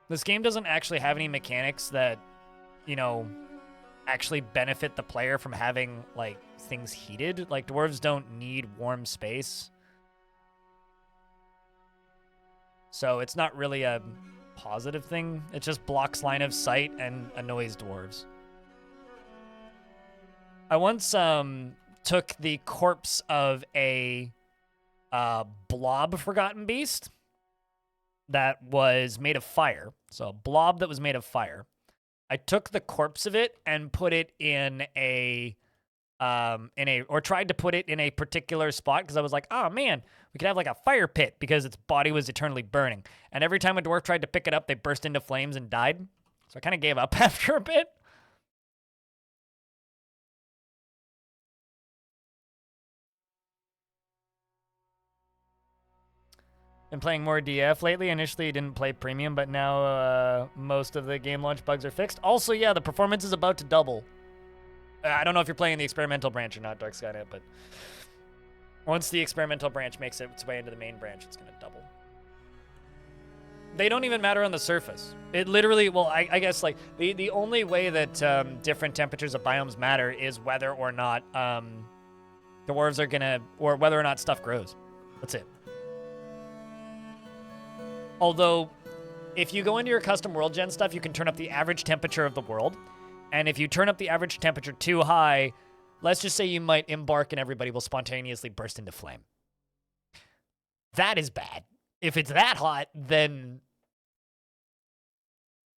This game doesn't actually have any mechanics that, actually benefit the player from having, like, things heated. Like, dwarves don't need warm space. So it's not really a positive thing. It just blocks line of sight and annoys dwarves. I once took the corpse of a blob forgotten beast that was made of fire. So a blob that was made of fire. I took the corpse of it and put it in or tried to put it in a particular spot because I was like, oh man, we could have like a fire pit because its body was eternally burning. And every time a dwarf tried to pick it up, they burst into flames and died. So I kind of gave up after a bit. Been playing more DF lately. Initially, didn't play premium, but now most of the game launch bugs are fixed. Also, yeah, the performance is about to double. I don't know if you're playing the experimental branch or not, Dark Skynet, but once the experimental branch makes its way into the main branch, it's going to double. They don't even matter on the surface. It literally, well, I guess like the only way that different temperatures of biomes matter is whether or not dwarves are gonna, or whether or not stuff grows. That's it. Although if you go into your custom world gen stuff, you can turn up the average temperature of the world. And if you turn up the average temperature too high, let's just say you might embark and everybody will spontaneously burst into flame. That is bad. If it's that hot, then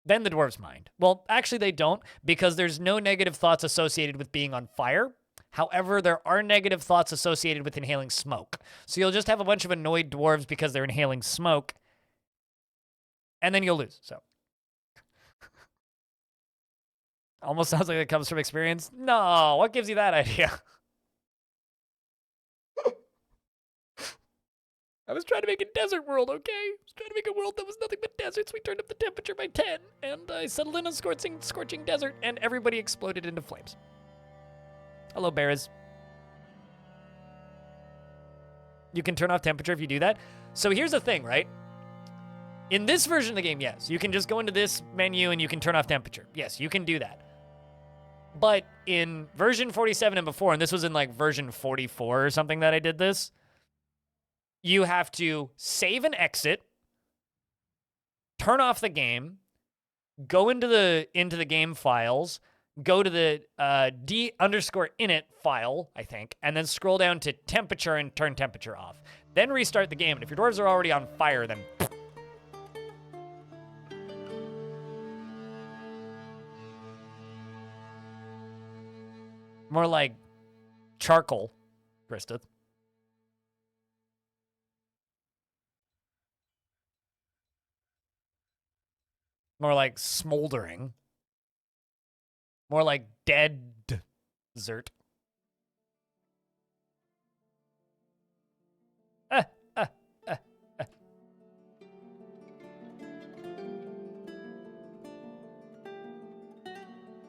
the dwarves mind. Well, actually they don't, because there's no negative thoughts associated with being on fire. However, there are negative thoughts associated with inhaling smoke. So you'll just have a bunch of annoyed dwarves because they're inhaling smoke, and then you'll lose. So almost sounds like it comes from experience. No, what gives you that idea? I was trying to make a desert world, okay? I was trying to make a world that was nothing but deserts. We turned up the temperature by 10, and I settled in a scorching desert, and everybody exploded into flames. Hello, bears. You can turn off temperature if you do that. So here's the thing, right? In this version of the game, yes, you can just go into this menu and you can turn off temperature. Yes, you can do that. But in version 47 and before, and this was in like version 44 or something that I did this, you have to save and exit, turn off the game, go into the game files, go to the d_init file, I think, and then scroll down to temperature and turn temperature off. Then restart the game, and if your dwarves are already on fire, then more like charcoal, Krista. More like smoldering. More like dead dessert.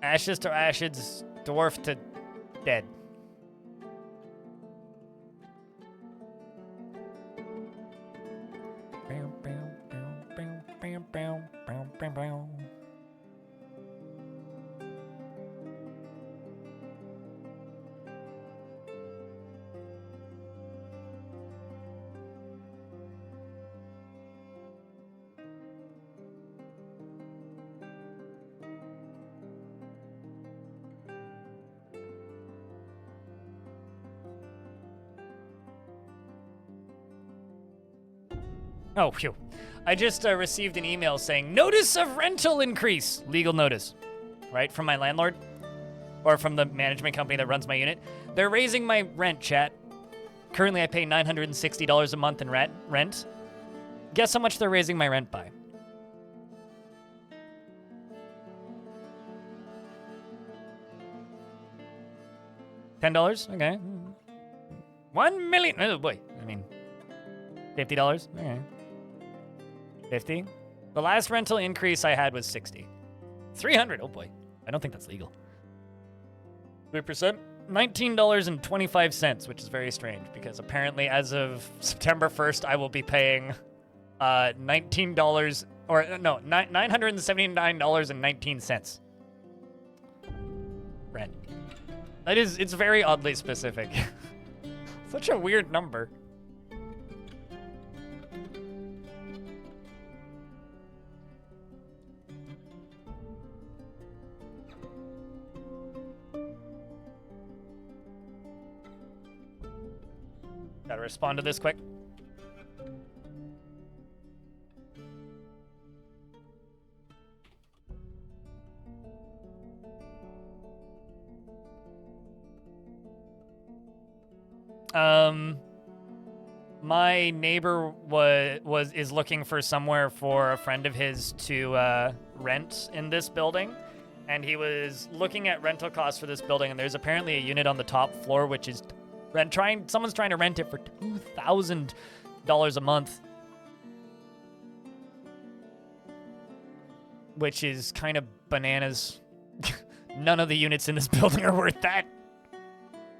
Ashes to ashes, dwarf to dead. Oh, phew. I just received an email saying, notice of rental increase. Legal notice, right? From my landlord or from the management company that runs my unit. They're raising my rent, chat. Currently, I pay $960 a month in rent. Guess how much they're raising my rent by? $10? Okay. 1 million. Oh, boy. I mean, $50? Okay. 50. The last rental increase I had was 60. 300. Oh boy. I don't think that's legal. 3%? $19.25, which is very strange because apparently as of September 1st, I will be paying $19 or no, $979.19 rent. It's very oddly specific. Such a weird number. Gotta respond to this quick. My neighbor is looking for somewhere for a friend of his to rent in this building, and he was looking at rental costs for this building, and there's apparently a unit on the top floor which is someone's trying to rent it for $2,000 a month, which is kind of bananas. None of the units in this building are worth that.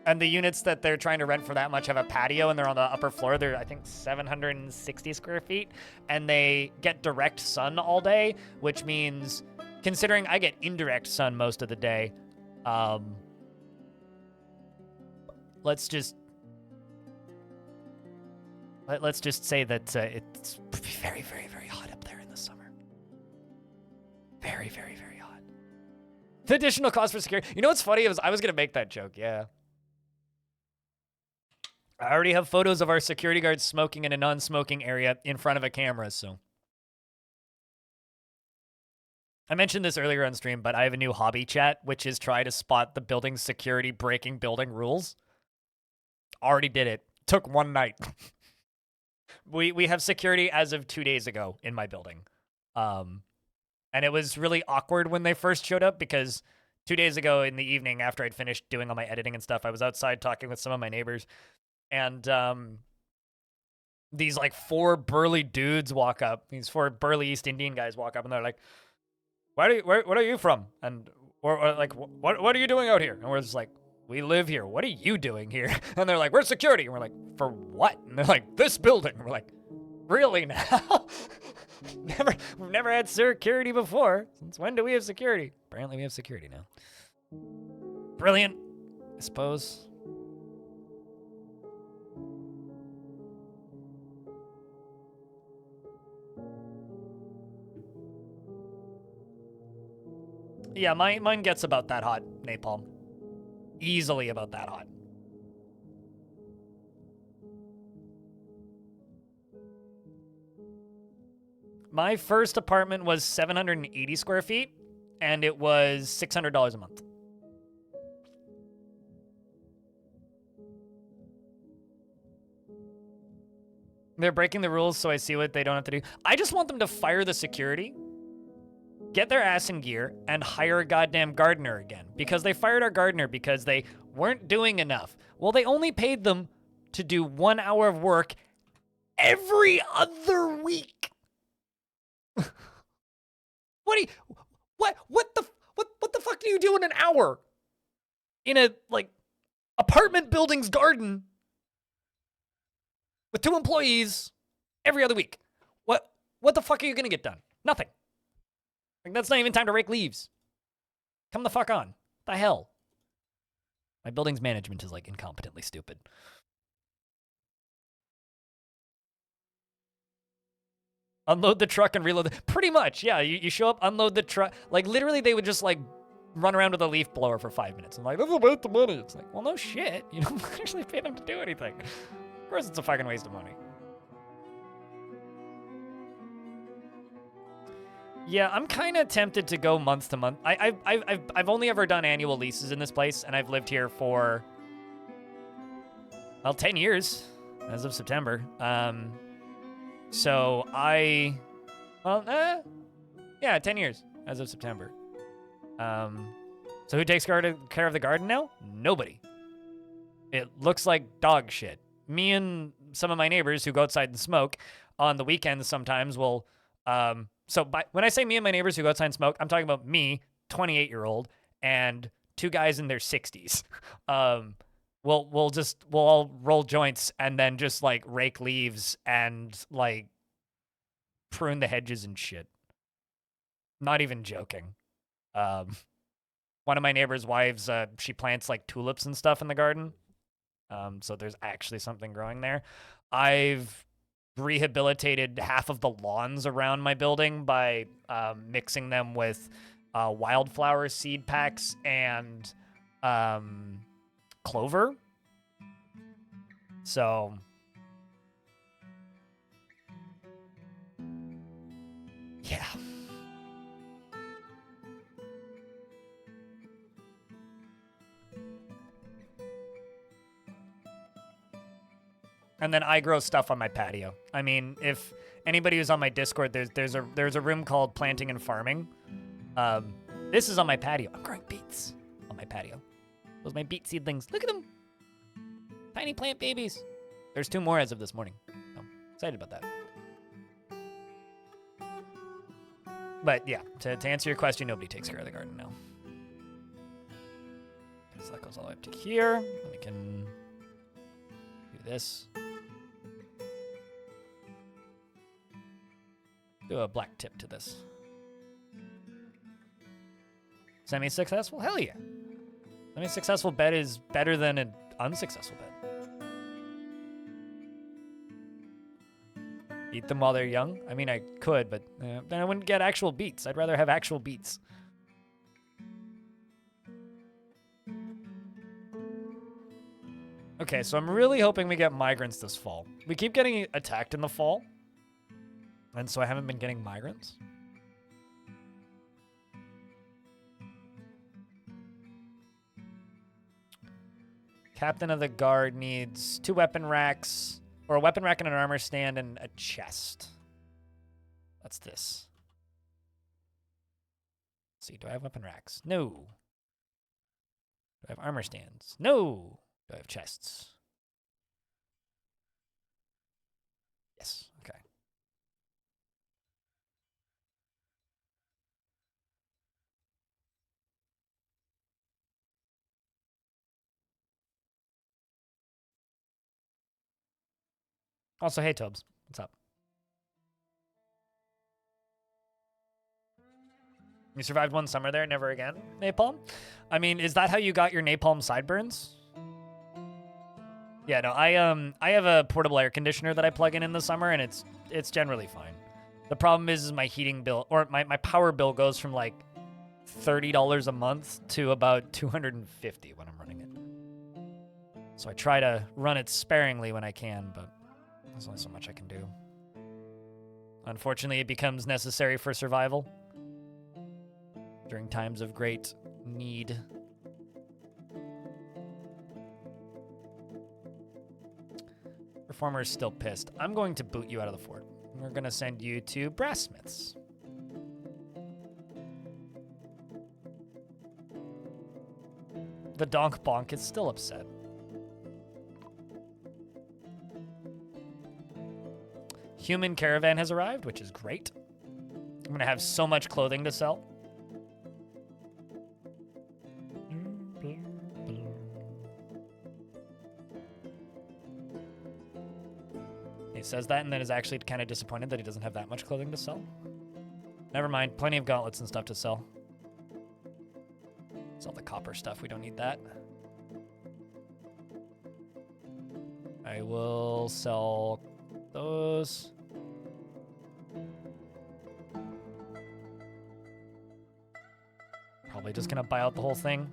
And the units that they're trying to rent for that much have a patio, and they're on the upper floor. They're, I think, 760 square feet, and they get direct sun all day, which means, considering I get indirect sun most of the day, let's just say that it's very, very, very hot up there in the summer. Very, very, very hot. The additional cost for security. You know what's funny? I was going to make that joke, yeah. I already have photos of our security guards smoking in a non-smoking area in front of a camera, so. I mentioned this earlier on stream, but I have a new hobby chat, which is try to spot the building's security breaking building rules. Already did it. Took one night. We have security as of 2 days ago in my building. And it was really awkward when they first showed up because 2 days ago in the evening after I'd finished doing all my editing and stuff, I was outside talking with some of my neighbors. And these like 4 burly dudes walk up. These 4 burly East Indian guys walk up and they're like, where are you from? And or like, what are you doing out here? And we're just like, we live here. What are you doing here? And they're like, we're security. And we're like, for what? And they're like, this building. And we're like, really now? We've never had security before. Since when do we have security? Apparently we have security now. Brilliant, I suppose. Yeah, mine gets about that hot, napalm. Easily about that hot. My first apartment was 780 square feet, and it was $600 a month. They're breaking the rules, so I see what they don't have to do. I just want them to fire the security, get their ass in gear, and hire a goddamn gardener again. Because they fired our gardener because they weren't doing enough. Well, they only paid them to do 1 hour of work every other week. What the fuck do you do in an hour? In a, like, apartment building's garden with 2 employees every other week. What the fuck are you gonna get done? Nothing. Like, that's not even time to rake leaves. Come the fuck on. What the hell? My building's management is, like, incompetently stupid. Unload the truck and reload the... Pretty much, yeah. You show up, unload the truck. Like, literally, they would just, like, run around with a leaf blower for 5 minutes. I'm like, that's about the money. It's like, well, no shit. You don't actually pay them to do anything. Of course it's a fucking waste of money. Yeah, I'm kind of tempted to go month to month. I've only ever done annual leases in this place, and I've lived here for, well, 10 years as of September. So yeah, 10 years as of September. So who takes care of the garden now? Nobody. It looks like dog shit. Me and some of my neighbors who go outside and smoke on the weekends sometimes will, when I say me and my neighbors who go outside and smoke, I'm talking about me, 28-year-old, and 2 guys in their 60s. We'll all roll joints and then just, like, rake leaves and, like, prune the hedges and shit. Not even joking. One of my neighbor's wives, she plants, like, tulips and stuff in the garden. So there's actually something growing there. I've rehabilitated half of the lawns around my building by mixing them with wildflower seed packs and clover. So yeah. And then I grow stuff on my patio. I mean, if anybody who's on my Discord, there's a room called Planting and Farming. This is on my patio. I'm growing beets on my patio. Those are my beet seedlings. Look at them. Tiny plant babies. There's 2 more as of this morning. I'm excited about that. But yeah, to answer your question, nobody takes care of the garden now. Because that goes all the way up to here. And we can do this. Do a black tip to this. Semi-successful? Hell yeah. Semi-successful bed is better than an unsuccessful bed. Eat them while they're young? I mean, I could, but then I wouldn't get actual beets. I'd rather have actual beets. Okay, so I'm really hoping we get migrants this fall. We keep getting attacked in the fall, and so I haven't been getting migrants. Captain of the Guard needs 2 weapon racks, or a weapon rack and an armor stand and a chest. That's this. Let's see, do I have weapon racks? No. Do I have armor stands? No. Do I have chests? Yes, okay. Also, hey, Tobes. What's up? You survived one summer there, never again, Napalm? I mean, is that how you got your napalm sideburns? Yeah, no, I have a portable air conditioner that I plug in the summer, and it's generally fine. The problem is my heating bill, or my power bill goes from like $30 a month to about $250 when I'm running it. So I try to run it sparingly when I can, but there's only so much I can do. Unfortunately, it becomes necessary for survival during times of great need. Performer is still pissed. I'm going to boot you out of the fort. We're going to send you to Brassmiths. The Donk Bonk is still upset. Human caravan has arrived, which is great. I'm going to have so much clothing to sell. He says that and then is actually kind of disappointed that he doesn't have that much clothing to sell. Never mind, plenty of gauntlets and stuff to sell. Sell the copper stuff, we don't need that. I will sell those. Probably just gonna buy out the whole thing.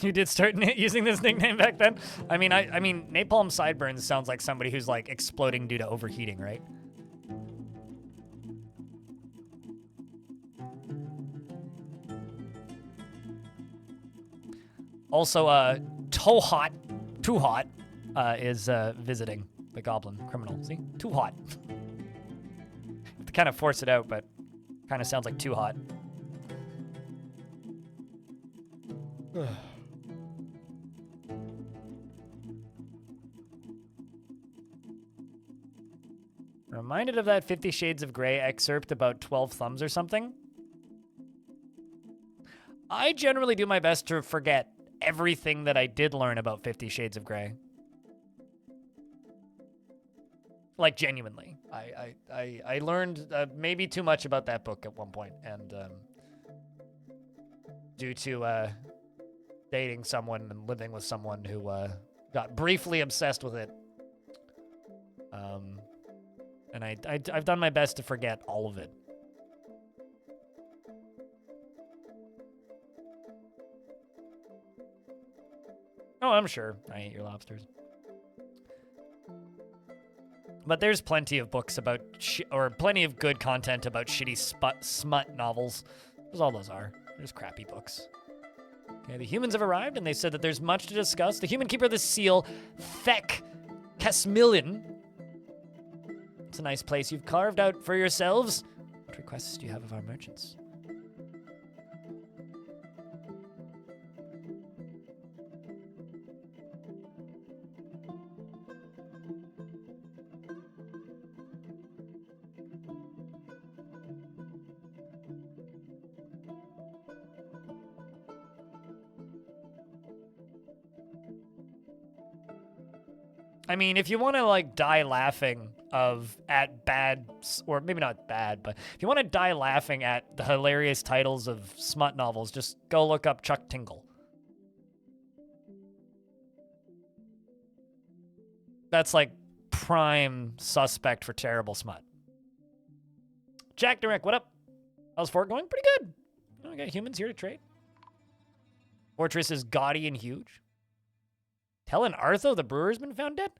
You did start using this nickname back then? I mean, Napalm Sideburns sounds like somebody who's like exploding due to overheating, right? Also, Too Hot is visiting the goblin criminal. See? Too Hot. Have to kind of force it out, but kind of sounds like Too Hot. Reminded of that 50 Shades of Grey excerpt about 12 thumbs or something? I generally do my best to forget everything that I did learn about 50 Shades of Grey. Like, genuinely. I learned maybe too much about that book at one point, and due to dating someone and living with someone who got briefly obsessed with it. And I've done my best to forget all of it. Oh, I'm sure. I hate your lobsters. But there's plenty of books about, or plenty of good content about shitty smut novels. That's all those are. There's crappy books. Okay, the humans have arrived, and they said that there's much to discuss. The human keeper of the seal, Thek Casmillion. It's a nice place you've carved out for yourselves. What requests do you have of our merchants? I mean, if you want to like die laughing at bad, or maybe not bad, but if you want to die laughing at the hilarious titles of smut novels, just go look up Chuck Tingle. That's like prime suspect for terrible smut. Jack Derek, what up? How's Fort going? Pretty good. We got humans here to trade. Fortress is gaudy and huge. Helen Artho, the brewer's been found dead?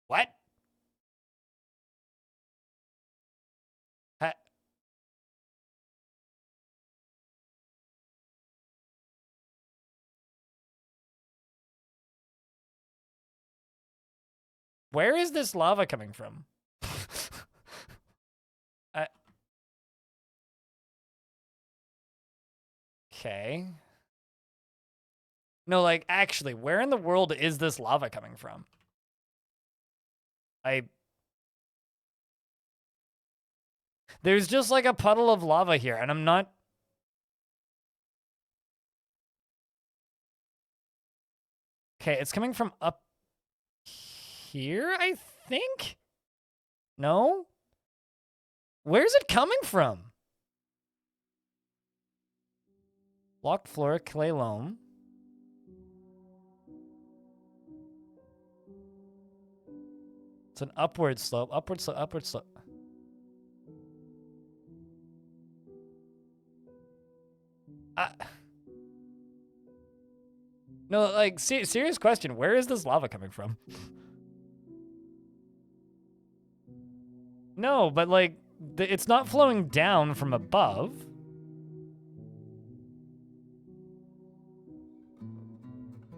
What? Where is this lava coming from? Okay. No, like, actually, where in the world is this lava coming from? There's just like a puddle of lava here, and I'm not... Okay, it's coming from up here, I think? No? Where's it coming from? Block floor, clay loam. It's an upward slope, upward slope, upward slope. No, like, serious question. Where is this lava coming from? No, but, like, it's not flowing down from above.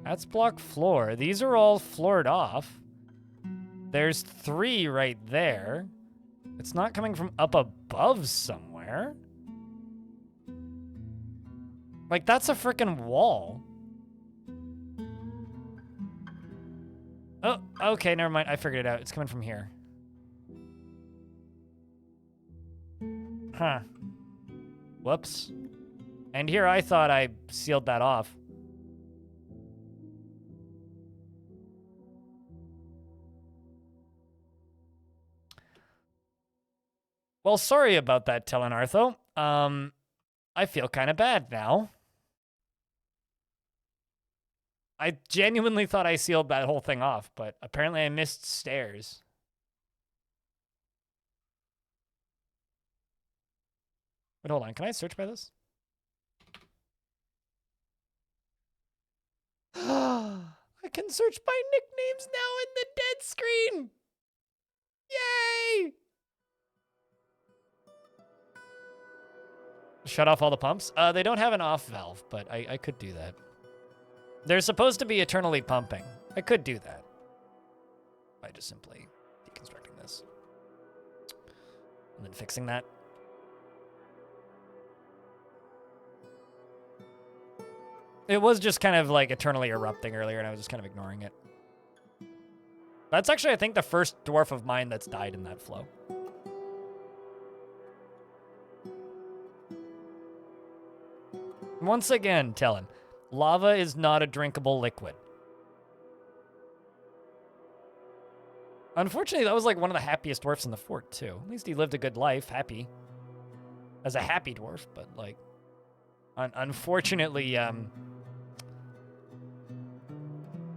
That's block floor. These are all floored off. There's 3 right there. It's not coming from up above somewhere. Like, that's a freaking wall. Oh, okay, never mind. I figured it out. It's coming from here. Huh. Whoops. And here I thought I sealed that off. Well, sorry about that, Telenartho. I feel kind of bad now. I genuinely thought I sealed that whole thing off, but apparently I missed stairs. Wait, hold on. Can I search by this? I can search by nicknames now in the dead screen. Yay! Shut off all the pumps? They don't have an off valve, but I could do that. They're supposed to be eternally pumping. I could do that by just simply deconstructing this and then fixing that. It was just kind of like eternally erupting earlier, and I was just kind of ignoring it. That's actually, I think, the first dwarf of mine that's died in that flow. Once again, Tellen, lava is not a drinkable liquid. Unfortunately, that was like one of the happiest dwarfs in the fort, too. At least he lived a good life, happy. As a happy dwarf, but like... unfortunately,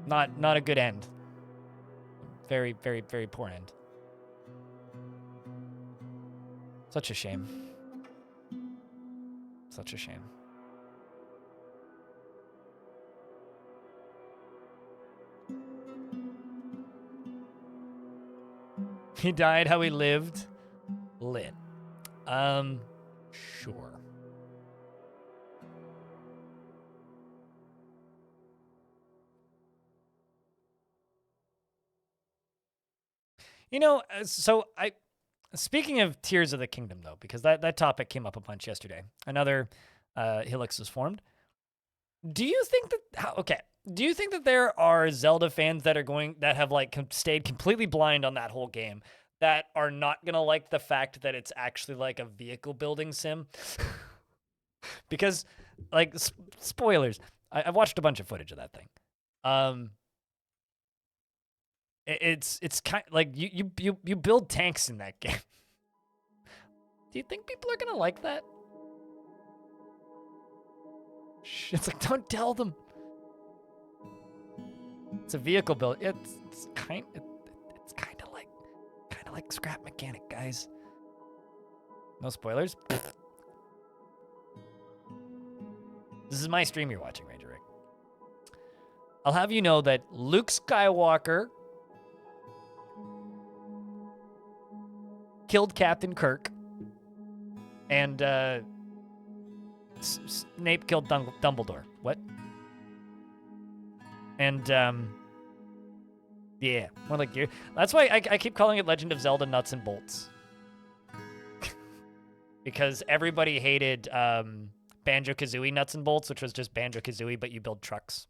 not a good end. Very, very, very poor end. Such a shame. Such a shame. He died how he lived. Lit. Sure. You know, so speaking of Tears of the Kingdom, though, because that topic came up a bunch yesterday. Another Helix was formed. Do you think that, okay, do you think that there are Zelda fans that have like stayed completely blind on that whole game that are not going to like the fact that it's actually like a vehicle building sim? Because Like, spoilers. I've watched a bunch of footage of that thing. It's kind like you build tanks in that game. Do you think people are gonna like that? It's like, don't tell them. It's a vehicle build. It's kind of like Scrap Mechanic, guys. No spoilers. This is my stream you're watching, Ranger Rick. I'll have you know that Luke Skywalker killed Captain Kirk, and Snape killed Dumbledore. What? And yeah, more like you. That's why I keep calling it Legend of Zelda Nuts and Bolts, because everybody hated Banjo-Kazooie Nuts and Bolts, which was just Banjo-Kazooie, but you build trucks.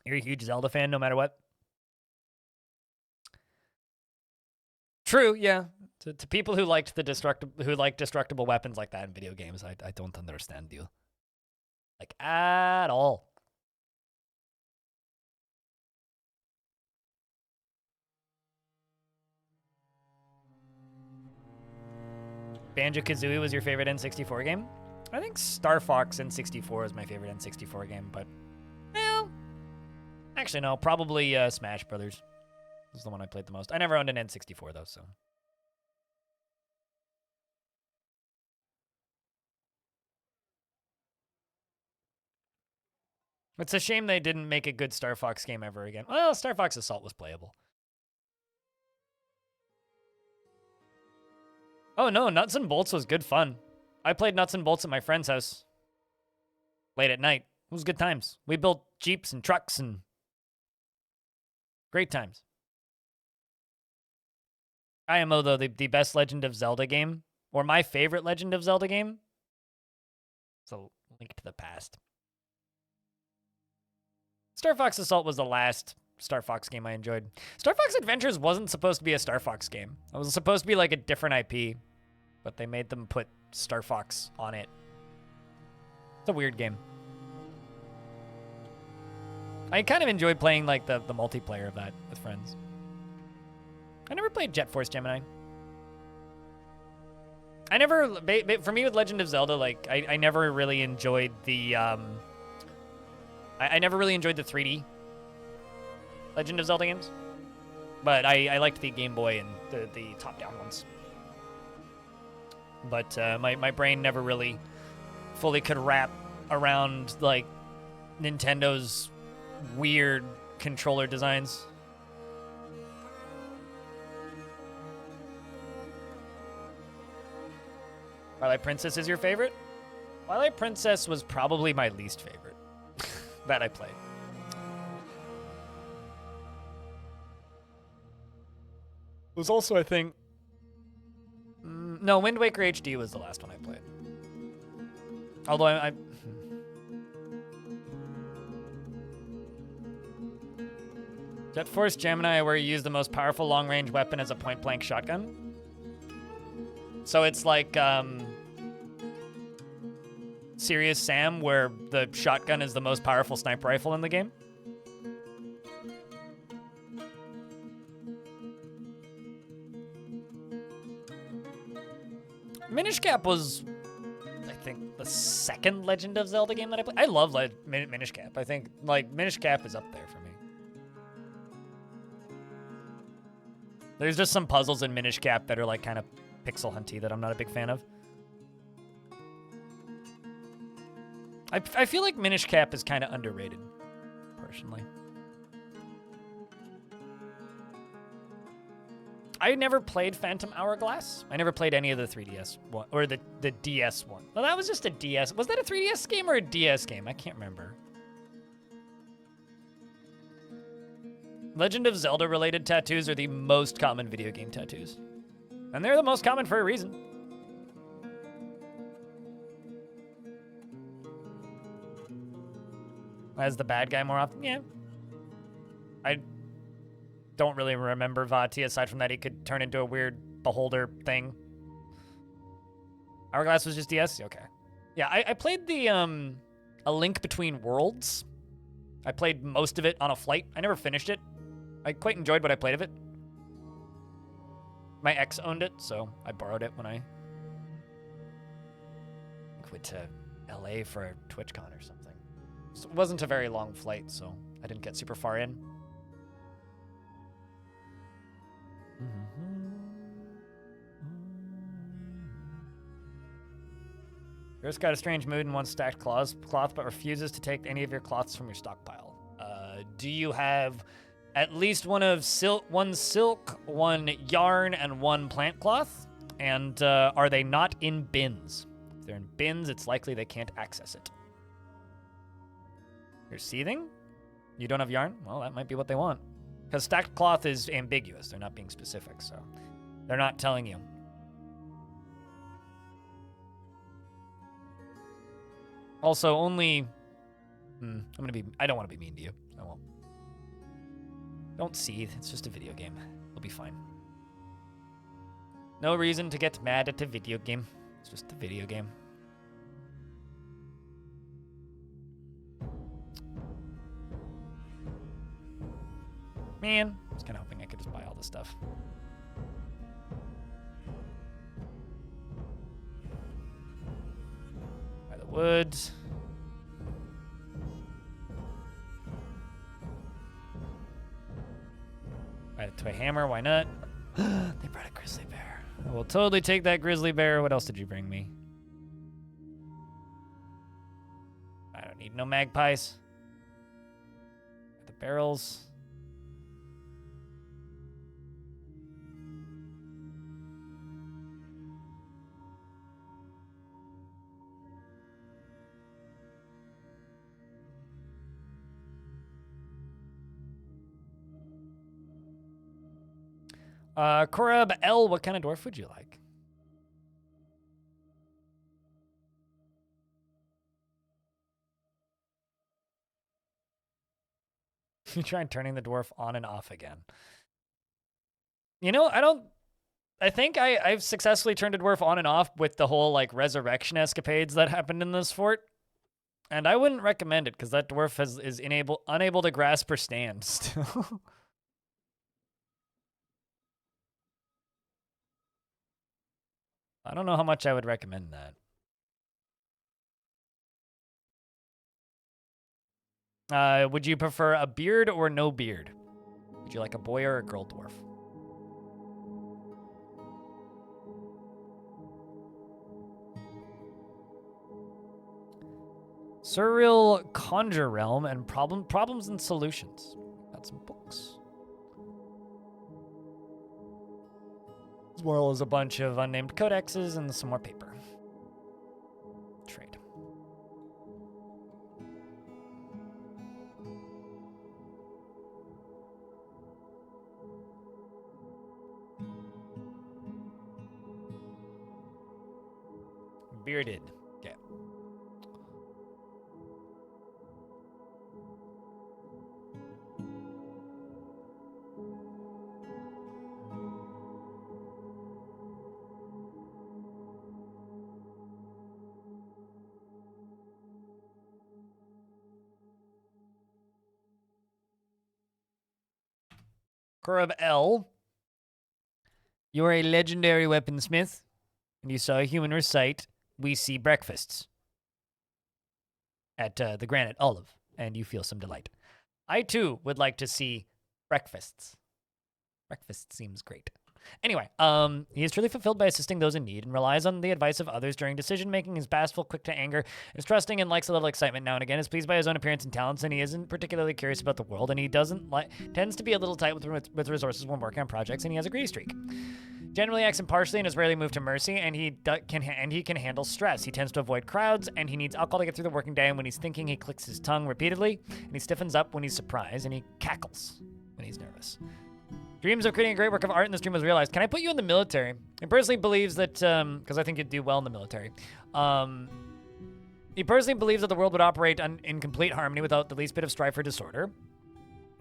You're a huge Zelda fan, no matter what. True, yeah. To people who liked destructible weapons like that in video games, I don't understand you, like, at all. Banjo-Kazooie was your favorite N64 game? I think Star Fox N64 is my favorite N64 game, but well, actually no, probably Smash Brothers is the one I played the most. I never owned an N64 though, so. It's a shame they didn't make a good Star Fox game ever again. Well, Star Fox Assault was playable. Oh no, Nuts and Bolts was good fun. I played Nuts and Bolts at my friend's house late at night. It was good times. We built Jeeps and trucks and great times. IMO, though, the best Legend of Zelda game, or my favorite Legend of Zelda game, it's a Link to the Past. Star Fox Assault was the last Star Fox game I enjoyed. Star Fox Adventures wasn't supposed to be a Star Fox game. It was supposed to be like a different IP, but they made them put Star Fox on it. It's a weird game. I kind of enjoyed playing like the multiplayer of that with friends. I never played Jet Force Gemini. I never, for me with Legend of Zelda, like I never really enjoyed the I never really enjoyed the 3D Legend of Zelda games, but I liked the Game Boy and the top-down ones. But my brain never really fully could wrap around like Nintendo's weird controller designs. Twilight Princess is your favorite? Twilight Princess was probably my least favorite that I played. It was also, I think... no, Wind Waker HD was the last one I played. Although I Jet Force Gemini, where you use the most powerful long-range weapon as a point-blank shotgun. So it's like Serious Sam, where the shotgun is the most powerful sniper rifle in the game. Minish Cap was, I think, the second Legend of Zelda game that I played. I love Minish Cap. I think like Minish Cap is up there for me. There's just some puzzles in Minish Cap that are like kind of pixel hunty that I'm not a big fan of. I feel like Minish Cap is kind of underrated, personally. I never played Phantom Hourglass. I never played any of the 3DS one, or the DS one. Well, that was just a DS. Was that a 3DS game or a DS game? I can't remember. Legend of Zelda related tattoos are the most common video game tattoos. And they're the most common for a reason. As the bad guy more often? Yeah. I don't really remember Vati, aside from that he could turn into a weird beholder thing. Hourglass was just DS? Okay. Yeah, I played the, A Link Between Worlds. I played most of it on a flight. I never finished it. I quite enjoyed what I played of it. My ex owned it, so I borrowed it when I went to LA for a TwitchCon or something. So it wasn't a very long flight, so I didn't get super far in. Yours got a strange mood and wants stacked cloth, but refuses to take any of your cloths from your stockpile. Do you have at least one silk, one yarn, and one plant cloth? And are they not in bins? If they're in bins, it's likely they can't access it. You're seething? You don't have yarn? Well, that might be what they want. Because stacked cloth is ambiguous. They're not being specific, so they're not telling you. Also, only... I don't want to be mean to you. I won't. Don't seethe. It's just a video game. It'll be fine. No reason to get mad at a video game. It's just a video game. Man, I was kind of hoping I could just buy all this stuff. Buy the wood. Buy the toy hammer, why not? They brought a grizzly bear. I will totally take that grizzly bear. What else did you bring me? I don't need no magpies. The barrels. Korab L, what kind of dwarf would you like? You tried turning the dwarf on and off again. You know, I think I've successfully turned a dwarf on and off with the whole, like, resurrection escapades that happened in this fort. And I wouldn't recommend it, because that dwarf is unable to grasp or stand still. I don't know how much I would recommend that. Would you prefer a beard or no beard? Would you like a boy or a girl dwarf? Surreal Conjure Realm and Problems and Solutions. Got some books. As well as a bunch of unnamed codexes and some more paper. Trade. Bearded. Okay. Korab L. You're a legendary weaponsmith, and you saw a human recite, "We see breakfasts" at the Granite Olive, and you feel some delight. I, too, would like to see breakfasts. Breakfast seems great. Anyway, he is truly fulfilled by assisting those in need and relies on the advice of others during decision-making. He's bashful, quick to anger, is trusting, and likes a little excitement now and again, is pleased by his own appearance and talents, and he isn't particularly curious about the world, and he tends to be a little tight with resources when working on projects, and he has a greedy streak. Generally acts impartially and is rarely moved to mercy, and he can handle stress. He tends to avoid crowds, and he needs alcohol to get through the working day, and when he's thinking, he clicks his tongue repeatedly, and he stiffens up when he's surprised, and he cackles when he's nervous. Dreams of creating a great work of art in this dream was realized. Can I put you in the military? He personally believes that, because I think you'd do well in the military. He personally believes that the world would operate in complete harmony without the least bit of strife or disorder.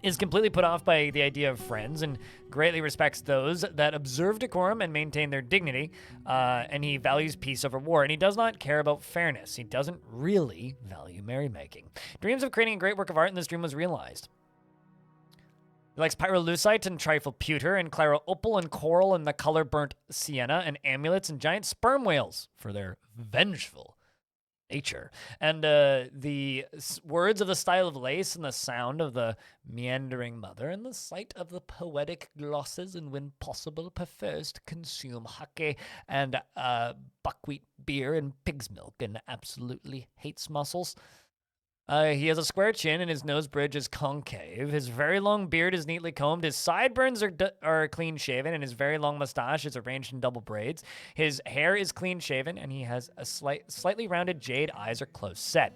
is completely put off by the idea of friends and greatly respects those that observe decorum and maintain their dignity, and he values peace over war, and he does not care about fairness. He doesn't really value merrymaking. Dreams of creating a great work of art in this dream was realized. He likes pyrolusite and trifle pewter and claro opal and coral and the color burnt sienna and amulets and giant sperm whales for their vengeful nature. And the words of the style of lace and the sound of the meandering mother and the sight of the poetic glosses and when possible prefers to consume hake and buckwheat beer and pig's milk and absolutely hates mussels. He has a square chin and his nose bridge is concave. His very long beard is neatly combed. His sideburns are clean shaven and his very long mustache is arranged in double braids. His hair is clean shaven and he has a slightly rounded jade eyes are close set.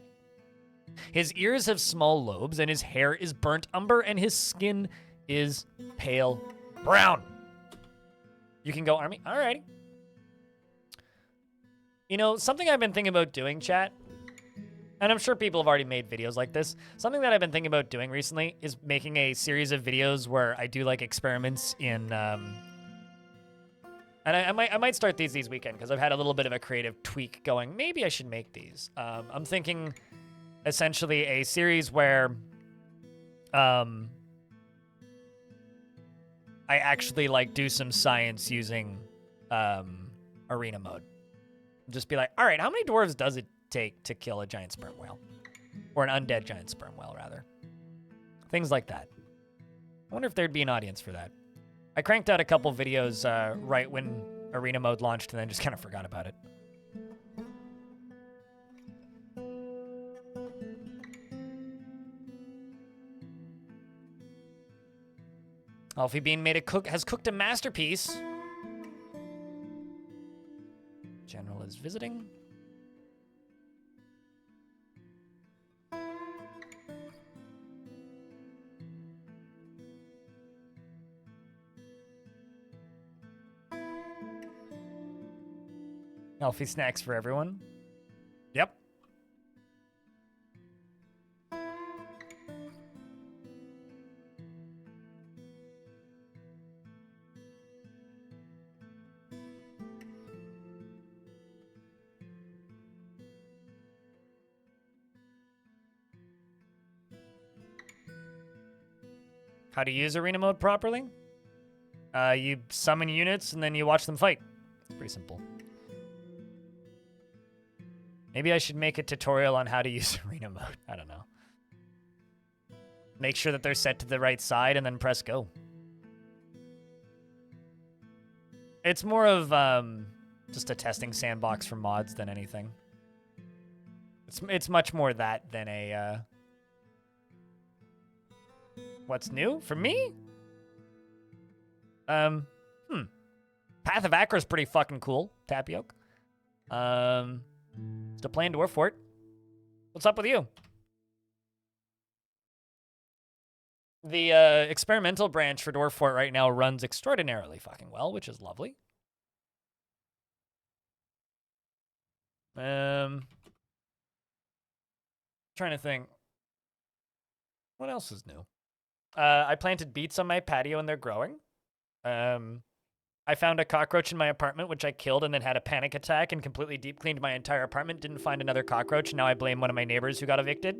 His ears have small lobes and his hair is burnt umber and his skin is pale brown. You can go, Army. Alrighty. You know, something I've been thinking about doing, chat, and I'm sure people have already made videos like this. Something that I've been thinking about doing recently is making a series of videos where I do like experiments in, and I might start these weekend because I've had a little bit of a creative tweak going. Maybe I should make these. I'm thinking essentially a series where, I actually like do some science using, arena mode. Just be like, all right, how many dwarves does it take to kill a giant sperm whale? Or an undead giant sperm whale, rather. Things like that. I wonder if there'd be an audience for that. I cranked out a couple videos right when arena mode launched and then just kind of forgot about it. Alfie Bean has cooked a masterpiece. General is visiting. Healthy snacks for everyone. Yep. How to use arena mode properly? You summon units and then you watch them fight. It's pretty simple. Maybe I should make a tutorial on how to use arena mode. I don't know. Make sure that they're set to the right side and then press go. It's more of just a testing sandbox for mods than anything. It's much more that than a... What's new? For me? Path of Acre is pretty fucking cool. Tapioca. Still playing Dwarf Fort. What's up with you? The experimental branch for Dwarf Fort right now runs extraordinarily fucking well, which is lovely. Trying to think. What else is new? I planted beets on my patio and they're growing. I found a cockroach in my apartment, which I killed and then had a panic attack and completely deep cleaned my entire apartment. Didn't find another cockroach. Now I blame one of my neighbors who got evicted.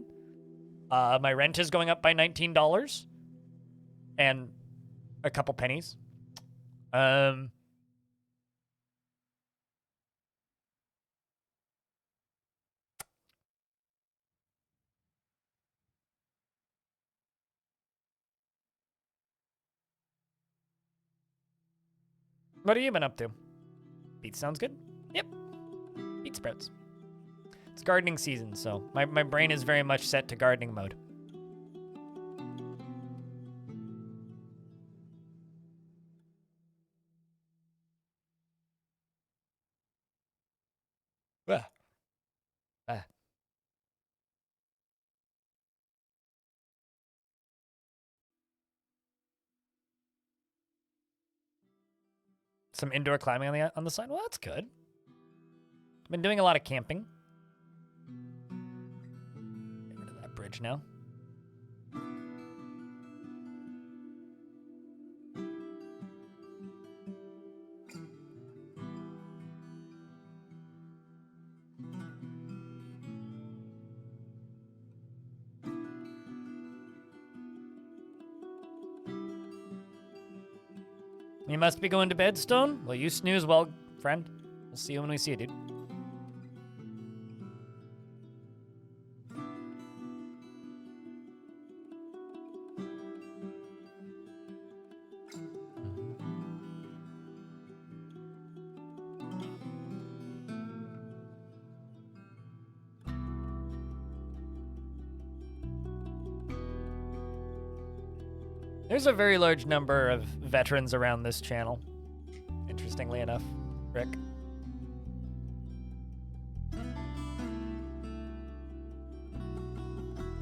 My rent is going up by $19 and a couple pennies. What have you been up to? Beets sounds good. Yep. Beet sprouts. It's gardening season, so my brain is very much set to gardening mode. Ah. Ah. Some indoor climbing on the side. Well, that's good. I've been doing a lot of camping. Get rid of that bridge now. You must be going to bed, Stone? Well, you snooze well, friend. We'll see you when we see you, dude. There's a very large number of veterans around this channel, interestingly enough, Rick.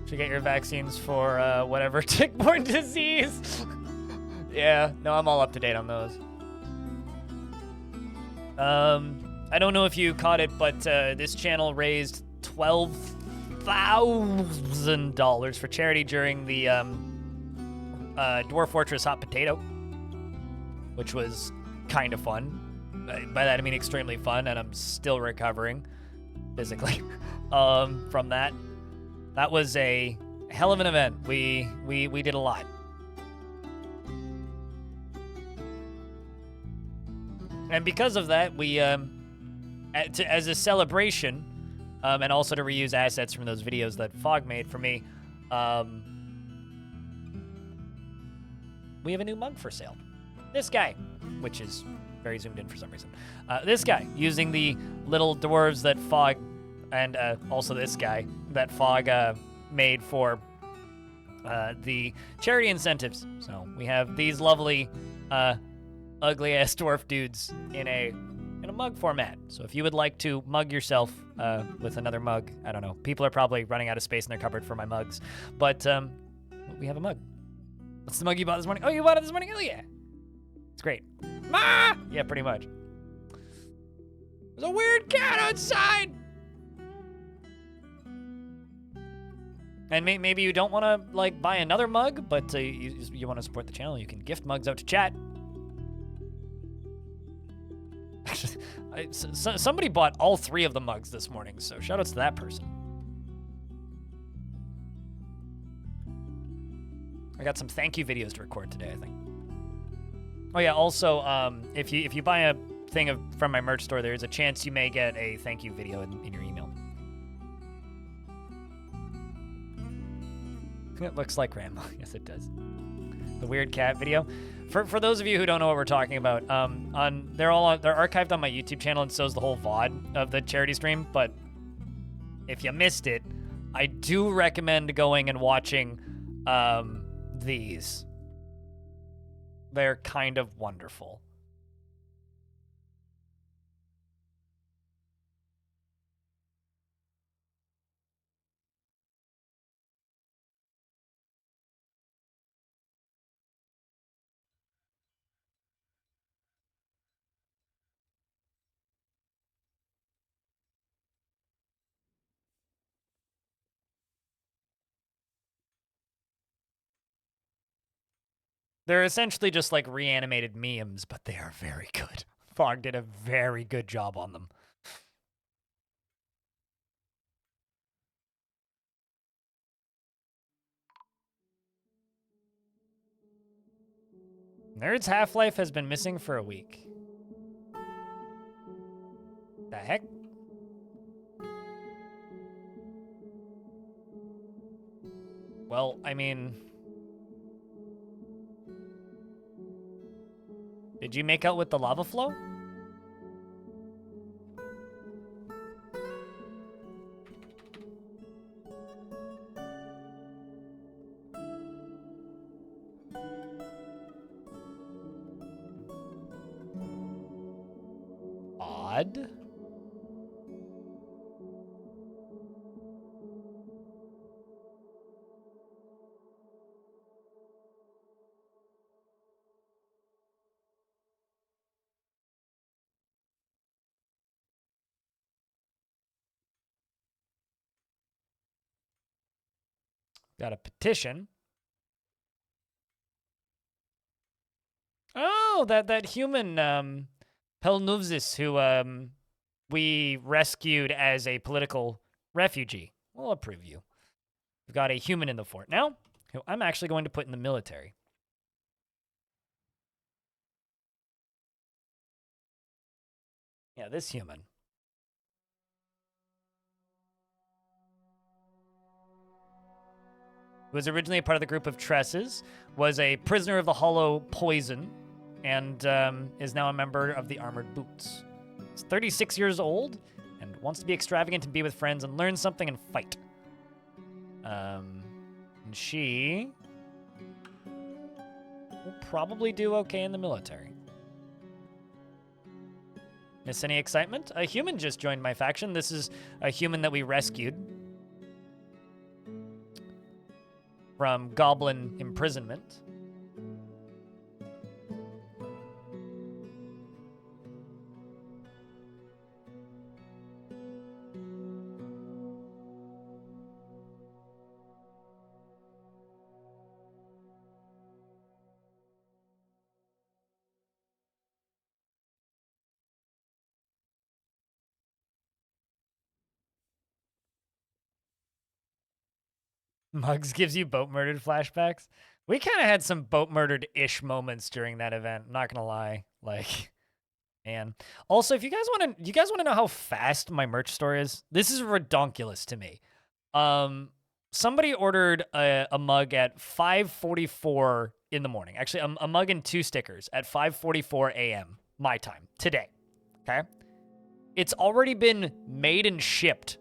Should get your vaccines for whatever tick-borne disease. Yeah, no, I'm all up to date on those. I don't know if you caught it, but this channel raised $12,000 for charity during the Dwarf Fortress Hot Potato, which was kind of fun. By that I mean extremely fun, and I'm still recovering physically from that. That was a hell of an event. We did a lot. And because of that, we as a celebration, and also to reuse assets from those videos that Fog made for me, we have a new mug for sale. This guy, which is very zoomed in for some reason. This guy, using the little dwarves that Fog, and also this guy that Fog made for the charity incentives. So we have these lovely, ugly-ass dwarf dudes in a mug format. So if you would like to mug yourself with another mug, I don't know. People are probably running out of space in their cupboard for my mugs, but we have a mug. What's the mug you bought this morning? Oh, you bought it this morning? Oh, yeah. It's great. Ma! Yeah, pretty much. There's a weird cat outside! And maybe you don't want to, like, buy another mug, but you want to support the channel, you can gift mugs out to chat. Actually, somebody bought all 3 of the mugs this morning, so shout outs to that person. I got some thank you videos to record today, I think. Oh yeah, also, if you buy a thing from my merch store, there's a chance you may get a thank you video in your email. It looks like Grandma. Yes, it does. The weird cat video. For those of you who don't know what we're talking about, they're archived on my YouTube channel, and so is the whole VOD of the charity stream. But if you missed it, I do recommend going and watching these. They're kind of wonderful. They're essentially just like reanimated memes, but they are very good. Fog did a very good job on them. Nerd's Half-Life has been missing for a week. The heck? Well, I mean... Did you make out with the lava flow? Odd. Got a petition. Oh, that human, Pelnuvzis, who, we rescued as a political refugee. We'll approve you. We've got a human in the fort now, who I'm actually going to put in the military. Yeah, this human. Who was originally a part of the group of Tresses, was a prisoner of the Hollow Poison, and is now a member of the Armored Boots. He's 36 years old and wants to be extravagant and be with friends and learn something and fight. And she will probably do okay in the military. Miss any excitement? A human just joined my faction. This is a human that we rescued from goblin imprisonment. Muggs gives you boat murdered flashbacks. We kind of had some boat murdered-ish moments during that event. I'm not gonna lie, like, man. Also, if you guys want to know how fast my merch store is, this is redonkulous to me. Somebody ordered a mug at 5:44 in the morning. Actually, a mug and 2 stickers at 5:44 a.m. my time today. Okay, it's already been made and shipped.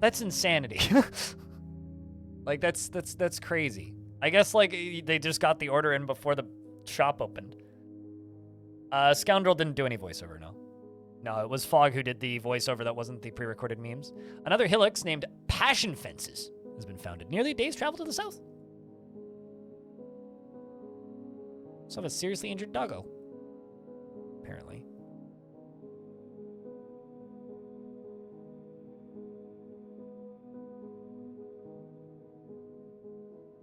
That's insanity. Like, that's crazy. I guess, like, they just got the order in before the shop opened. Scoundrel didn't do any voiceover, no. No, it was Fog who did the voiceover that wasn't the pre-recorded memes. Another Hillix named Passion Fences has been founded. Nearly a day's travel to the south. So have a seriously injured doggo. Apparently.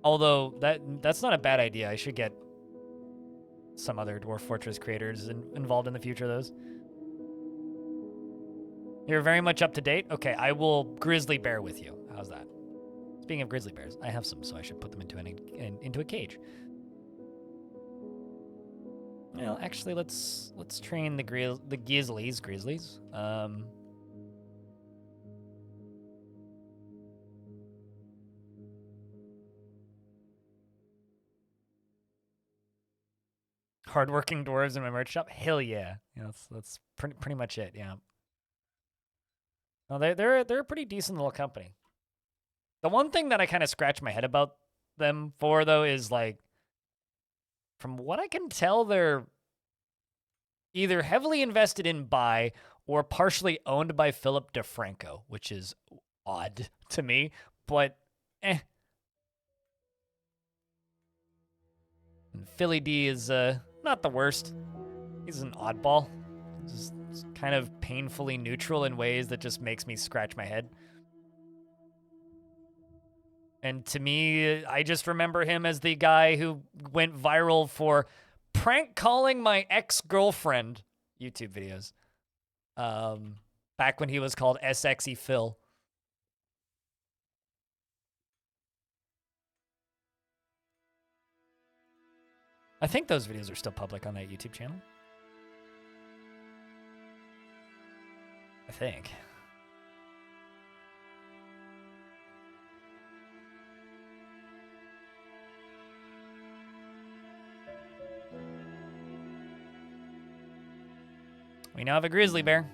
Although, that's not a bad idea. I should get some other Dwarf Fortress creators involved in the future of those. You're very much up to date? Okay, I will grizzly bear with you. How's that? Speaking of grizzly bears, I have some, so I should put them into a cage. Well, actually, let's train the grizzlies. Hardworking dwarves in my merch shop? Hell yeah. Yeah, that's pretty much it, yeah. No, they're a pretty decent little company. The one thing that I kind of scratch my head about them for, though, is, like, from what I can tell, they're either heavily invested in by or partially owned by Philip DeFranco, which is odd to me, but eh. And Philly D is not the worst. He's an oddball. He's kind of painfully neutral in ways that just makes me scratch my head. And to me, I just remember him as the guy who went viral for prank calling my ex-girlfriend YouTube videos. Back when he was called SXE Phil. I think those videos are still public on that YouTube channel. I think. We now have a grizzly bear.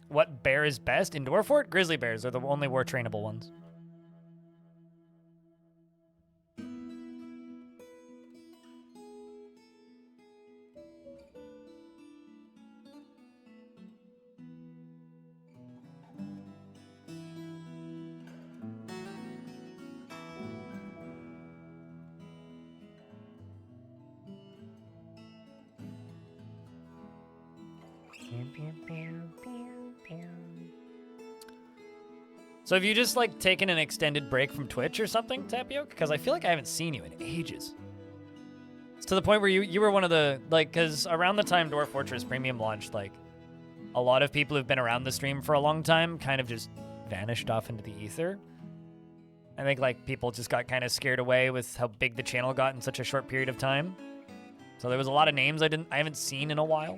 What bear is best in Dwarf Fort? Grizzly bears are the only war trainable ones. So have you just like taken an extended break from Twitch or something, Tapioca? Because I feel like I haven't seen you in ages. It's to the point where you were one of the, like, because around the time Dwarf Fortress Premium launched, like, a lot of people who've been around the stream for a long time kind of just vanished off into the ether. I think, like, people just got kind of scared away with how big the channel got in such a short period of time. So there was a lot of names I haven't seen in a while.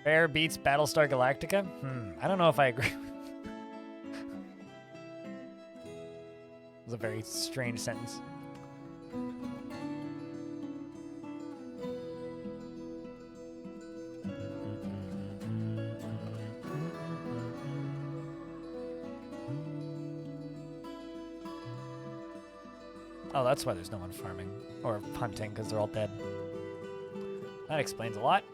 Bear beats Battlestar Galactica? I don't know if I agree. It was a very strange sentence. Oh, that's why there's no one farming or hunting, because they're all dead. That explains a lot.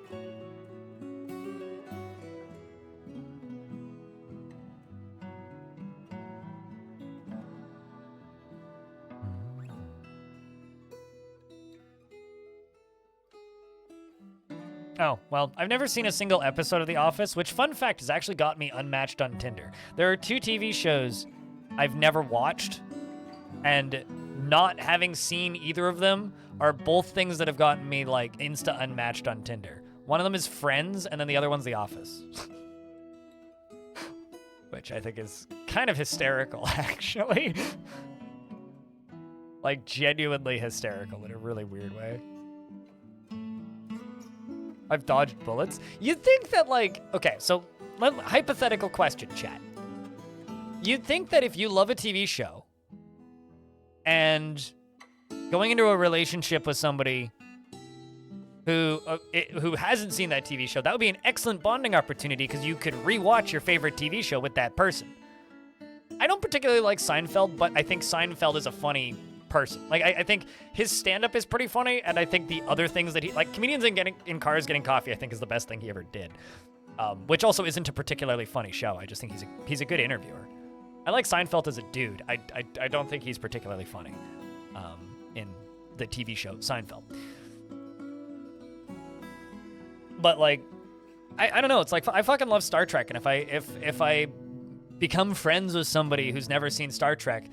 Oh, well, I've never seen a single episode of The Office, which, fun fact, has actually got me unmatched on Tinder. There are 2 TV shows I've never watched, and not having seen either of them are both things that have gotten me, like, insta unmatched on Tinder. One of them is Friends, and then the other one's The Office. Which I think is kind of hysterical, actually. Like, genuinely hysterical in a really weird way. I've dodged bullets. You'd think that, like, okay, so hypothetical question, chat. You'd think that if you love a TV show and going into a relationship with somebody who hasn't seen that TV show, that would be an excellent bonding opportunity because you could rewatch your favorite TV show with that person. I don't particularly like Seinfeld, but I think Seinfeld is a funny person. Like, I think his stand-up is pretty funny, and I think the other things that he, like, comedians in cars getting coffee, I think is the best thing he ever did. Which also isn't a particularly funny show. I just think he's a good interviewer. I like Seinfeld as a dude. I don't think he's particularly funny in the TV show Seinfeld. But, like, I don't know. It's like, I fucking love Star Trek, and if I become friends with somebody who's never seen Star Trek,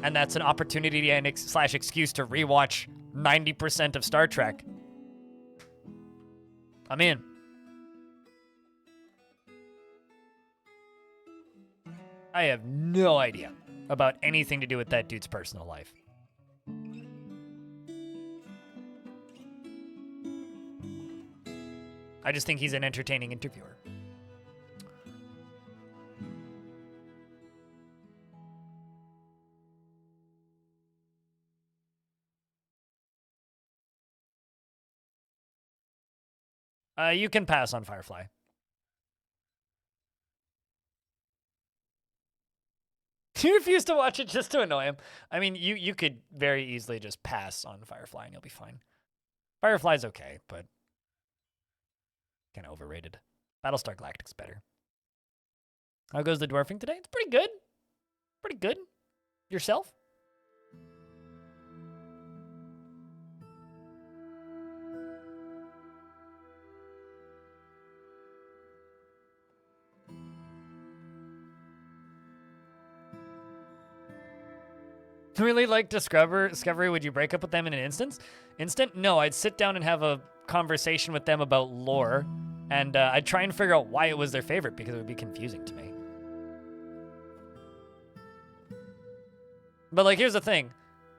and that's an opportunity and slash excuse to rewatch 90% of Star Trek, I'm in. I have no idea about anything to do with that dude's personal life. I just think he's an entertaining interviewer. You can pass on Firefly. You refuse to watch it just to annoy him. I mean, you could very easily just pass on Firefly and you'll be fine. Firefly's okay, but kind of overrated. Battlestar Galactic's better. How goes the dwarfing today? It's pretty good. Pretty good. Yourself? Really like Discovery, would you break up with them in an instant? No, I'd sit down and have a conversation with them about lore, and I'd try and figure out why it was their favorite, because it would be confusing to me. But, like, here's the thing.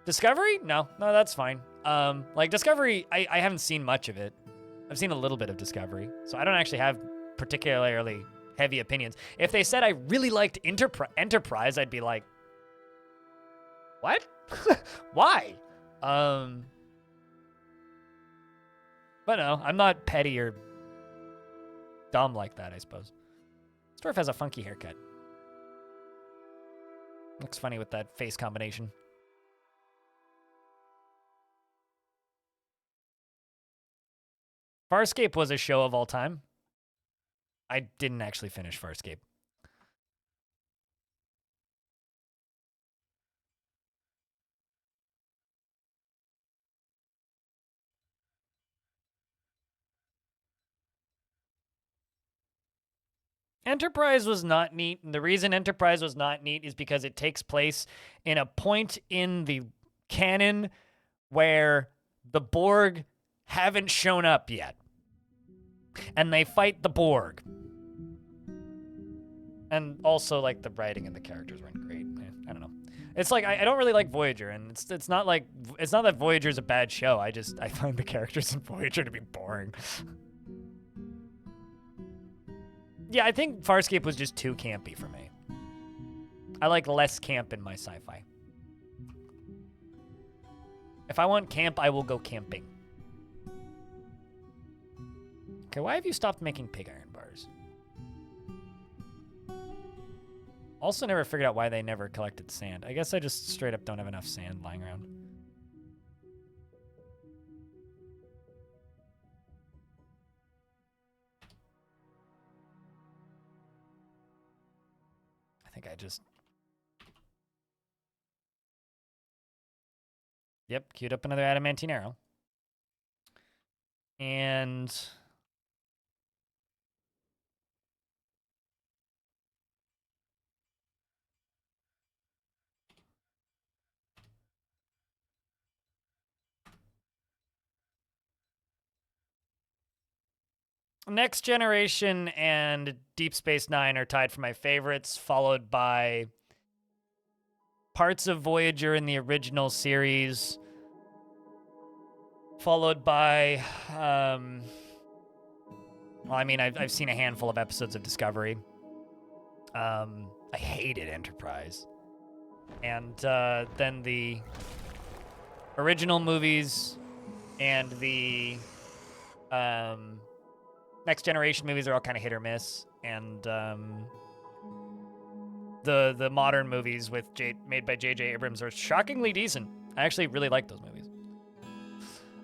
Discovery? No, that's fine. Like, Discovery, I haven't seen much of it. I've seen a little bit of Discovery, so I don't actually have particularly heavy opinions. If they said I really liked Enterprise, I'd be like, what? Why? But no, I'm not petty or dumb like that, I suppose. Dwarf has a funky haircut. Looks funny with that face combination. Farscape was a show of all time. I didn't actually finish Farscape. Enterprise was not neat, and the reason Enterprise was not neat is because it takes place in a point in the canon where the Borg haven't shown up yet. And they fight the Borg. And also, like, the writing and the characters weren't great. I don't know. It's like, I don't really like Voyager, and it's not that Voyager's a bad show. I find the characters in Voyager to be boring. Yeah, I think Farscape was just too campy for me. I like less camp in my sci-fi. If I want camp, I will go camping. Okay, why have you stopped making pig iron bars? Also never figured out why they never collected sand. I guess I just straight up don't have enough sand lying around. I think I just... Yep, queued up another adamantine arrow. And... Next Generation and Deep Space Nine are tied for my favorites, followed by parts of Voyager in the original series, followed by, well, I mean, I've seen a handful of episodes of Discovery. I hated Enterprise. And then the original movies and the Next Generation movies are all kind of hit or miss, and the modern movies made by J.J. Abrams are shockingly decent. I actually really like those movies.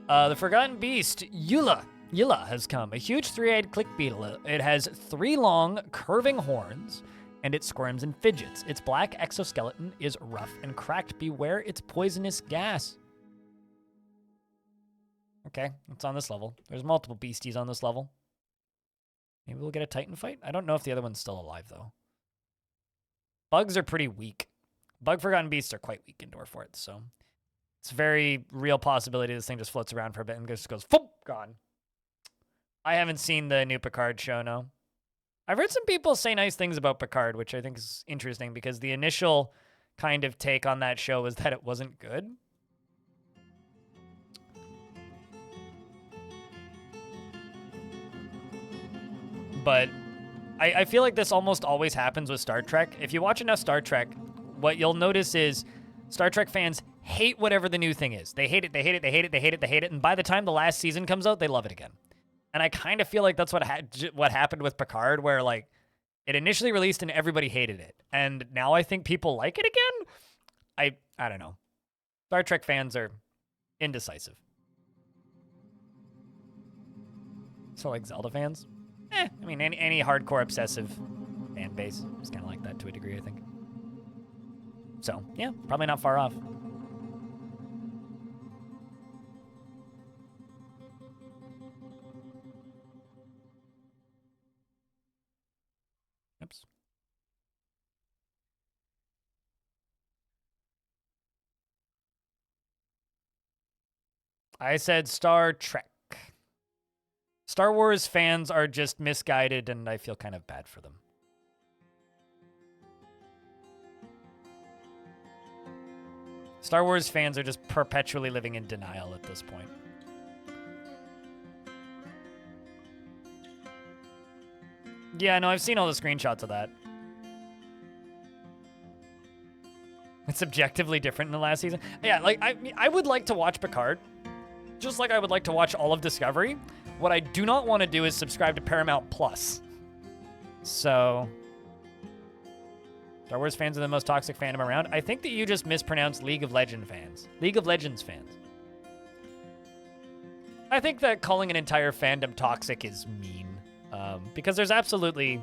The Forgotten Beast, Yula has come. A huge three-eyed click beetle. It has 3 long, curving horns, and it squirms and fidgets. Its black exoskeleton is rough and cracked. Beware its poisonous gas. Okay, it's on this level. There's multiple beasties on this level. Maybe we'll get a Titan fight? I don't know if the other one's still alive, though. Bugs are pretty weak. Bug Forgotten Beasts are quite weak in Dwarf, so it's a very real possibility this thing just floats around for a bit and just goes, foop, gone. I haven't seen the new Picard show, no. I've heard some people say nice things about Picard, which I think is interesting because the initial kind of take on that show was that it wasn't good. But I feel like this almost always happens with Star Trek. If you watch enough Star Trek, what you'll notice is Star Trek fans hate whatever the new thing is. They hate it, they hate it, they hate it, they hate it, they hate it, and by the time the last season comes out, they love it again. And I kind of feel like that's what happened with Picard, where like it initially released and everybody hated it, and now I think people like it again. I don't know. Star Trek fans are indecisive. So like Zelda fans? I mean, any hardcore obsessive fan base is kind of like that to a degree, I think. So, yeah, probably not far off. Oops. I said Star Trek. Star Wars fans are just misguided, and I feel kind of bad for them. Star Wars fans are just perpetually living in denial at this point. Yeah, no, I've seen all the screenshots of that. It's objectively different in the last season. Yeah, like, I would like to watch Picard, just like I would like to watch all of Discovery. What I do not want to do is subscribe to Paramount Plus. So, Star Wars fans are the most toxic fandom around. I think that you just mispronounced League of Legends fans. League of Legends fans. I think that calling an entire fandom toxic is mean. Because there's absolutely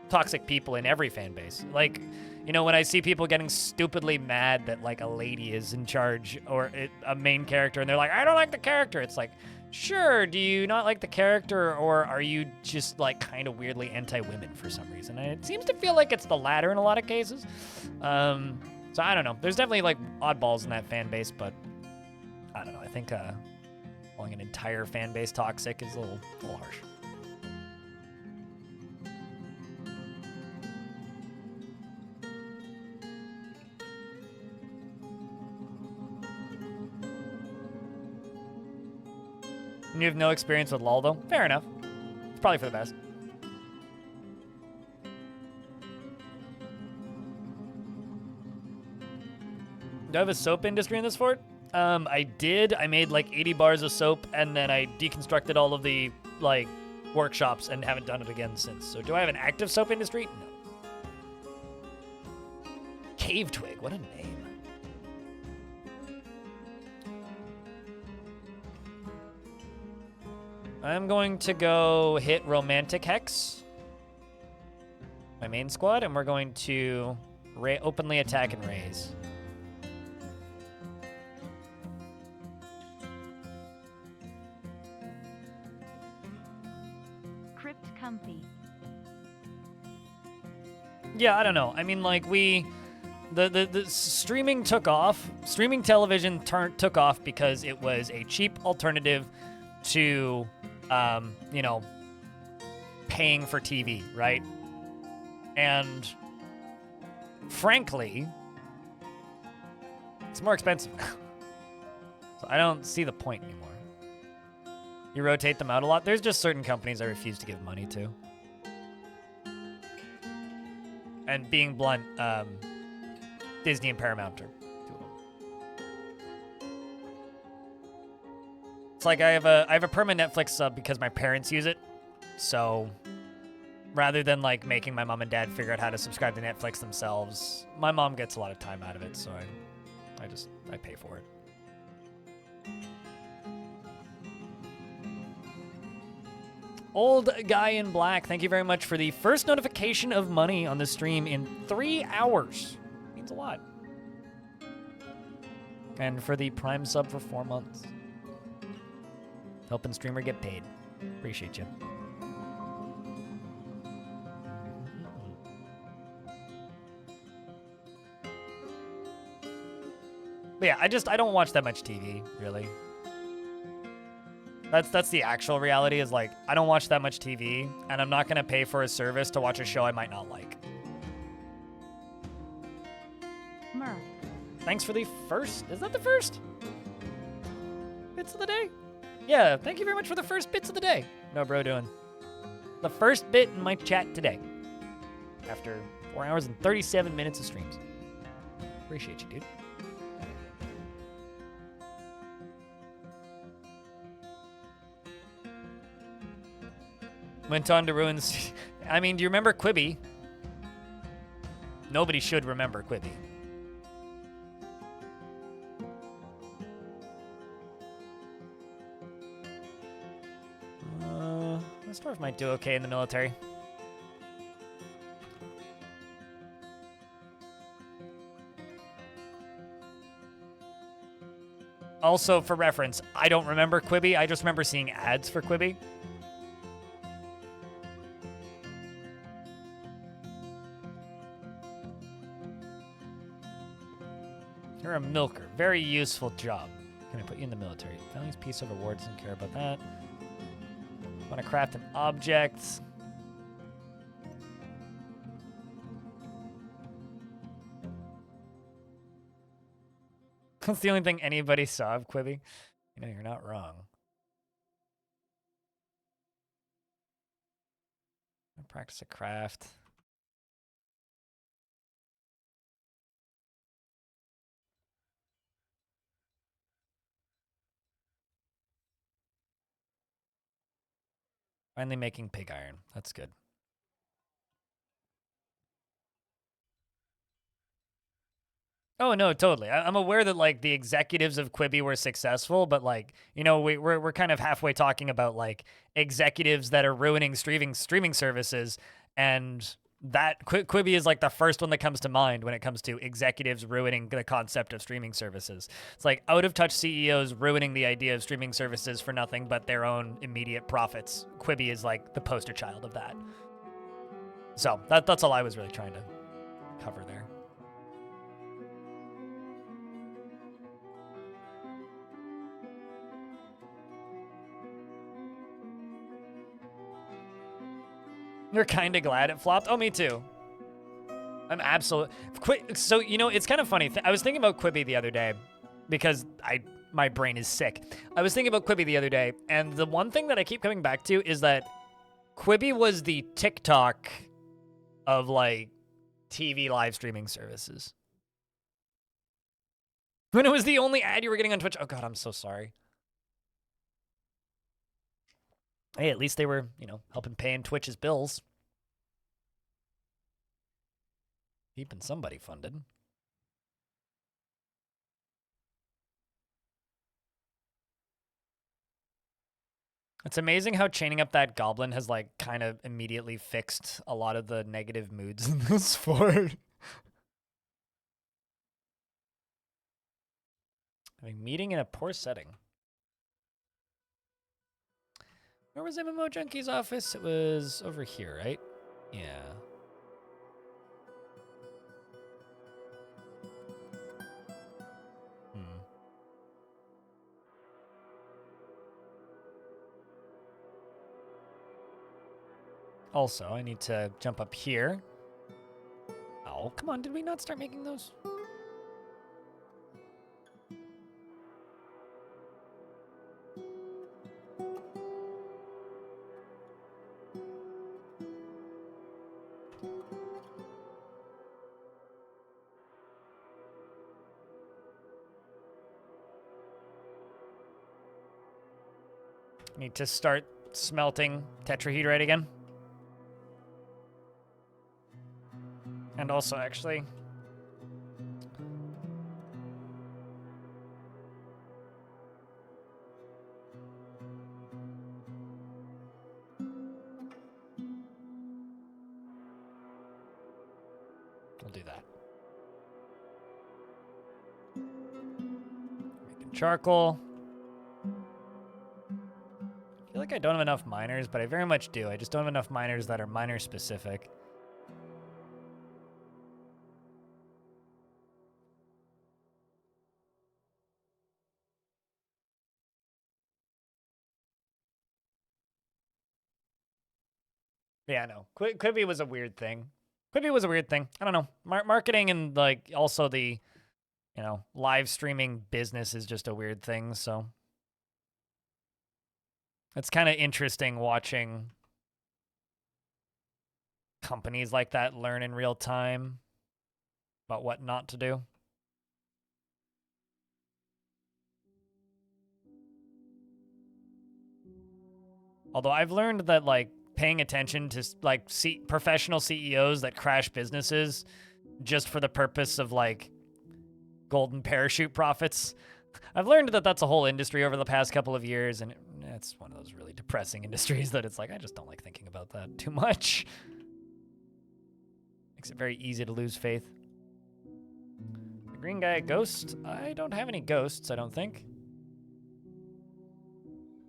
toxic people in every fan base. Like, you know, when I see people getting stupidly mad that, like, a lady is in charge or a main character, and they're like, I don't like the character. It's like, Sure, do you not like the character, or are you just, like, kind of weirdly anti-women for some reason? And it seems to feel like it's the latter in a lot of cases. So I don't know. There's definitely, like, oddballs in that fan base, but I don't know. I think calling an entire fan base toxic is a little harsh. You have no experience with LOL, though? Fair enough. It's probably for the best. Do I have a soap industry in this fort? I did. I made like 80 bars of soap, and then I deconstructed all of the, like, workshops and haven't done it again since. So do I have an active soap industry? No. Cave Twig, what a name. I'm going to go hit Romantic Hex, my main squad, and we're going to openly attack and raise. Crypt comfy. Yeah, I don't know. I mean, like, the streaming took off. Streaming television took off because it was a cheap alternative to, you know, paying for TV, right? And frankly, it's more expensive now. So I don't see the point anymore. You rotate them out a lot. There's just certain companies I refuse to give money to. And being blunt, Disney and Paramount are two of them. It's like I have a permanent Netflix sub because my parents use it. So rather than like making my mom and dad figure out how to subscribe to Netflix themselves, my mom gets a lot of time out of it, so I pay for it. Old Guy in Black, thank you very much for the first notification of money on the stream in 3 hours. Means a lot. And for the Prime sub for 4 months. Helping streamer get paid. Appreciate you. But yeah, I don't watch that much TV, really. That's the actual reality, is like, I don't watch that much TV, and I'm not gonna pay for a service to watch a show I might not like. Murph. Thanks for the first, is that the first? Bits of the day? Yeah, thank you very much for the first bits of the day. No bro doing. The first bit in my chat today. After 4 hours and 37 minutes of streams. Appreciate you, dude. Went on to ruin. I mean, do you remember Quibi? Nobody should remember Quibi. This dwarf might do okay in the military. Also, for reference, I don't remember Quibi. I just remember seeing ads for Quibi. You're a milker. Very useful job. Can I put you in the military? Values, peace over war. Doesn't care about that. Want to craft an object. That's the only thing anybody saw of Quibi. You know, you're not wrong. Practice a craft. Finally making pig iron. That's good. Oh, no, totally. I'm aware that, like, the executives of Quibi were successful, but, like, you know, we're kind of halfway talking about, like, executives that are ruining streaming services, and that Quibi is like the first one that comes to mind when it comes to executives ruining the concept of streaming services. It's like out of touch CEOs ruining the idea of streaming services for nothing but their own immediate profits. Quibi is like the poster child of that. So that's all I was really trying to cover there. You're kind of glad it flopped? Oh, me too. I'm absolutely... So, you know, it's kind of funny. I was thinking about Quibi the other day because my brain is sick. I was thinking about Quibi the other day, and the one thing that I keep coming back to is that Quibi was the TikTok of, like, TV live streaming services. When it was the only ad you were getting on Twitch. Oh, God, I'm so sorry. Hey, at least they were, you know, helping paying Twitch's bills. Keeping somebody funded. It's amazing how chaining up that goblin has, like, kind of immediately fixed a lot of the negative moods in this fort. Having meeting in a poor setting. Where was MMO Junkie's office? It was over here, right? Yeah. Also, I need to jump up here. Oh, come on. Did we not start making those? Need to start smelting tetrahedrite again. And also, actually... we'll do that. Making charcoal. I feel like I don't have enough miners, but I very much do. I just don't have enough miners that are miner specific. Yeah, no. Quibi was a weird thing. Quibi was a weird thing. I don't know. Marketing and, like, also the, you know, live streaming business is just a weird thing, so... it's kind of interesting watching companies like that learn in real time about what not to do. Although I've learned that, like, paying attention to, like, professional CEOs that crash businesses just for the purpose of, like, golden parachute profits. I've learned that that's a whole industry over the past couple of years, and it's one of those really depressing industries that it's like, I just don't like thinking about that too much. Makes it very easy to lose faith. The green guy, ghost? I don't have any ghosts, I don't think.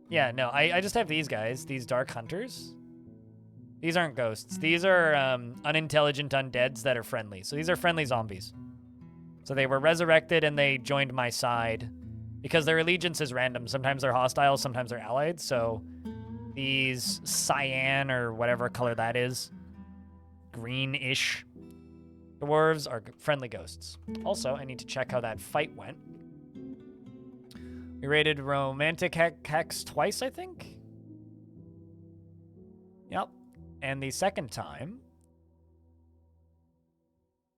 Yeah, no, I just have these guys, these dark hunters. These aren't ghosts. These are unintelligent undeads that are friendly. So these are friendly zombies. So they were resurrected and they joined my side because their allegiance is random. Sometimes they're hostile, sometimes they're allied. So these cyan or whatever color that is, greenish dwarves are friendly ghosts. Also, I need to check how that fight went. We raided Romantic Hex twice, I think? Yep. And the second time...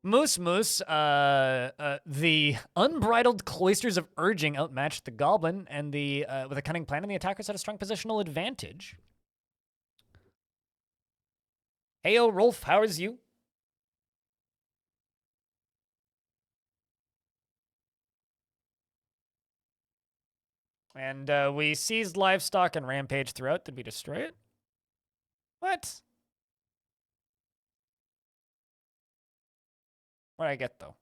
Moose, the unbridled cloisters of urging outmatched the goblin, and with a cunning plan, and the attackers had a strong positional advantage. Heyo, Rolf, how is you? And we seized livestock and rampage throughout. Did we destroy it? What? What did I get, though?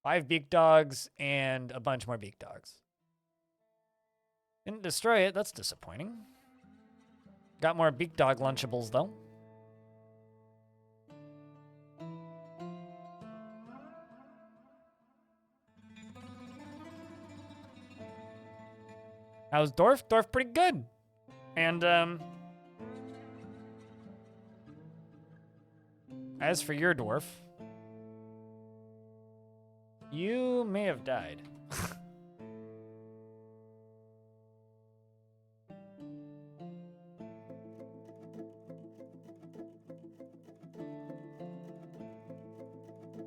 5 beak dogs and a bunch more beak dogs. Didn't destroy it. That's disappointing. Got more beak dog Lunchables, though. How's Dwarf? Dwarf pretty good. And, as for your dwarf, you may have died.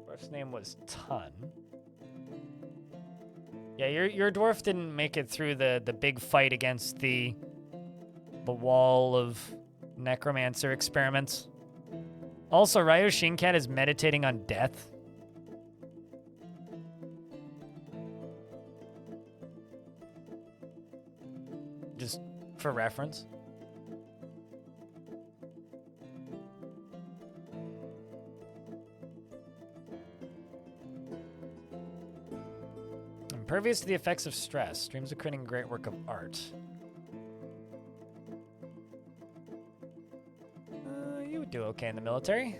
Dwarf's name was Ton. Yeah, your dwarf didn't make it through the big fight against the wall of necromancer experiments. Also, Ryo Shinkat is meditating on death. Just for reference. Impervious to the effects of stress. Dreams of creating a great work of art. You would do okay in the military.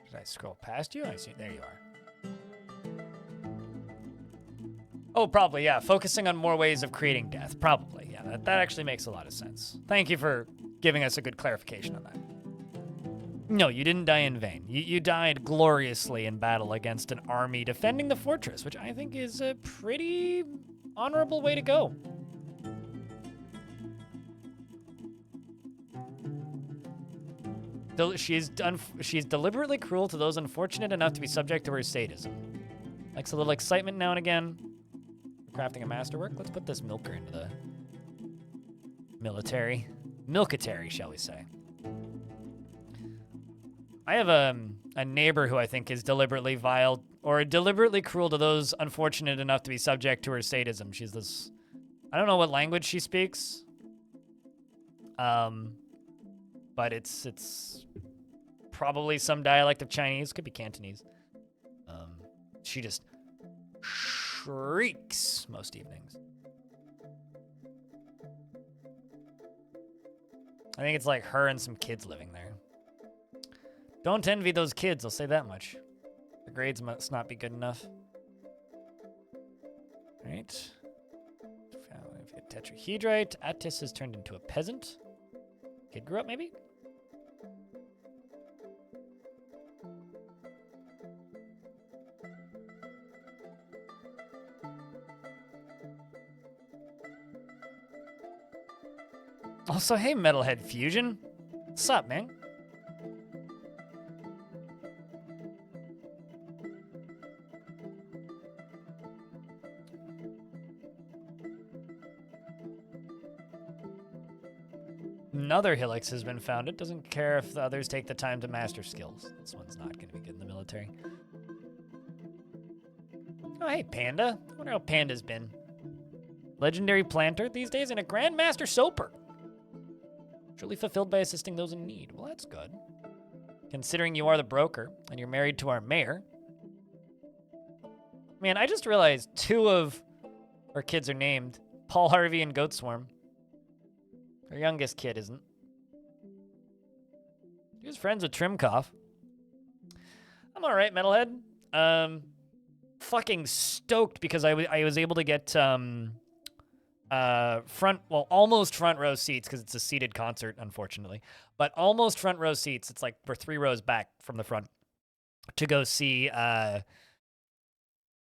Did I scroll past you? I see. There you are. Oh, probably, yeah. Focusing on more ways of creating death. Probably, yeah. That actually makes a lot of sense. Thank you for giving us a good clarification on that. No, you didn't die in vain. You died gloriously in battle against an army defending the fortress, which I think is a pretty honorable way to go. She's deliberately cruel to those unfortunate enough to be subject to her sadism. Likes a little excitement now and again. Crafting a masterwork. Let's put this milker into the military. Milketary, shall we say. I have a neighbor who I think is deliberately vile or deliberately cruel to those unfortunate enough to be subject to her sadism. She's this... I don't know what language she speaks. But it's probably some dialect of Chinese. Could be Cantonese. She just shrieks most evenings. I think it's like her and some kids living there. Don't envy those kids, I'll say that much. The grades must not be good enough. All right. Tetrahedrite. Attis has turned into a peasant. Kid grew up, maybe? Also, hey, Metalhead Fusion. What's up, man? Another Helix has been founded. Doesn't care if the others take the time to master skills. This one's not going to be good in the military. Oh, hey, Panda. I wonder how Panda's been. Legendary planter these days and a Grandmaster Soaper. Truly fulfilled by assisting those in need. Well, that's good. Considering you are the broker and you're married to our mayor. Man, I just realized 2 of our kids are named Paul Harvey and Goatswarm. Our youngest kid isn't. He was friends with Trimkoff. I'm all right, Metalhead. Fucking stoked because I was able to get almost front row seats because it's a seated concert, unfortunately. But almost front row seats. It's like we're 3 rows back from the front to go see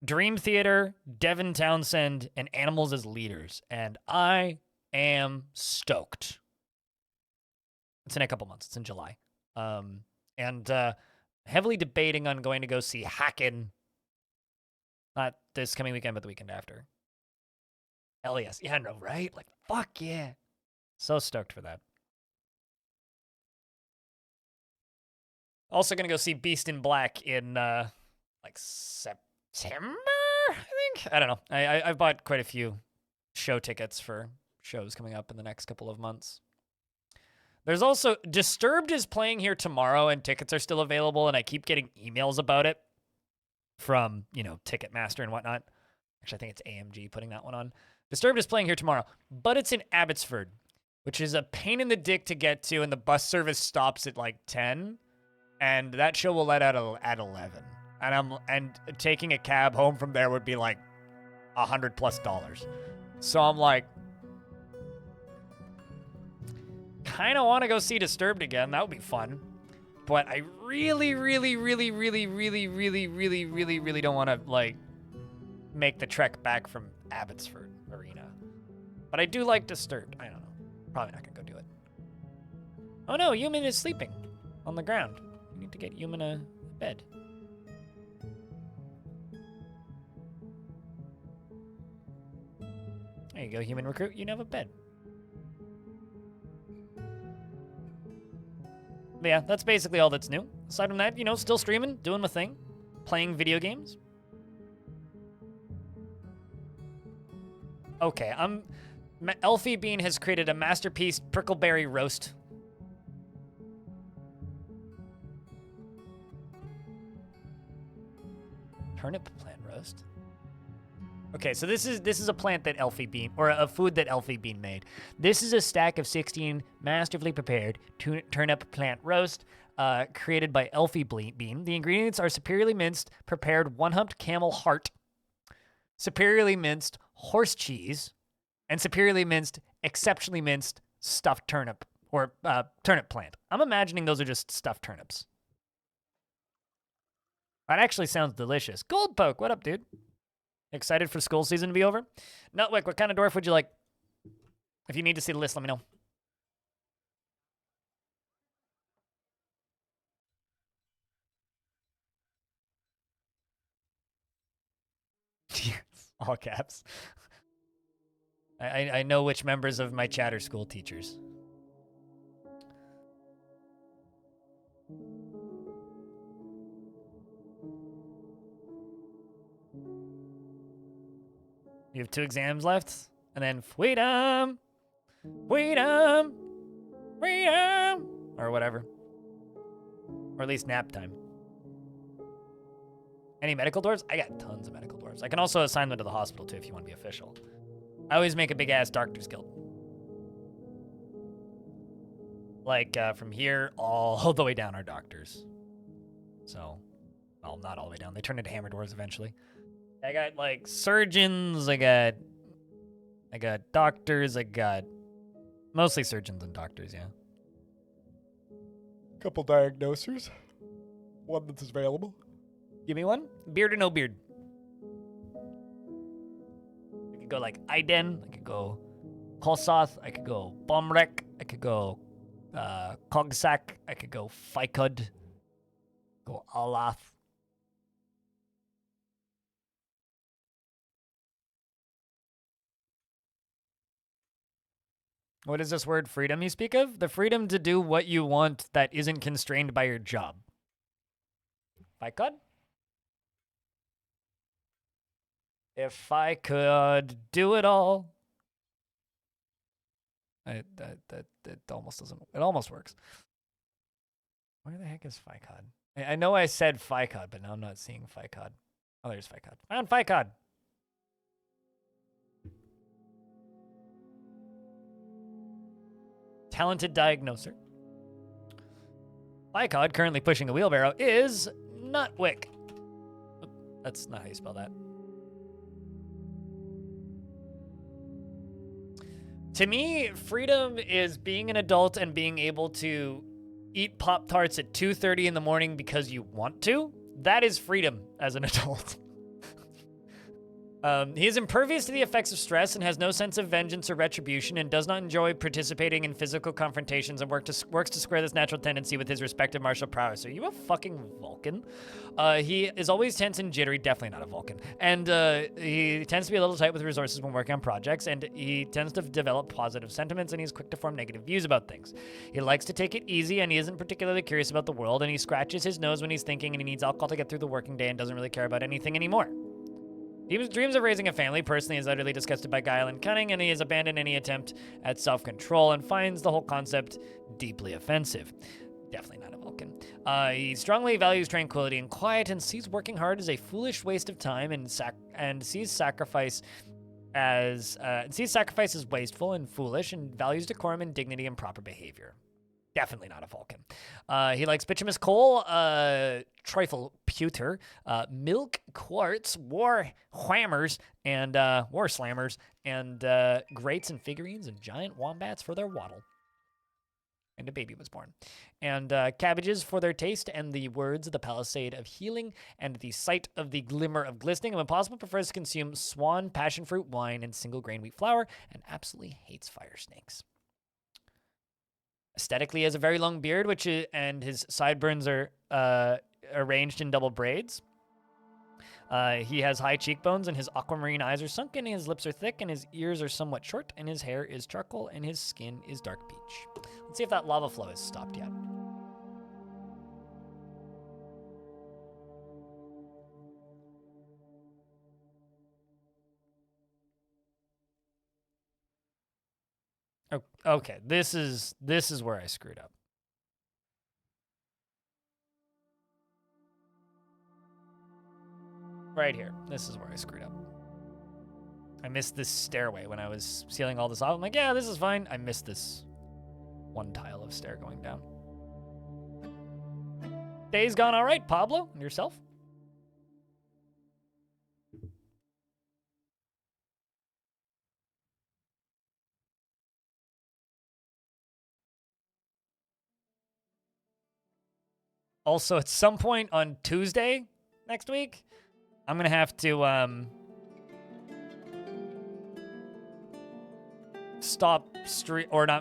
Dream Theater, Devin Townsend, and Animals as Leaders. And I am stoked. It's in a couple months. It's in July. And heavily debating on going to go see Hacken. Not this coming weekend, but the weekend after. Hell yes. Yeah, no, right? Like, fuck yeah. So stoked for that. Also gonna go see Beast in Black in, like, September, I think? I don't know. I've bought quite a few show tickets for shows coming up in the next couple of months. There's also, Disturbed is playing here tomorrow, and tickets are still available, and I keep getting emails about it from, you know, Ticketmaster and whatnot. Actually, I think it's AMG putting that one on. Disturbed is playing here tomorrow, but it's in Abbotsford, which is a pain in the dick to get to, and the bus service stops at like 10, and that show will let out at 11. And taking a cab home from there would be like $100+. So I'm like, kind of want to go see Disturbed again. That would be fun. But I really don't want to, like, make the trek back from Abbotsford Arena. But I do like Disturbed. I don't know. Probably not going to go do it. Oh no, Human is sleeping on the ground. We need to get Human a bed. There you go, Human Recruit. You now have a bed. But yeah, that's basically all that's new. Aside from that, you know, still streaming, doing my thing, playing video games. Okay, Elfie Bean has created a masterpiece prickleberry roast. Turnip plant roast. Okay, so this is a plant that Elfie Bean, or a food that Elfie Bean made. This is a stack of 16 masterfully prepared turnip plant roast, created by Elfie Bean. The ingredients are superiorly minced, prepared one-humped camel heart, superiorly minced horse cheese, and superiorly minced, exceptionally minced stuffed turnip, or turnip plant. I'm imagining those are just stuffed turnips. That actually sounds delicious. Goldpoke, what up, dude? Excited for school season to be over? Nutwick, what kind of dwarf would you like? If you need to see the list, let me know. All caps. I know which members of my chat are school teachers. You have 2 exams left, and then freedom, freedom, freedom, or whatever. Or at least nap time. Any medical dwarves? I got tons of medical dwarves. I can also assign them to the hospital, too, if you want to be official. I always make a big-ass Doctor's Guild. Like, from here all the way down are doctors. So, well, not all the way down. They turn into hammer dwarves eventually. I got, like, surgeons, I got doctors, I got mostly surgeons and doctors, yeah. Couple diagnosers. One that's available. Give me one. Beard or no beard? I could go, like, Iden, I could go Kosoth, I could go Bomrek, I could go Kogsak, I could go Fikud, go Alath. What is this word, freedom, you speak of? The freedom to do what you want that isn't constrained by your job. Fikud? If I could do it all. That almost doesn't, it almost works. Where the heck is Fikud? I know I said Fikud, but now I'm not seeing Fikud. Oh, there's Fikud. Found Fikud. Talented diagnoser. Fikud, currently pushing a wheelbarrow, is Nutwick. That's not how you spell that. To me, freedom is being an adult and being able to eat Pop-Tarts at 2:30 in the morning because you want to. That is freedom as an adult. He is impervious to the effects of stress and has no sense of vengeance or retribution and does not enjoy participating in physical confrontations and works to square this natural tendency with his respective martial prowess. Are you a fucking Vulcan? He is always tense and jittery, definitely not a Vulcan. And he tends to be a little tight with resources when working on projects, and he tends to develop positive sentiments, and he's quick to form negative views about things. He likes to take it easy, and he isn't particularly curious about the world, and he scratches his nose when he's thinking, and he needs alcohol to get through the working day and doesn't really care about anything anymore. He dreams of raising a family. Personally, is utterly disgusted by guile and cunning, and he has abandoned any attempt at self-control and finds the whole concept deeply offensive. Definitely not a Vulcan. He strongly values tranquility and quiet, and sees working hard as a foolish waste of time, and sees sacrifice as wasteful and foolish, and values decorum and dignity and proper behavior. Definitely not a Vulcan. He likes bituminous coal, trifle pewter, milk, quartz, war hammers, and war slammers, and grates and figurines and giant wombats for their waddle. And a baby was born. And cabbages for their taste, and the words of the palisade of healing, and the sight of the glimmer of glistening, and when possible prefers to consume swan, passion fruit wine, and single grain wheat flour, and absolutely hates fire snakes. Aesthetically, he has a very long beard, and his sideburns are arranged in double braids. He has high cheekbones, and his aquamarine eyes are sunken, his lips are thick, and his ears are somewhat short, and his hair is charcoal, and his skin is dark peach. Let's see if that lava flow has stopped yet. Oh, okay, this is where I screwed up. Right here. This is where I screwed up. I missed this stairway when I was sealing all this off. I'm like, yeah, this is fine. I missed this one tile of stair going down. Day's gone all right, Pablo. And yourself? Also, at some point on Tuesday next week, I'm going to have to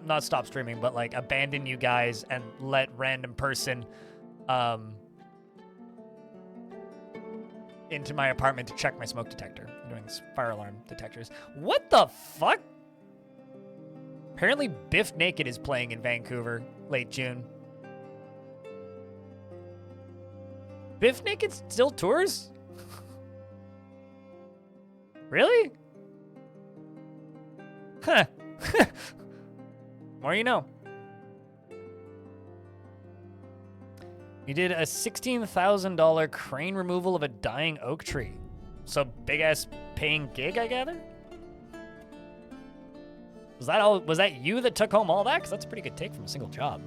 not stop streaming, but like abandon you guys and let random person into my apartment to check my smoke detector. I'm doing fire alarm detectors. What the fuck? Apparently Biff Naked is playing in Vancouver late June. Biff Naked still tours? Really? Huh. More you know. You did a $16,000 crane removal of a dying oak tree. So big ass paying gig, I gather? Was that you that took home all that? Because that's a pretty good take from a single job.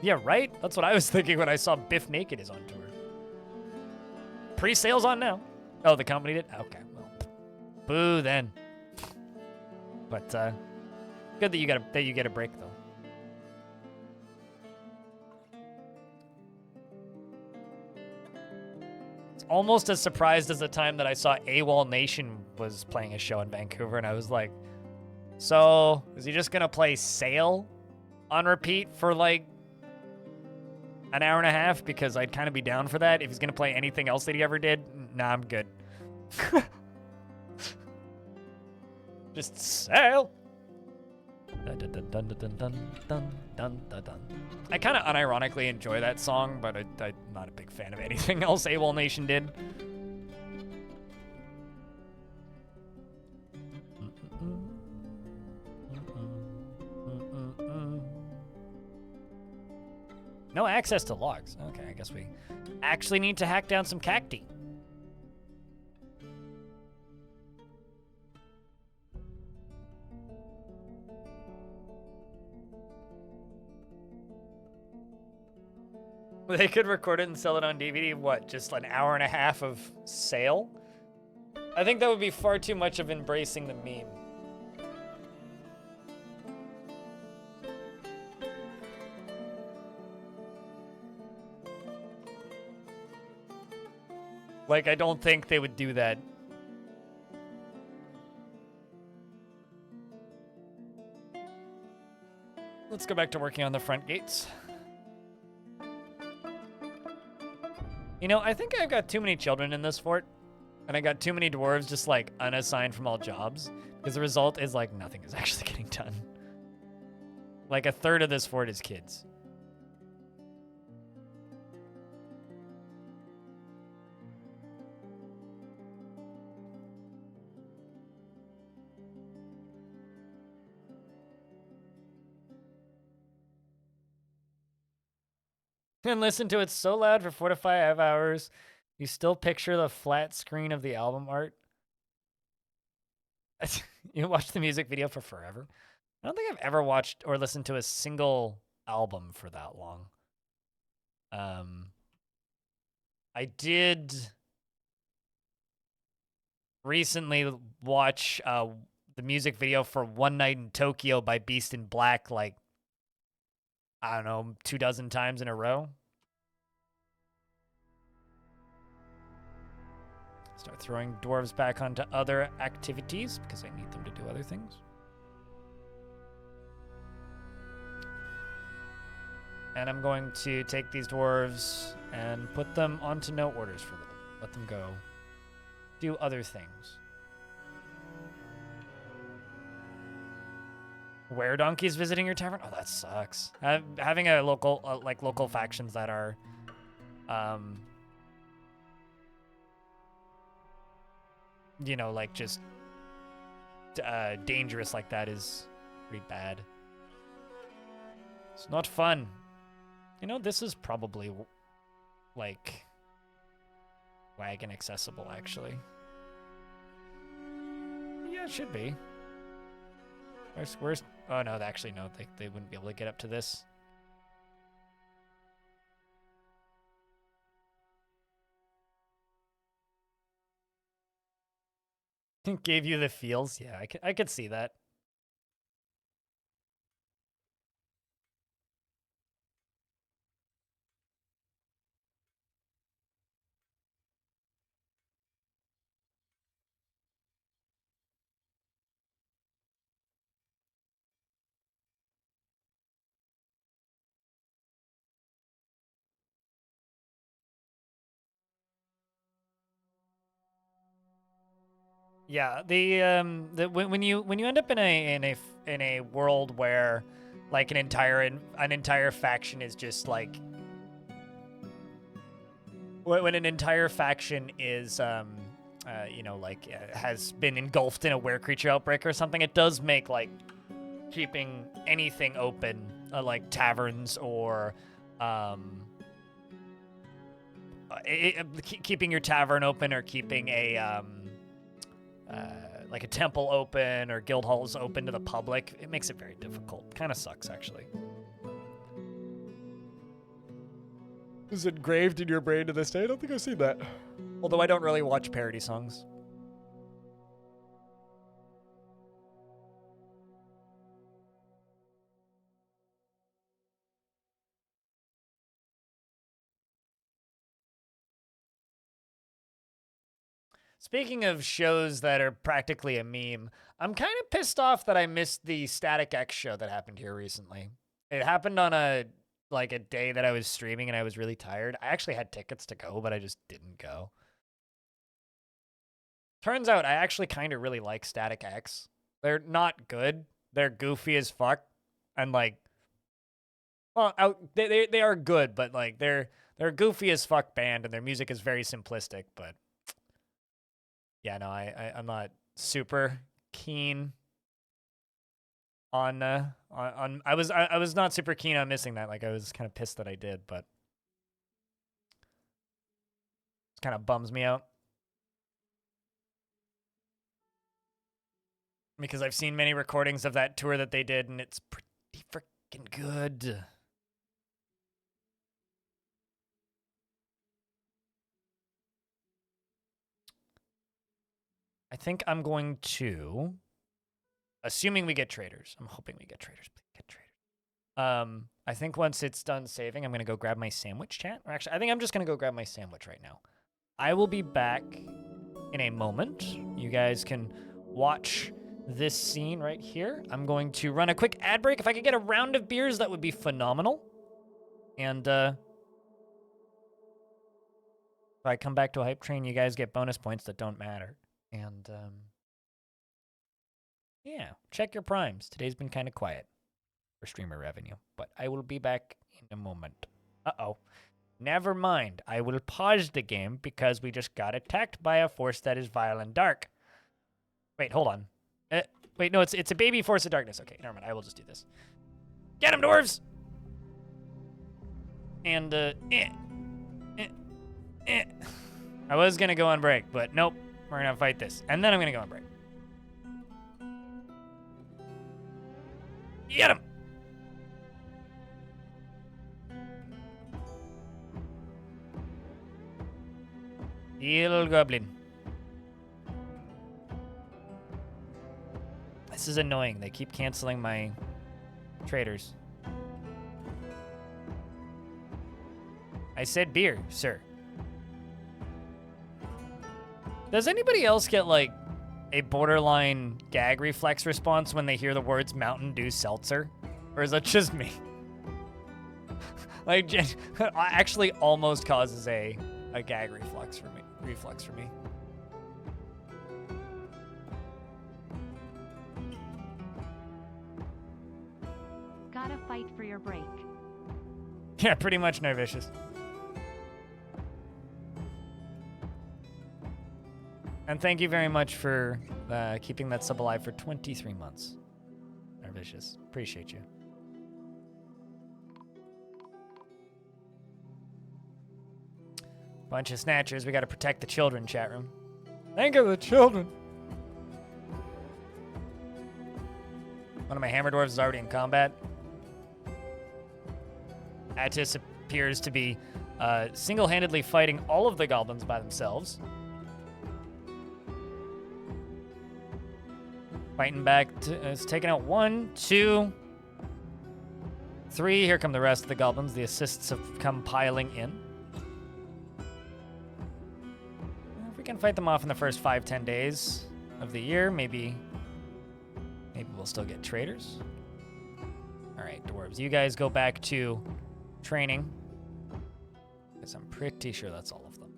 Yeah, right? That's what I was thinking when I saw Biff Naked is on tour. Pre-sales on now. Oh, the company did? Okay, well. Boo then. But good that you get a break though. It's almost as surprised as the time that I saw AWOL Nation was playing a show in Vancouver, and I was like, so is he just gonna play Sail on repeat for like an hour and a half? Because I'd kind of be down for that. If he's gonna play anything else that he ever did, nah, I'm good. Just Sail. I kind of unironically enjoy that song, but I'm not a big fan of anything else AWOL Nation did. No access to logs. Okay, I guess we actually need to hack down some cacti. They could record it and sell it on DVD. What, just an hour and a half of sale? I think that would be far too much of embracing the meme. Like, I don't think they would do that go back to working on the front gates. You know, I think I've got too many children in this fort, and I got too many dwarves just like unassigned from all jobs, because the result is like nothing is actually getting done. Like a third of this fort is kids. And listen to it so loud for 4 to 5 hours. You still picture the flat screen of the album art. You watch the music video for forever. I don't think I've ever watched or listened to a single album for that long. I did recently watch the music video for One Night in Tokyo by Beast in Black, like, I don't know, 24 times in a row. Start throwing dwarves back onto other activities because I need them to do other things. And I'm going to take these dwarves and put them onto no orders for them. Let them go do other things. Were donkeys visiting your tavern? Oh, that sucks. Having a local, like local factions that are, you know, like just dangerous like that is pretty bad. It's not fun. You know, this is probably like wagon accessible, actually. Yeah, it should be. Where's oh no, actually no, they wouldn't be able to get up to this. Gave you the feels? Yeah, I could see that. Yeah, when you end up in a world where like an entire faction is just like when an entire faction is you know, like has been engulfed in a were creature outbreak or something, it does make like keeping anything open, like taverns or keeping your tavern open or keeping a like a temple open or guild halls open to the public, it makes it very difficult. Kind of sucks, actually. Is it engraved in your brain to this day? I don't think I've seen that. Although I don't really watch parody songs. Speaking of shows that are practically a meme, I'm kind of pissed off that I missed the Static X show that happened here recently. It happened on a day that I was streaming and I was really tired. I actually had tickets to go, but I just didn't go. Turns out I actually kind of really like Static X. They're not good. They're goofy as fuck. And like, well, they are good, but like they're a goofy as fuck band and their music is very simplistic, but yeah, no, I'm not super keen on I was not super keen on missing that. Like I was kind of pissed that I did, but it kind of bums me out because I've seen many recordings of that tour that they did and it's pretty freaking good. I think I'm going to, assuming we get traders. I'm hoping we get traders. Please get traders. I think once it's done saving, I'm going to go grab my sandwich, chat. Or actually, I think I'm just going to go grab my sandwich right now. I will be back in a moment. You guys can watch this scene right here. I'm going to run a quick ad break. If I could get a round of beers, that would be phenomenal. And if I come back to a hype train, you guys get bonus points that don't matter. And yeah, check your primes. Today's been kind of quiet for streamer revenue, but I will be back in a moment. Uh-oh. Never mind. I will pause the game because we just got attacked by a force that is vile and dark. Wait, hold on. Wait, no, it's a baby force of darkness. Okay, never mind. I will just do this. Get him, dwarves! And, I was gonna go on break, but nope. We're gonna fight this. And then I'm gonna go on break. Get him! Heal goblin. This is annoying. They keep canceling my traders. I said beer, sir. Does anybody else get, like, a borderline gag reflex response when they hear the words Mountain Dew Seltzer? Or is that just me? Like, actually almost causes a gag reflex for me. Gotta fight for your break. Yeah, pretty much Nervicious. And thank you very much for keeping that sub alive for 23 months. Nervicious. Appreciate you. Bunch of snatchers. We got to protect the children, chat room. Think of the children. One of my hammer dwarves is already in combat. Attis appears to be single-handedly fighting all of the goblins by themselves. Fighting back. It's taking out 1, 2, 3. Here come the rest of the goblins. The assists have come piling in. If we can fight them off in the first 5-10 days of the year, maybe we'll still get traders. All right, dwarves, you guys go back to training, because I'm pretty sure that's all of them.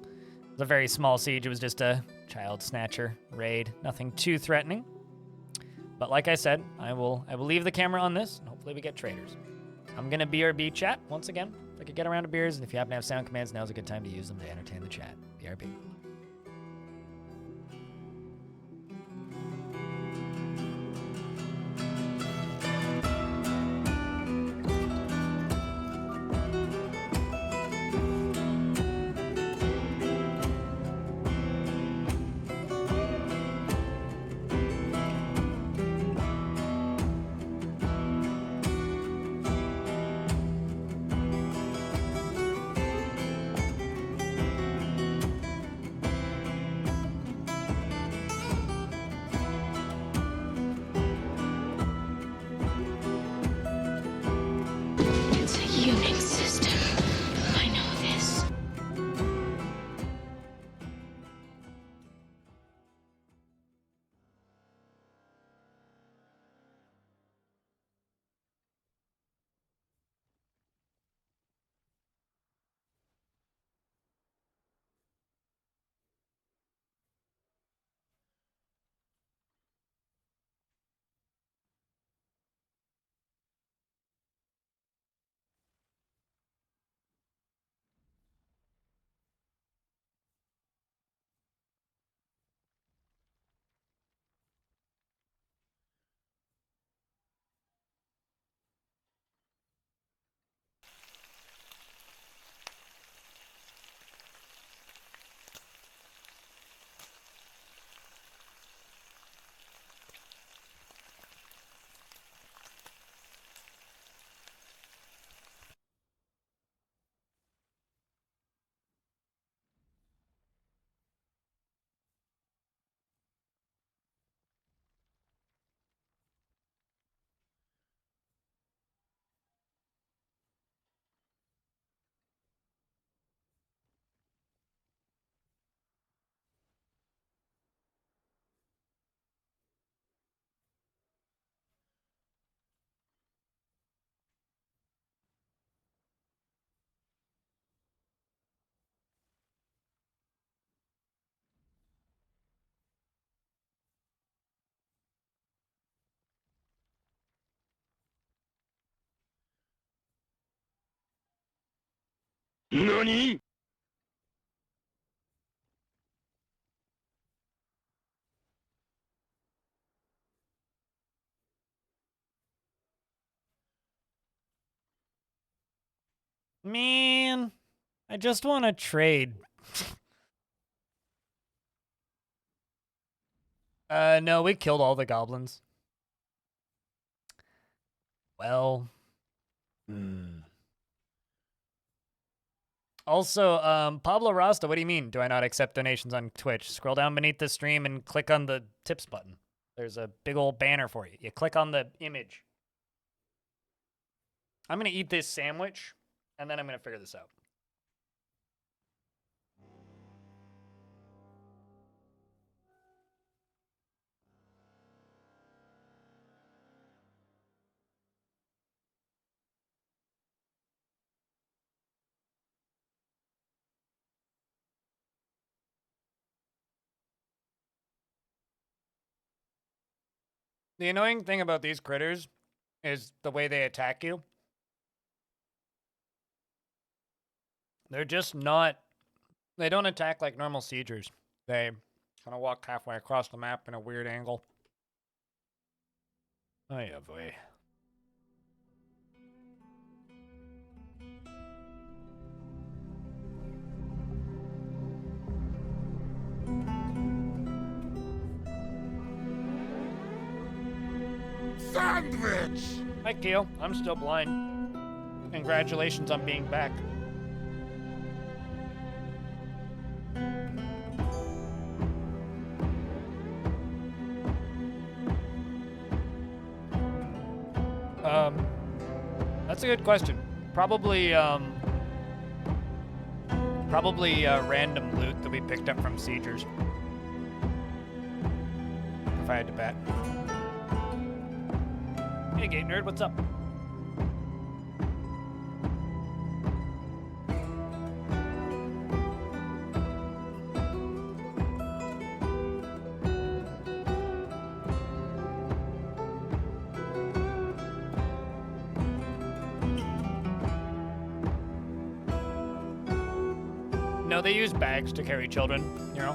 It was a very small siege. It was just a child snatcher raid, nothing too threatening. But like I said, I will leave the camera on this, and hopefully we get traders. I'm gonna BRB chat once again. If I could get around to beers, and if you happen to have sound commands, now's a good time to use them to entertain the chat. BRB. NANI?! Man, I just want to trade. No, we killed all the goblins. Well. Also, Pablo Rasta, what do you mean? Do I not accept donations on Twitch? Scroll down beneath the stream and click on the tips button. There's a big old banner for you. You click on the image. I'm going to eat this sandwich, and then I'm going to figure this out. The annoying thing about these critters is the way they attack you. They're just not... They don't attack like normal siegers. They kind of walk halfway across the map in a weird angle. Oh yeah, boy. Sandwich! Hi, Keel. I'm still blind. Congratulations on being back. That's a good question. Probably random loot that we picked up from siegers. If I had to bet. Hey, Gate Nerd, what's up? No, they use bags to carry children, you know?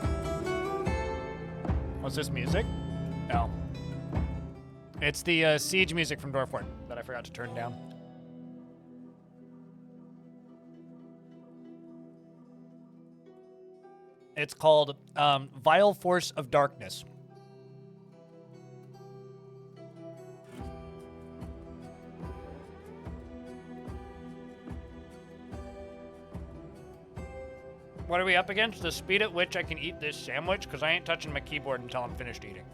What's this music? No. It's the siege music from Dwarf that I forgot to turn down. It's called Vile Force of Darkness. What are we up against? The speed at which I can eat this sandwich? Because I ain't touching my keyboard until I'm finished eating.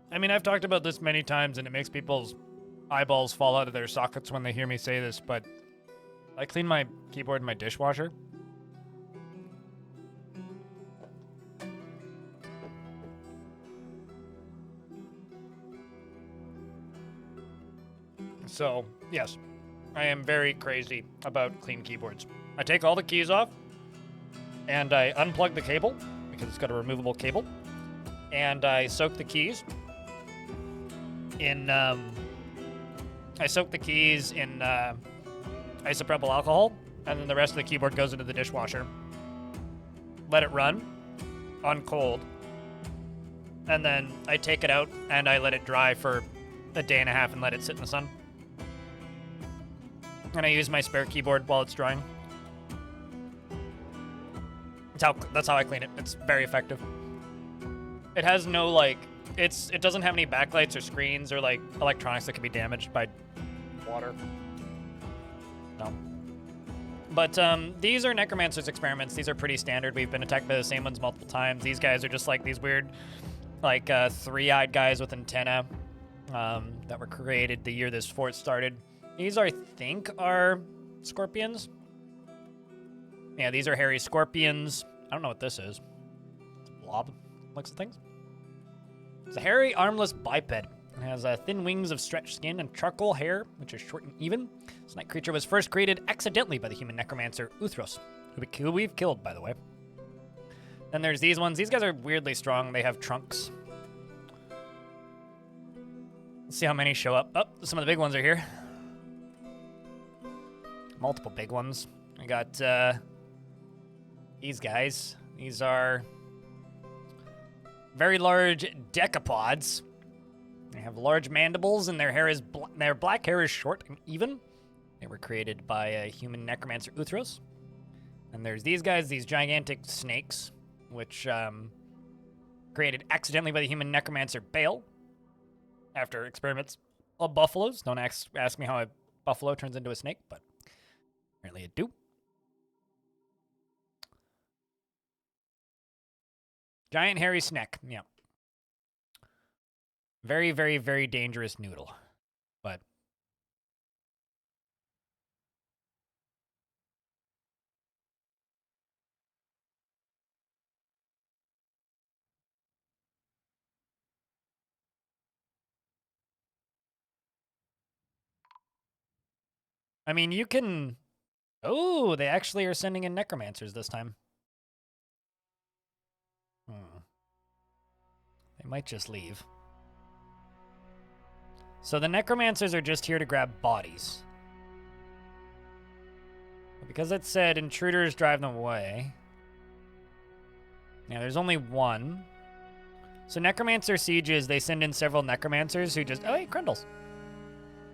I mean, I've talked about this many times, and it makes people's eyeballs fall out of their sockets when they hear me say this, but I clean my keyboard in my dishwasher. So, yes, I am very crazy about clean keyboards. I take all the keys off, and I unplug the cable, because it's got a removable cable, and I soak the keys in isopropyl alcohol, and then the rest of the keyboard goes into the dishwasher. Let it run on cold, and then I take it out and I let it dry for a day and a half and let it sit in the sun. And I use my spare keyboard while it's drying. That's how I clean it. It's very effective. It has no, like, it doesn't have any backlights or screens or, like, electronics that can be damaged by water. No. But these are Necromancer's experiments. These are pretty standard. We've been attacked by the same ones multiple times. These guys are just like these weird, like, three-eyed guys with antenna that were created the year this fort started. These, I think, are scorpions. Yeah, these are hairy scorpions. I don't know what this is. Blob looks at things. It's a hairy, armless biped. It has thin wings of stretched skin and charcoal hair, which is short and even. This night creature was first created accidentally by the human necromancer Uthros, who we've killed, by the way. Then there's these ones. These guys are weirdly strong. They have trunks. Let's see how many show up. Oh, some of the big ones are here. Multiple big ones. I got these guys. These are very large decapods. They have large mandibles, and their black hair is short and even. They were created by a human necromancer Uthros. And there's these guys, these gigantic snakes, which created accidentally by the human necromancer Bale after experiments of buffaloes. Don't ask me how a buffalo turns into a snake, but apparently it do. Giant hairy snack, yeah. Very, very, very dangerous noodle, but I mean, you can. Oh, they actually are sending in necromancers this time. They might just leave. So the necromancers are just here to grab bodies. But because it said intruders drive them away. Yeah, there's only one. So necromancer sieges, they send in several necromancers who just... Oh, hey, Crundles.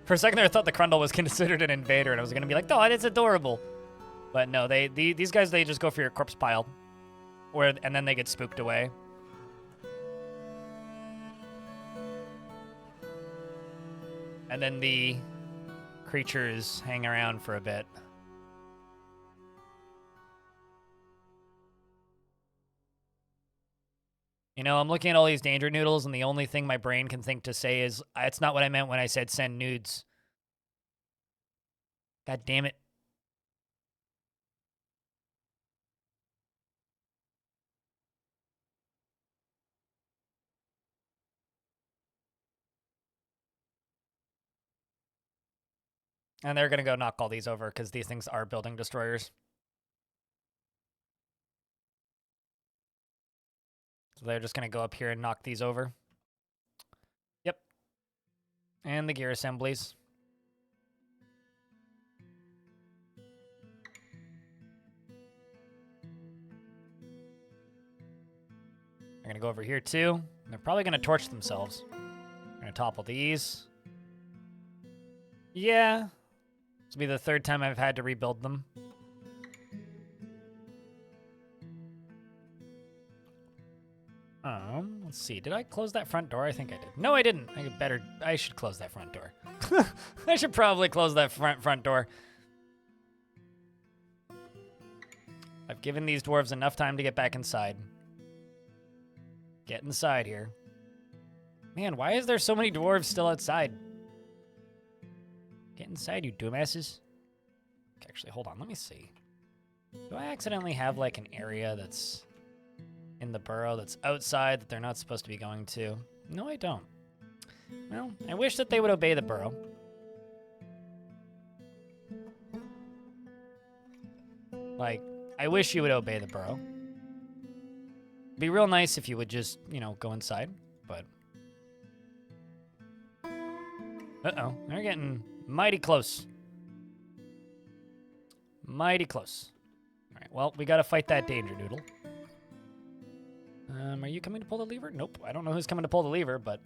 For a second there, I thought the Crundle was considered an invader, and I was going to be like, oh, it's adorable. But no, these guys, they just go for your corpse pile. And then they get spooked away. And then the creatures hang around for a bit. You know, I'm looking at all these danger noodles, and the only thing my brain can think to say is, it's not what I meant when I said send nudes. God damn it. And they're going to go knock all these over because these things are building destroyers. So they're just going to go up here and knock these over. Yep. And the gear assemblies. They're going to go over here too. They're probably going to torch themselves. They're going to topple these. Yeah. This will be the third time I've had to rebuild them. Let's see. Did I close that front door? I think I did. No, I didn't. I should close that front door. I should probably close that front door. I've given these dwarves enough time to get back inside. Get inside here. Man, why is there so many dwarves still outside? Get inside, you dumbasses. Actually, hold on. Let me see. Do I accidentally have, like, an area that's in the burrow that's outside that they're not supposed to be going to? No, I don't. Well, I wish that they would obey the burrow. Like, I wish you would obey the burrow. It'd be real nice if you would just, you know, go inside, but... Uh-oh, they're getting mighty close. Mighty close. All right, well, we gotta fight that danger noodle. Are you coming to pull the lever? Nope, I don't know who's coming to pull the lever, but...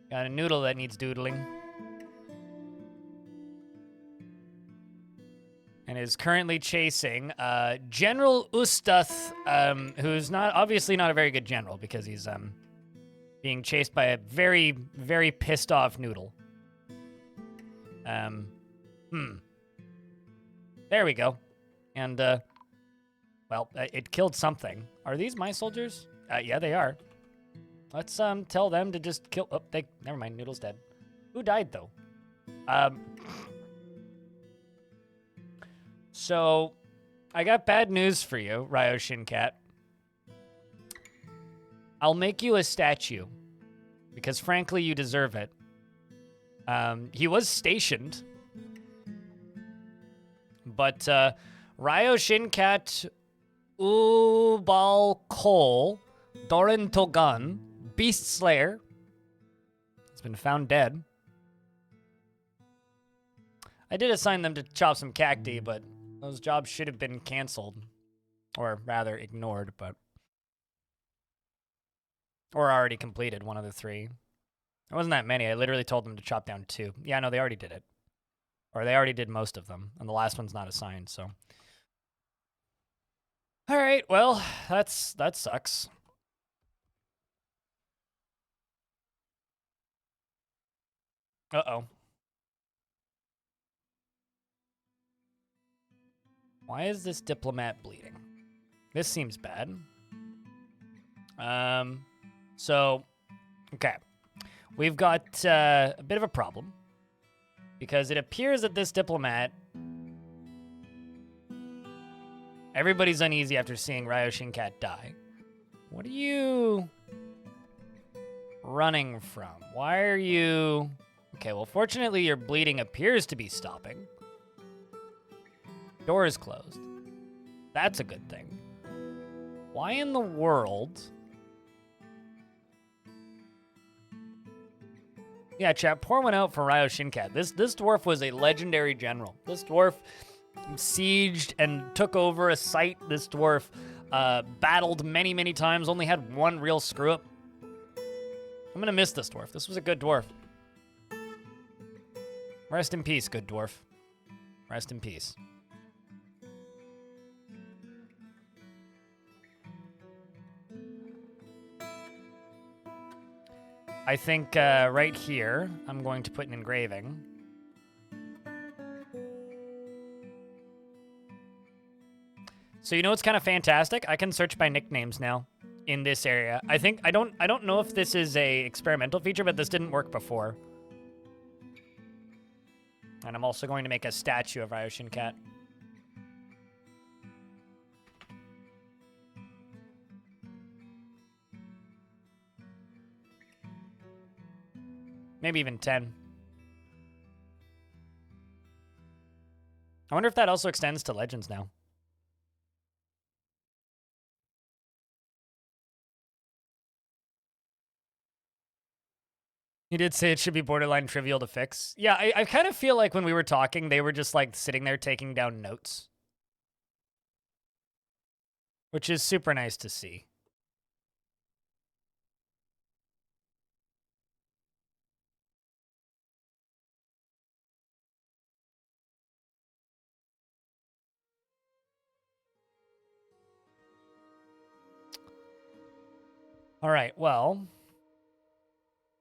Got a noodle that needs doodling. And is currently chasing General Ustath, who's obviously not a very good general because he's being chased by a very, very pissed off noodle. There we go. And, well, it killed something. Are these my soldiers? Yeah, they are. Let's tell them to just kill... Oh, never mind, Noodle's dead. Who died, though? So, I got bad news for you, Ryo Shinkat. I'll make you a statue, because frankly, you deserve it. He was stationed, but Ryo Shinkat Ubal Kol Doran Togun, Beast Slayer, has been found dead. I did assign them to chop some cacti, but those jobs should have been canceled. Or rather, ignored, but... Or already completed, one of the three. It wasn't that many. I literally told them to chop down 2. Yeah, no, they already did it. Or they already did most of them. And the last one's not assigned, so... Alright, well, that sucks. Uh-oh. Why is this diplomat bleeding? This seems bad. So, okay. We've got a bit of a problem. Because it appears that this diplomat... Everybody's uneasy after seeing Ryo Shinkat die. What are you running from? Why are you... Okay, well, fortunately, your bleeding appears to be stopping. Door is closed. That's a good thing. Why in the world... Yeah, chat, pour one out for Ryo Shinkat. This dwarf was a legendary general. This dwarf sieged and took over a site. This dwarf battled many, many times, only had one real screw-up. I'm gonna miss this dwarf. This was a good dwarf. Rest in peace, good dwarf. Rest in peace. I think right here, I'm going to put an engraving. So you know what's kind of fantastic? I can search by nicknames now in this area. I don't know if this is a experimental feature, but this didn't work before. And I'm also going to make a statue of Ryo Shinkat. Maybe even 10. I wonder if that also extends to Legends now. You did say it should be borderline trivial to fix. Yeah, I kind of feel like when we were talking, they were just like sitting there taking down notes. Which is super nice to see. All right, well,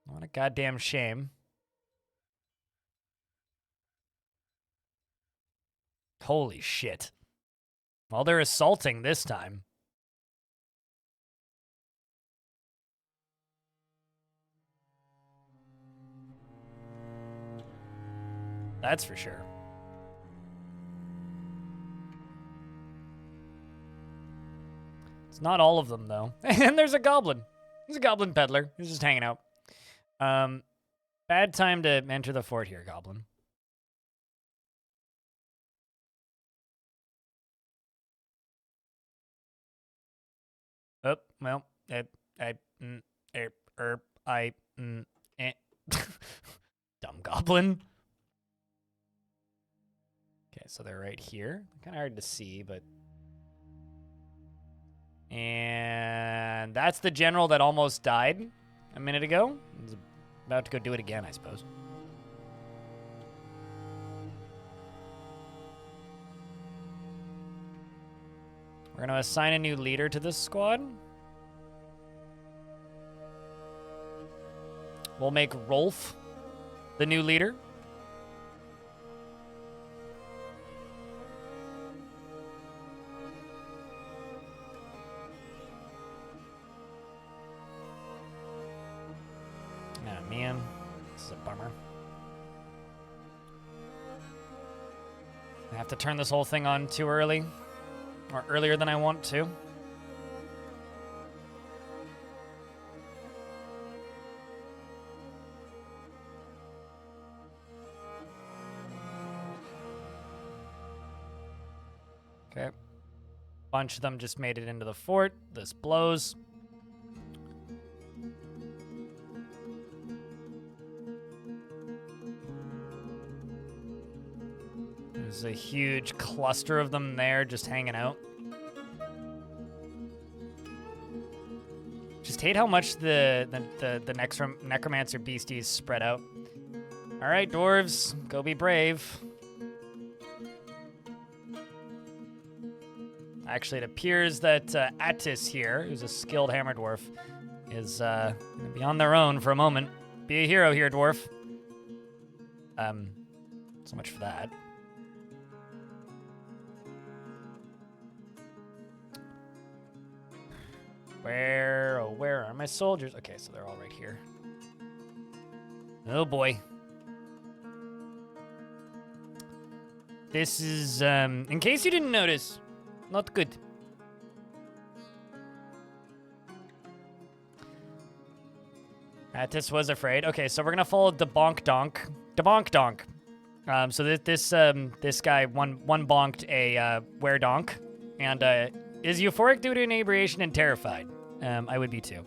what a goddamn shame. Holy shit. Well, they're assaulting this time. That's for sure. It's not all of them, though. And there's a goblin. There's a goblin peddler. He's just hanging out. Bad time to enter the fort here, goblin. Oh, well, dumb goblin. Okay, so they're right here. Kind of hard to see, but... And that's the general that almost died a minute ago. He's about to go do it again, I suppose. We're going to assign a new leader to this squad. We'll make Rolf the new leader. Oh, man. This is a bummer. I have to turn this whole thing on too early. Or earlier than I want to. Okay. Bunch of them just made it into the fort. This blows. There's a huge cluster of them there just hanging out. Just hate how much the necromancer beasties spread out. All right, dwarves, go be brave. Actually, it appears that Attis here, who's a skilled hammer dwarf, is gonna be on their own for a moment. Be a hero here, dwarf. So much for that. Where are my soldiers? Okay, so they're all right here. Oh boy. This is, in case you didn't notice, not good. Attis was afraid. Okay, so we're gonna follow Debonk Donk. Debonk Donk. So this guy one bonked a were-donk, and is euphoric due to inebriation and terrified. I would be too.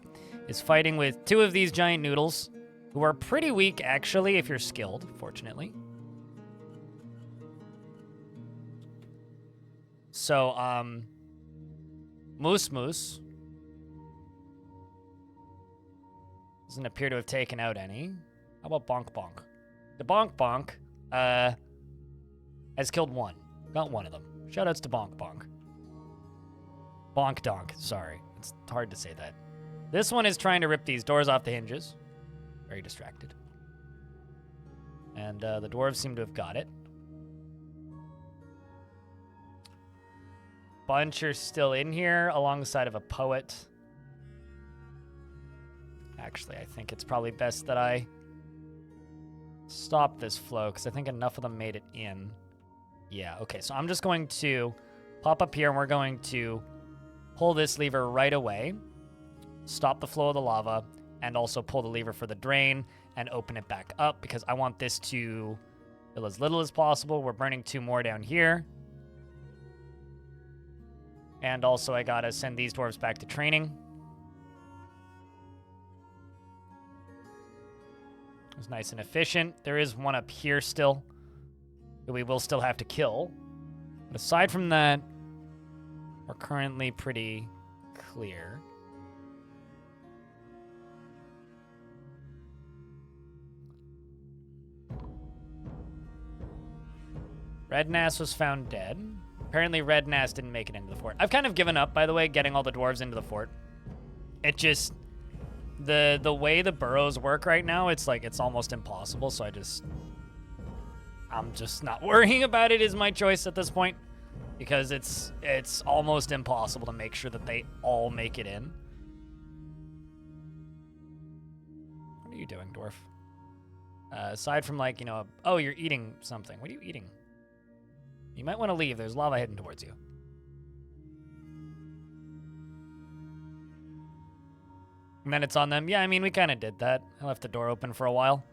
Is fighting with two of these giant noodles, who are pretty weak actually if you're skilled, fortunately. So, Moose Moose doesn't appear to have taken out any. How about Bonk Bonk? The Bonk Bonk has killed one. Got one of them. Shoutouts to Bonk Bonk. Bonk Donk, sorry. It's hard to say that. This one is trying to rip these doors off the hinges. Very distracted. And the dwarves seem to have got it. Bunch are still in here alongside of a poet. Actually, I think it's probably best that I stop this flow because I think enough of them made it in. Yeah, okay, so I'm just going to pop up here and we're going to pull this lever right away, stop the flow of the lava, and also pull the lever for the drain and open it back up because I want this to fill as little as possible. We're burning 2 more down here. And also I gotta send these dwarves back to training. It was nice and efficient. There is one up here still that we will still have to kill. But aside from that, we're currently pretty clear. Red Nass was found dead. Apparently Red Nass didn't make it into the fort. I've kind of given up, by the way, getting all the dwarves into the fort. It just... The way the burrows work right now, it's like, it's almost impossible, so I'm just not worrying about it is my choice at this point. Because it's almost impossible to make sure that they all make it in. What are you doing, dwarf? Aside from like, you know, oh, you're eating something. What are you eating? You might want to leave. There's lava heading towards you. And then it's on them. Yeah, I mean, we kind of did that. I left the door open for a while.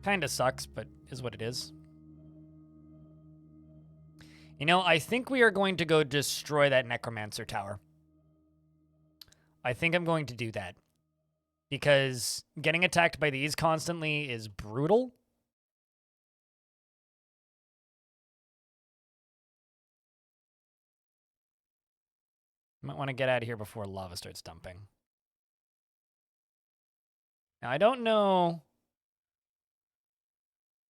Kind of sucks, but is what it is. You know, I think we are going to go destroy that Necromancer Tower. I think I'm going to do that. Because getting attacked by these constantly is brutal. Might want to get out of here before lava starts dumping. Now, I don't know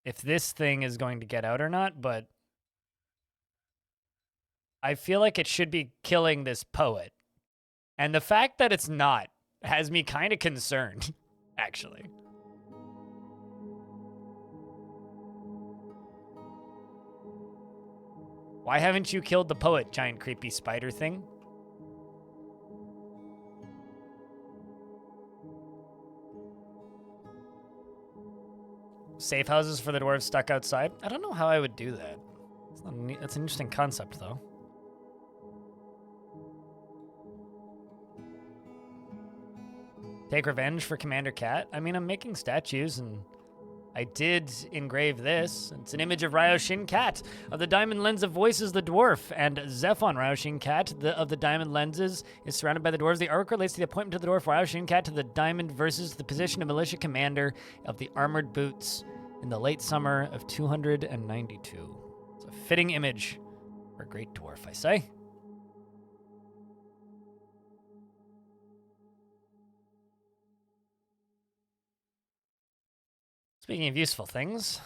if this thing is going to get out or not, but I feel like it should be killing this poet. And the fact that it's not has me kind of concerned, actually. Why haven't you killed the poet, giant creepy spider thing? Safe houses for the dwarves stuck outside? I don't know how I would do that. That's an interesting concept, though. Take revenge for Commander Cat? I mean, I'm making statues, and I did engrave this. It's an image of Ryoshin Cat, of the diamond lens of voices, the dwarf, and Zephon Ryoshin Cat, of the diamond lenses, is surrounded by the dwarves. The artwork relates to the appointment of the dwarf Ryoshin Cat to the diamond versus the position of militia commander of the armored boots in the late summer of 292. It's a fitting image for a great dwarf, I say. Speaking of useful things,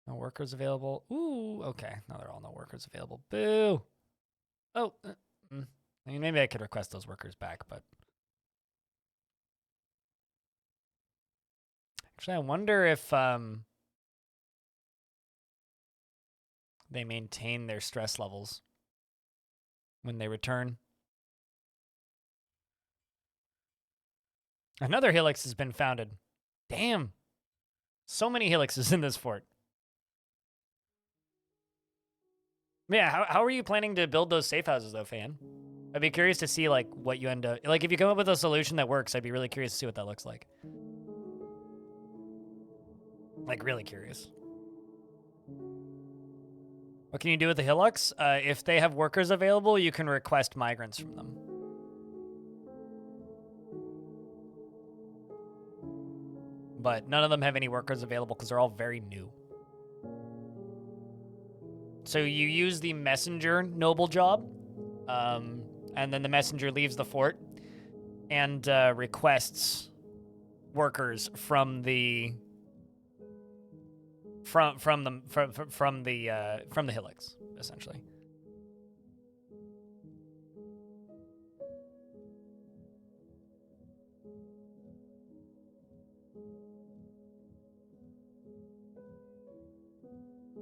no workers available. Ooh, okay. Now they're all no workers available. Boo. Oh, I mean, maybe I could request those workers back, but actually, I wonder if they maintain their stress levels when they return. Another helix has been founded. Damn. So many helixes in this fort. Yeah, how are you planning to build those safe houses, though, Fan? I'd be curious to see, like, what you end up... Like, if you come up with a solution that works, I'd be really curious to see what that looks like. Like, really curious. What can you do with the hillocks? If they have workers available, you can request migrants from them. But none of them have any workers available because they're all very new. So you use the messenger noble job, and then the messenger leaves the fort and requests workers from the hillocks, essentially.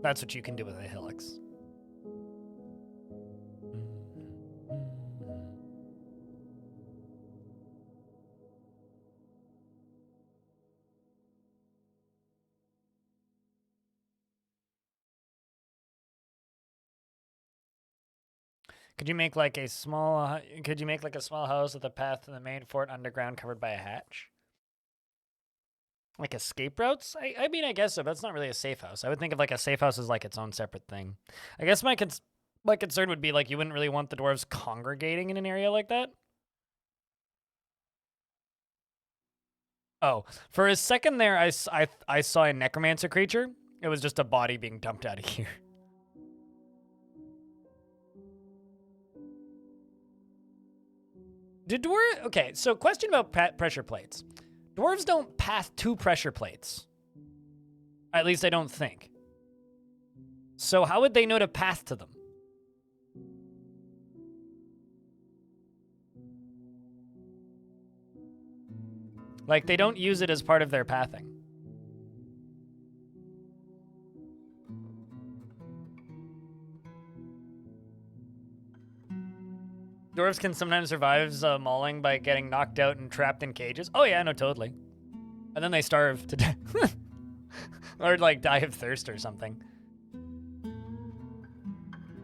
That's what you can do with a hillocks. Could you make like a small house with a path to the main fort underground covered by a hatch? Like escape routes? I mean, I guess so, but it's not really a safe house. I would think of like a safe house as like its own separate thing. I guess my concern would be like you wouldn't really want the dwarves congregating in an area like that. Oh, for a second there, I saw a necromancer creature. It was just a body being dumped out of here. Okay, so question about pressure plates. Dwarves don't path to pressure plates. At least I don't think. So how would they know to path to them? Like, they don't use it as part of their pathing. Dwarves can sometimes survive mauling by getting knocked out and trapped in cages. Oh yeah, no, totally. And then they starve to death. Or like die of thirst or something.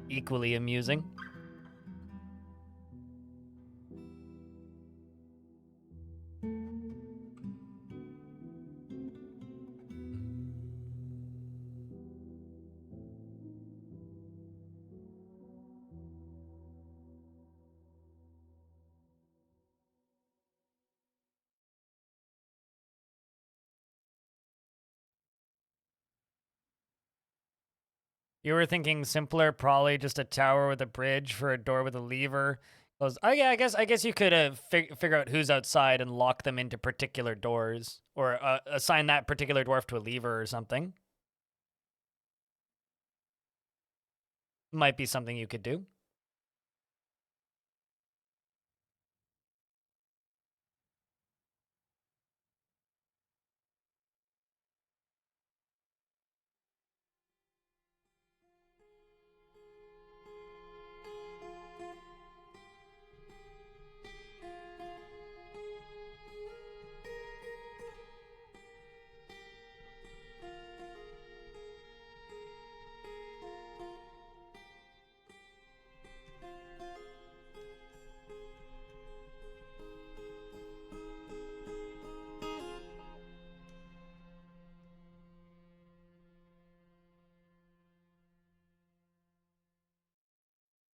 Equally amusing. You were thinking simpler, probably just a tower with a bridge for a door with a lever. Oh yeah, I guess you could figure out who's outside and lock them into particular doors, or assign that particular dwarf to a lever or something. Might be something you could do.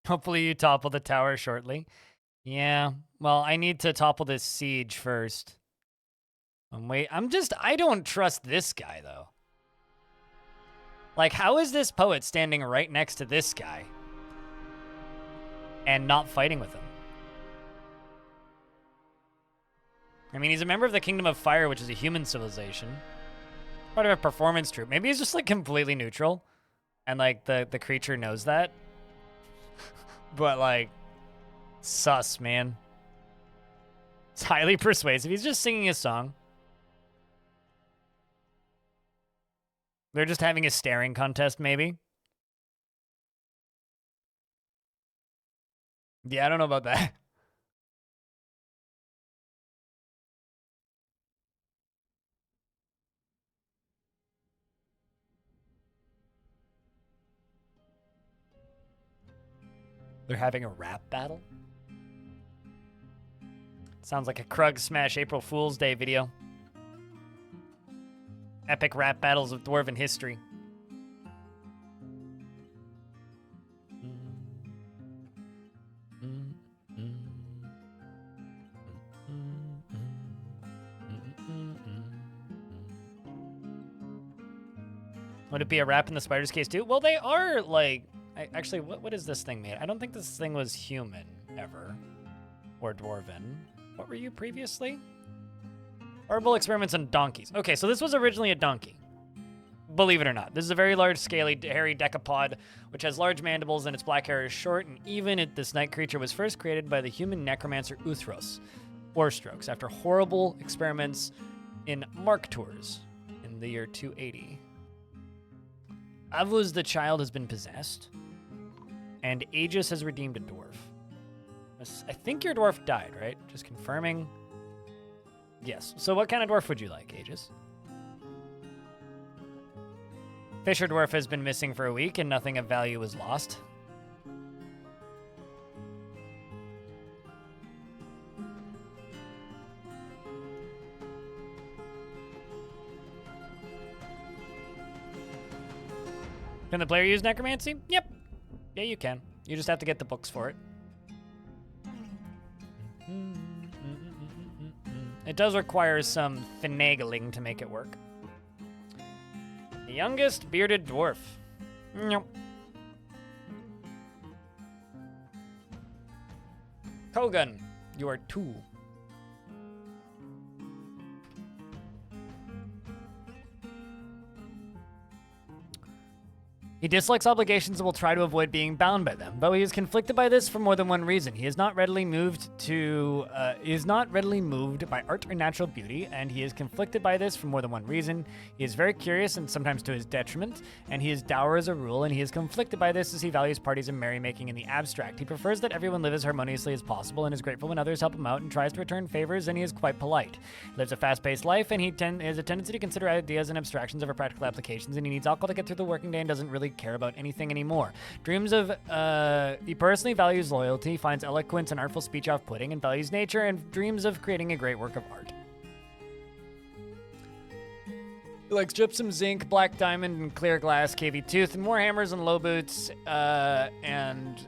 Hopefully you topple the tower shortly. Yeah, well, I need to topple this siege first. I don't trust this guy, though. Like, how is this poet standing right next to this guy and not fighting with him? I mean, he's a member of the Kingdom of Fire, which is a human civilization. Part of a performance troupe. Maybe he's just, like, completely neutral. And, like, the creature knows that. But, like, sus, man. It's highly persuasive. He's just singing a song. They're just having a staring contest, maybe. Yeah, I don't know about that. They're having a rap battle? Sounds like a Krug Smash April Fool's Day video. Epic rap battles of Dwarven history. Would it be a rap in the spider's case too? Well, they are like... Actually, what is this thing made? I don't think this thing was human, ever. Or Dwarven. What were you previously? Herbal experiments on donkeys. Okay, so this was originally a donkey. Believe it or not. This is a very large, scaly, hairy decapod, which has large mandibles and its black hair is short and even. This night creature was first created by the human necromancer Uthros, or Strokes, after horrible experiments in Mark Tours in the year 280. Avuz the child has been possessed, and Aegis has redeemed a dwarf. I think your dwarf died, right? Just confirming. Yes. So what kind of dwarf would you like, Aegis? Fisher dwarf has been missing for a week, and nothing of value was lost. Can the player use necromancy? Yep. Yeah, you can. You just have to get the books for it. It does require some finagling to make it work. The youngest bearded dwarf. Nope. Kogan, you are 2. He dislikes obligations and will try to avoid being bound by them, though he is conflicted by this for more than one reason. He is not readily moved by art or natural beauty, and he is conflicted by this for more than one reason. He is very curious and sometimes to his detriment, and he is dour as a rule, and he is conflicted by this as he values parties and merrymaking in the abstract. He prefers that everyone live as harmoniously as possible and is grateful when others help him out and tries to return favors, and he is quite polite. He lives a fast-paced life, and he has a tendency to consider ideas and abstractions over practical applications, and he needs alcohol to get through the working day and doesn't really care about anything anymore. He personally values loyalty, finds eloquence and artful speech off-putting, and values nature, and dreams of creating a great work of art. He likes gypsum, zinc, black diamond, and clear glass, KV tooth, and more hammers and low boots, and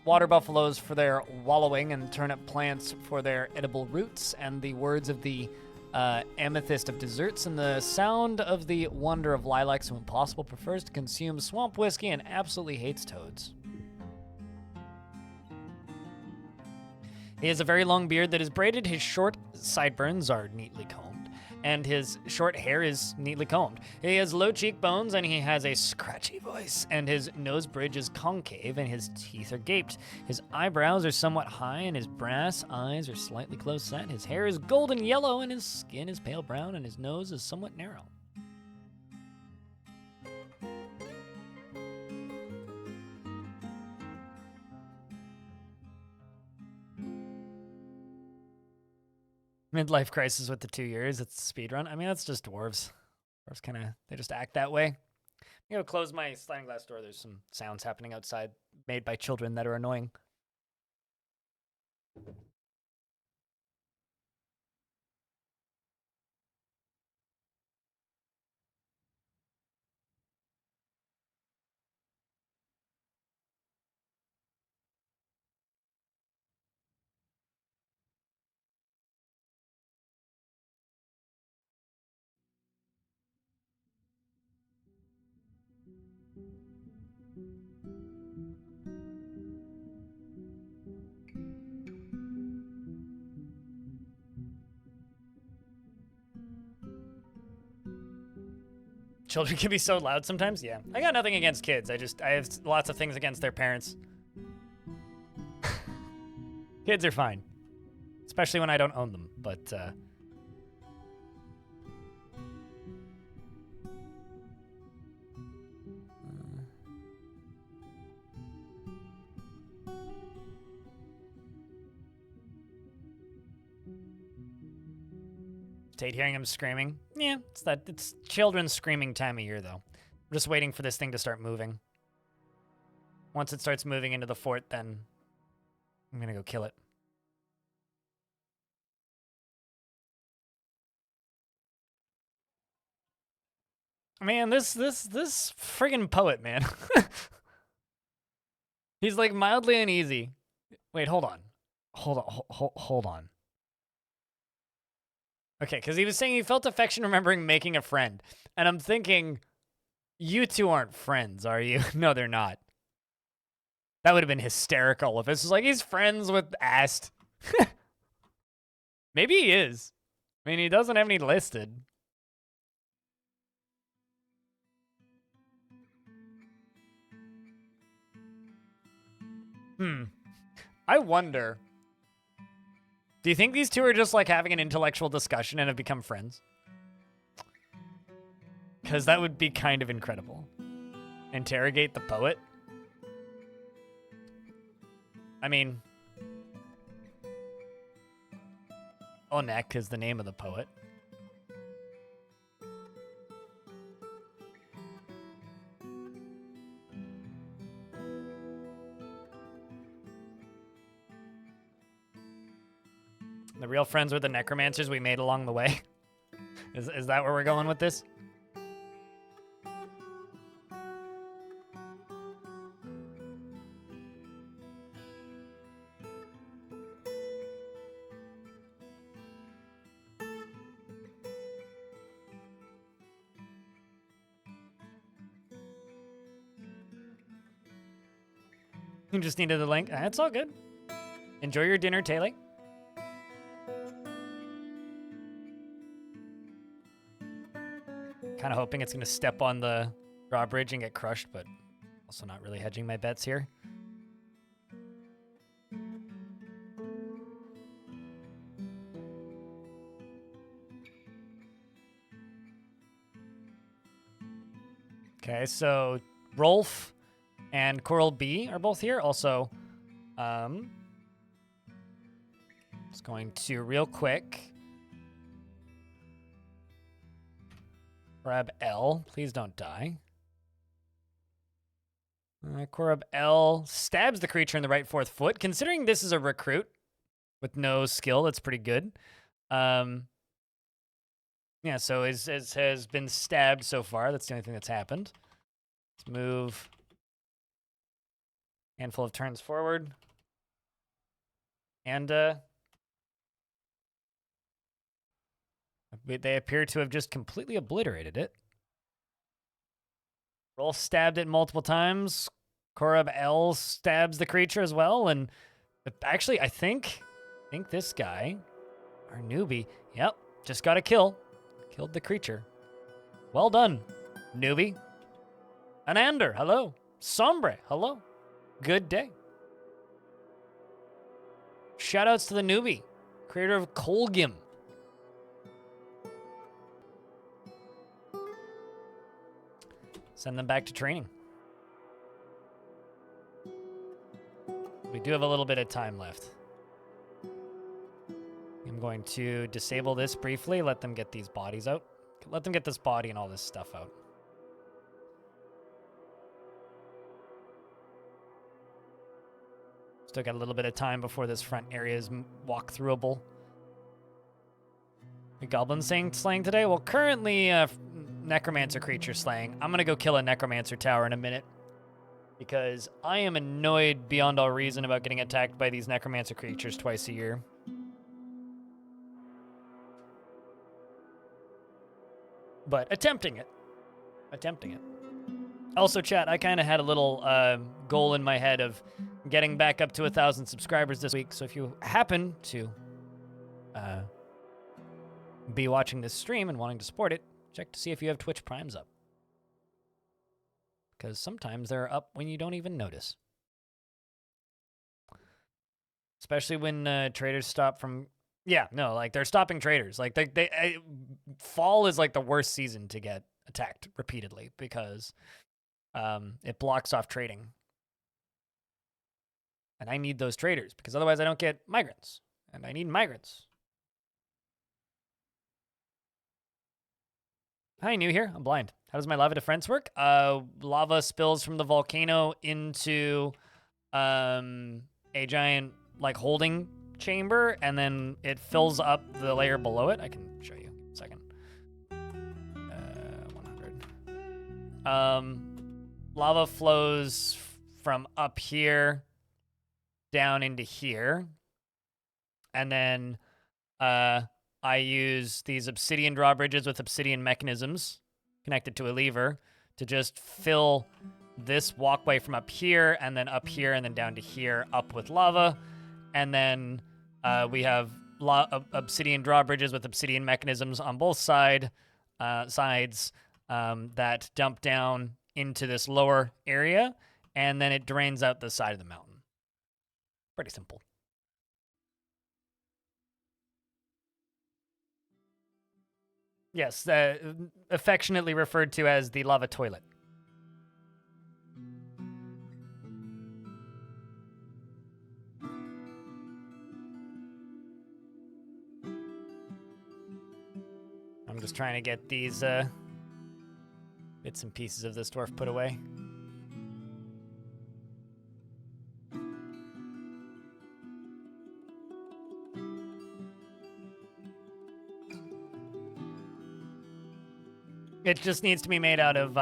water buffaloes for their wallowing, and turnip plants for their edible roots, and the words of the amethyst of desserts, and the sound of the wonder of lilacs. When possible, prefers to consume swamp whiskey and absolutely hates toads. He has a very long beard that is braided. His short sideburns are neatly combed, and his short hair is neatly combed. He has low cheekbones, and he has a scratchy voice, and his nose bridge is concave, and his teeth are gaped. His eyebrows are somewhat high, and his brass eyes are slightly close set. His hair is golden yellow, and his skin is pale brown, and his nose is somewhat narrow. Midlife crisis with the 2 years. It's speedrun. I mean, that's just dwarves. Dwarves kind of, they just act that way. I'm going to close my sliding glass door. There's some sounds happening outside made by children that are annoying. Children can be so loud sometimes. Yeah, I got nothing against kids. I have lots of things against their parents. Kids are fine, especially when I don't own them. But Tate hearing him screaming. Yeah, it's children's screaming time of year though. I'm just waiting for this thing to start moving. Once it starts moving into the fort, then I'm gonna go kill it. Man, this friggin' poet, man. He's like mildly uneasy. Wait, hold on. Hold on. Okay, because he was saying he felt affection remembering making a friend. And I'm thinking, you two aren't friends, are you? No, they're not. That would have been hysterical if this was like he's friends with Ast. Maybe he is. I mean, he doesn't have any listed. I wonder. Do you think these two are just like having an intellectual discussion and have become friends? Because that would be kind of incredible. Interrogate the poet? I mean, Onek is the name of the poet. The real friends were the necromancers we made along the way. Is that where we're going with this? You just needed the link. That's all good. Enjoy your dinner, Taylor. Kind of hoping it's going to step on the drawbridge and get crushed, but also not really hedging my bets here. Okay, so Rolf and Coral B are both here. Also, just going to real quick grab L. Please don't die. Korab L stabs the creature in the right fourth foot. Considering this is a recruit with no skill, that's pretty good. Yeah, so it has been stabbed so far. That's the only thing that's happened. Let's move. Handful of turns forward. And they appear to have just completely obliterated it. Rolf stabbed it multiple times. Korab L stabs the creature as well. And actually, I think this guy, our newbie, yep, just got a kill. Killed the creature. Well done, newbie. Anander, hello. Sombre, hello. Good day. Shoutouts to the newbie, creator of Colgim. Send them back to training. We do have a little bit of time left. I'm going to disable this briefly, let them get these bodies out. Let them get this body and all this stuff out. Still got a little bit of time before this front area is walk-throughable. The goblin slaying today? Well, currently, necromancer creature slaying. I'm gonna go kill a necromancer tower in a minute because I am annoyed beyond all reason about getting attacked by these necromancer creatures twice a year. But attempting it. Also, chat, I kind of had a little goal in my head of getting back up to 1,000 subscribers this week. So if you happen to be watching this stream and wanting to support it, check to see if you have Twitch Primes up. Because sometimes they're up when you don't even notice. Especially when traders stop from... Yeah, no, like, they're stopping traders. Like, fall is, like, the worst season to get attacked repeatedly because it blocks off trading. And I need those traders because otherwise I don't get migrants. And I need migrants. Hi, new here. I'm blind. How does my lava defense work? Lava spills from the volcano into a giant, like, holding chamber, and then it fills up the layer below it. I can show you in a second. 100. Lava flows from up here down into here. And then I use these obsidian drawbridges with obsidian mechanisms connected to a lever to just fill this walkway from up here and then up here and then down to here up with lava. And then we have obsidian drawbridges with obsidian mechanisms on both sides that dump down into this lower area, and then it drains out the side of the mountain. Pretty simple. Yes, affectionately referred to as the lava toilet. I'm just trying to get these bits and pieces of this dwarf put away. It just needs to be made out of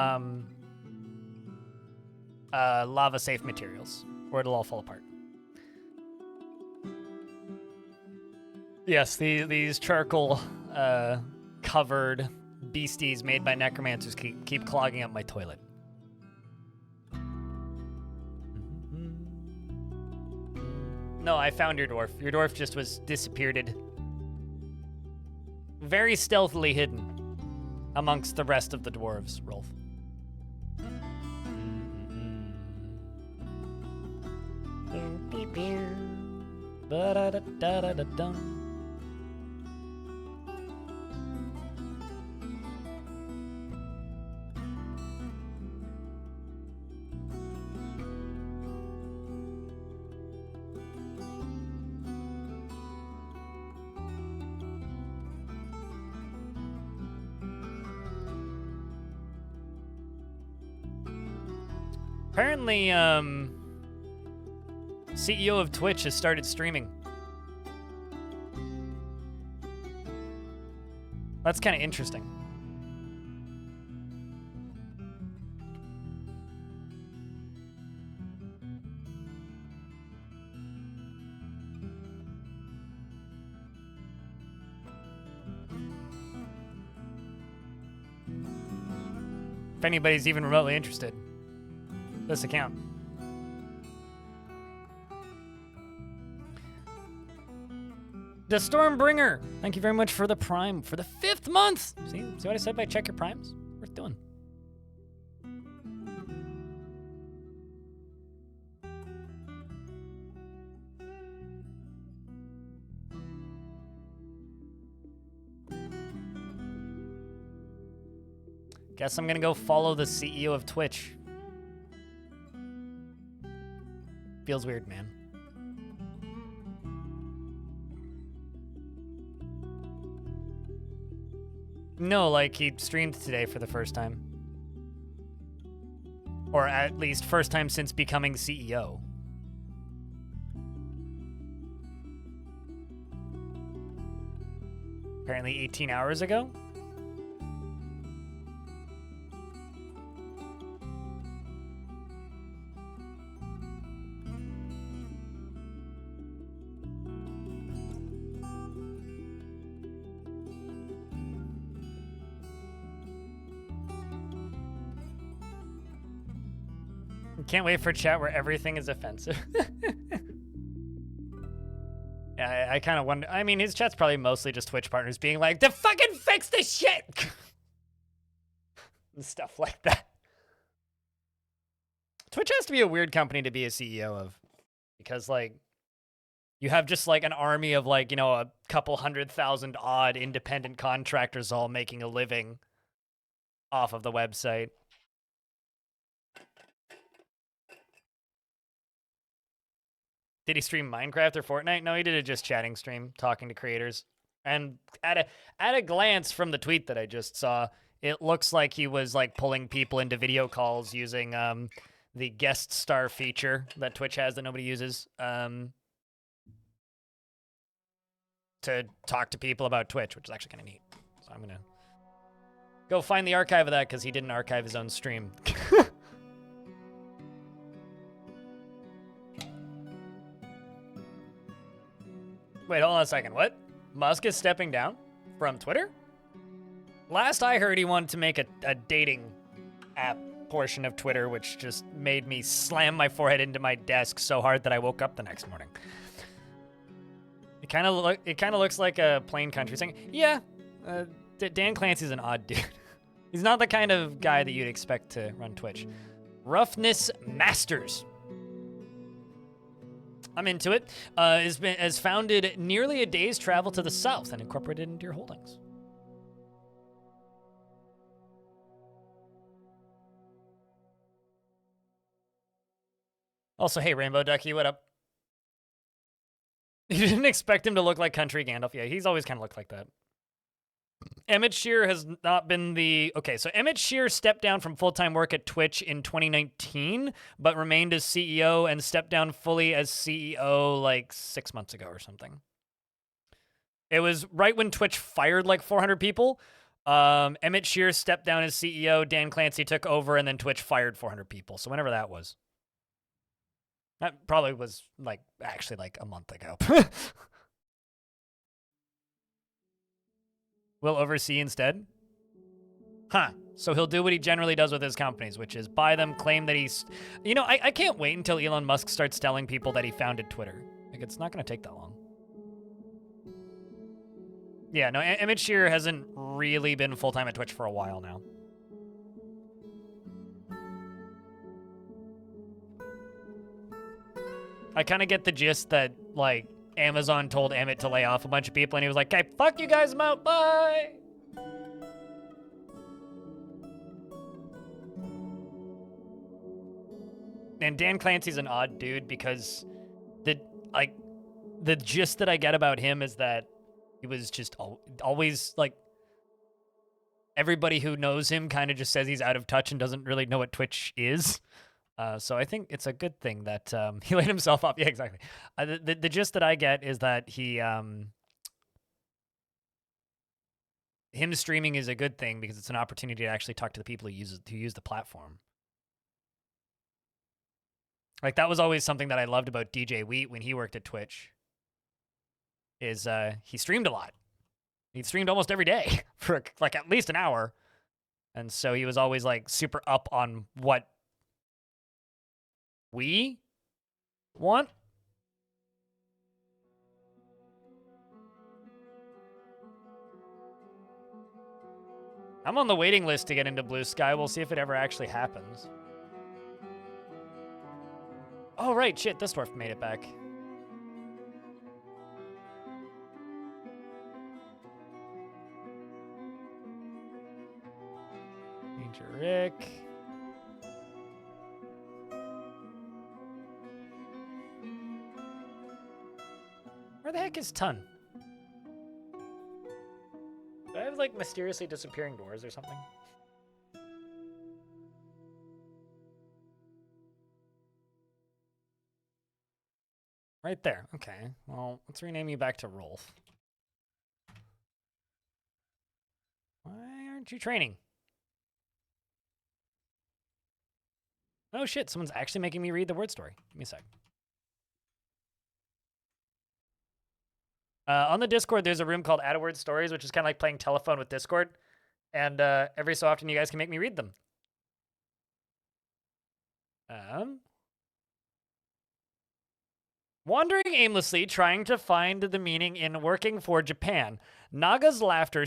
lava-safe materials, or it'll all fall apart. Yes, these charcoal covered beasties made by necromancers keep clogging up my toilet. No, I found your dwarf. Your dwarf just was disappeared. Very stealthily hidden amongst the rest of the dwarves, Rolf. Ba-da-da-da-da-dum. Apparently, CEO of Twitch has started streaming. That's kind of interesting. If anybody's even remotely interested. This account. The Stormbringer, thank you very much for the Prime for the 5th month. See what I said by check your Primes? Worth doing. Guess I'm gonna go follow the CEO of Twitch. Feels weird, man. No, like he streamed today for the first time. Or at least first time since becoming CEO. Apparently 18 hours ago? Can't wait for chat where everything is offensive. Yeah, I kind of wonder. I mean, his chat's probably mostly just Twitch partners being like, to fucking fix this shit! And stuff like that. Twitch has to be a weird company to be a CEO of. Because, like, you have just, like, an army of, like, you know, a couple 100,000 odd independent contractors all making a living off of the website. Did he stream Minecraft or Fortnite? No, he did a just chatting stream, talking to creators. And at a glance from the tweet that I just saw, it looks like he was like pulling people into video calls using the guest star feature that Twitch has that nobody uses to talk to people about Twitch, which is actually kind of neat. So I'm gonna go find the archive of that because he didn't archive his own stream. Wait, hold on a second. What? Musk is stepping down from Twitter? Last I heard, he wanted to make a dating app portion of Twitter, which just made me slam my forehead into my desk so hard that I woke up the next morning. It kind of looks like a plain country saying, yeah, Dan Clancy's an odd dude. He's not the kind of guy that you'd expect to run Twitch. Roughness Masters. I'm into it. Has founded nearly a day's travel to the south and incorporated into your holdings. Also, hey, Rainbow Ducky, what up? You didn't expect him to look like Country Gandalf. Yeah, he's always kind of looked like that. Emmett Shear has not been the... Okay, so Emmett Shear stepped down from full-time work at Twitch in 2019, but remained as CEO and stepped down fully as CEO like 6 months ago or something. It was right when Twitch fired like 400 people. Emmett Shear stepped down as CEO, Dan Clancy took over, and then Twitch fired 400 people. So whenever that was. That probably was like actually like a month ago. Will oversee instead? Huh. So he'll do what he generally does with his companies, which is buy them, claim that he's... You know, I can't wait until Elon Musk starts telling people that he founded Twitter. Like, it's not going to take that long. Yeah, no, Emmett Shear hasn't really been full-time at Twitch for a while now. I kind of get the gist that, like, Amazon told Emmett to lay off a bunch of people, and he was like, okay, fuck you guys, I'm out, bye! And Dan Clancy's an odd dude because the gist that I get about him is that he was just always, like, everybody who knows him kind of just says he's out of touch and doesn't really know what Twitch is. So I think it's a good thing that he laid himself up. Yeah, exactly. The gist that I get is that him streaming is a good thing because it's an opportunity to actually talk to the people who use the platform. Like, that was always something that I loved about DJ Wheat when he worked at Twitch. Is he streamed a lot. He streamed almost every day for like at least an hour, and so he was always like super up on what we want. I'm on the waiting list to get into Blue Sky. We'll see if it ever actually happens. Oh, right. Shit, this dwarf made it back. Major Rick. Where the heck is Tun? Do I have, like, mysteriously disappearing doors or something? Right there. Okay. Well, let's rename you back to Rolf. Why aren't you training? Oh shit, someone's actually making me read the word story. Give me a sec. On the Discord, there's a room called Add a Word Stories, which is kind of like playing telephone with Discord. And every so often, you guys can make me read them. Wandering aimlessly, trying to find the meaning in working for Japan, Naga's laughter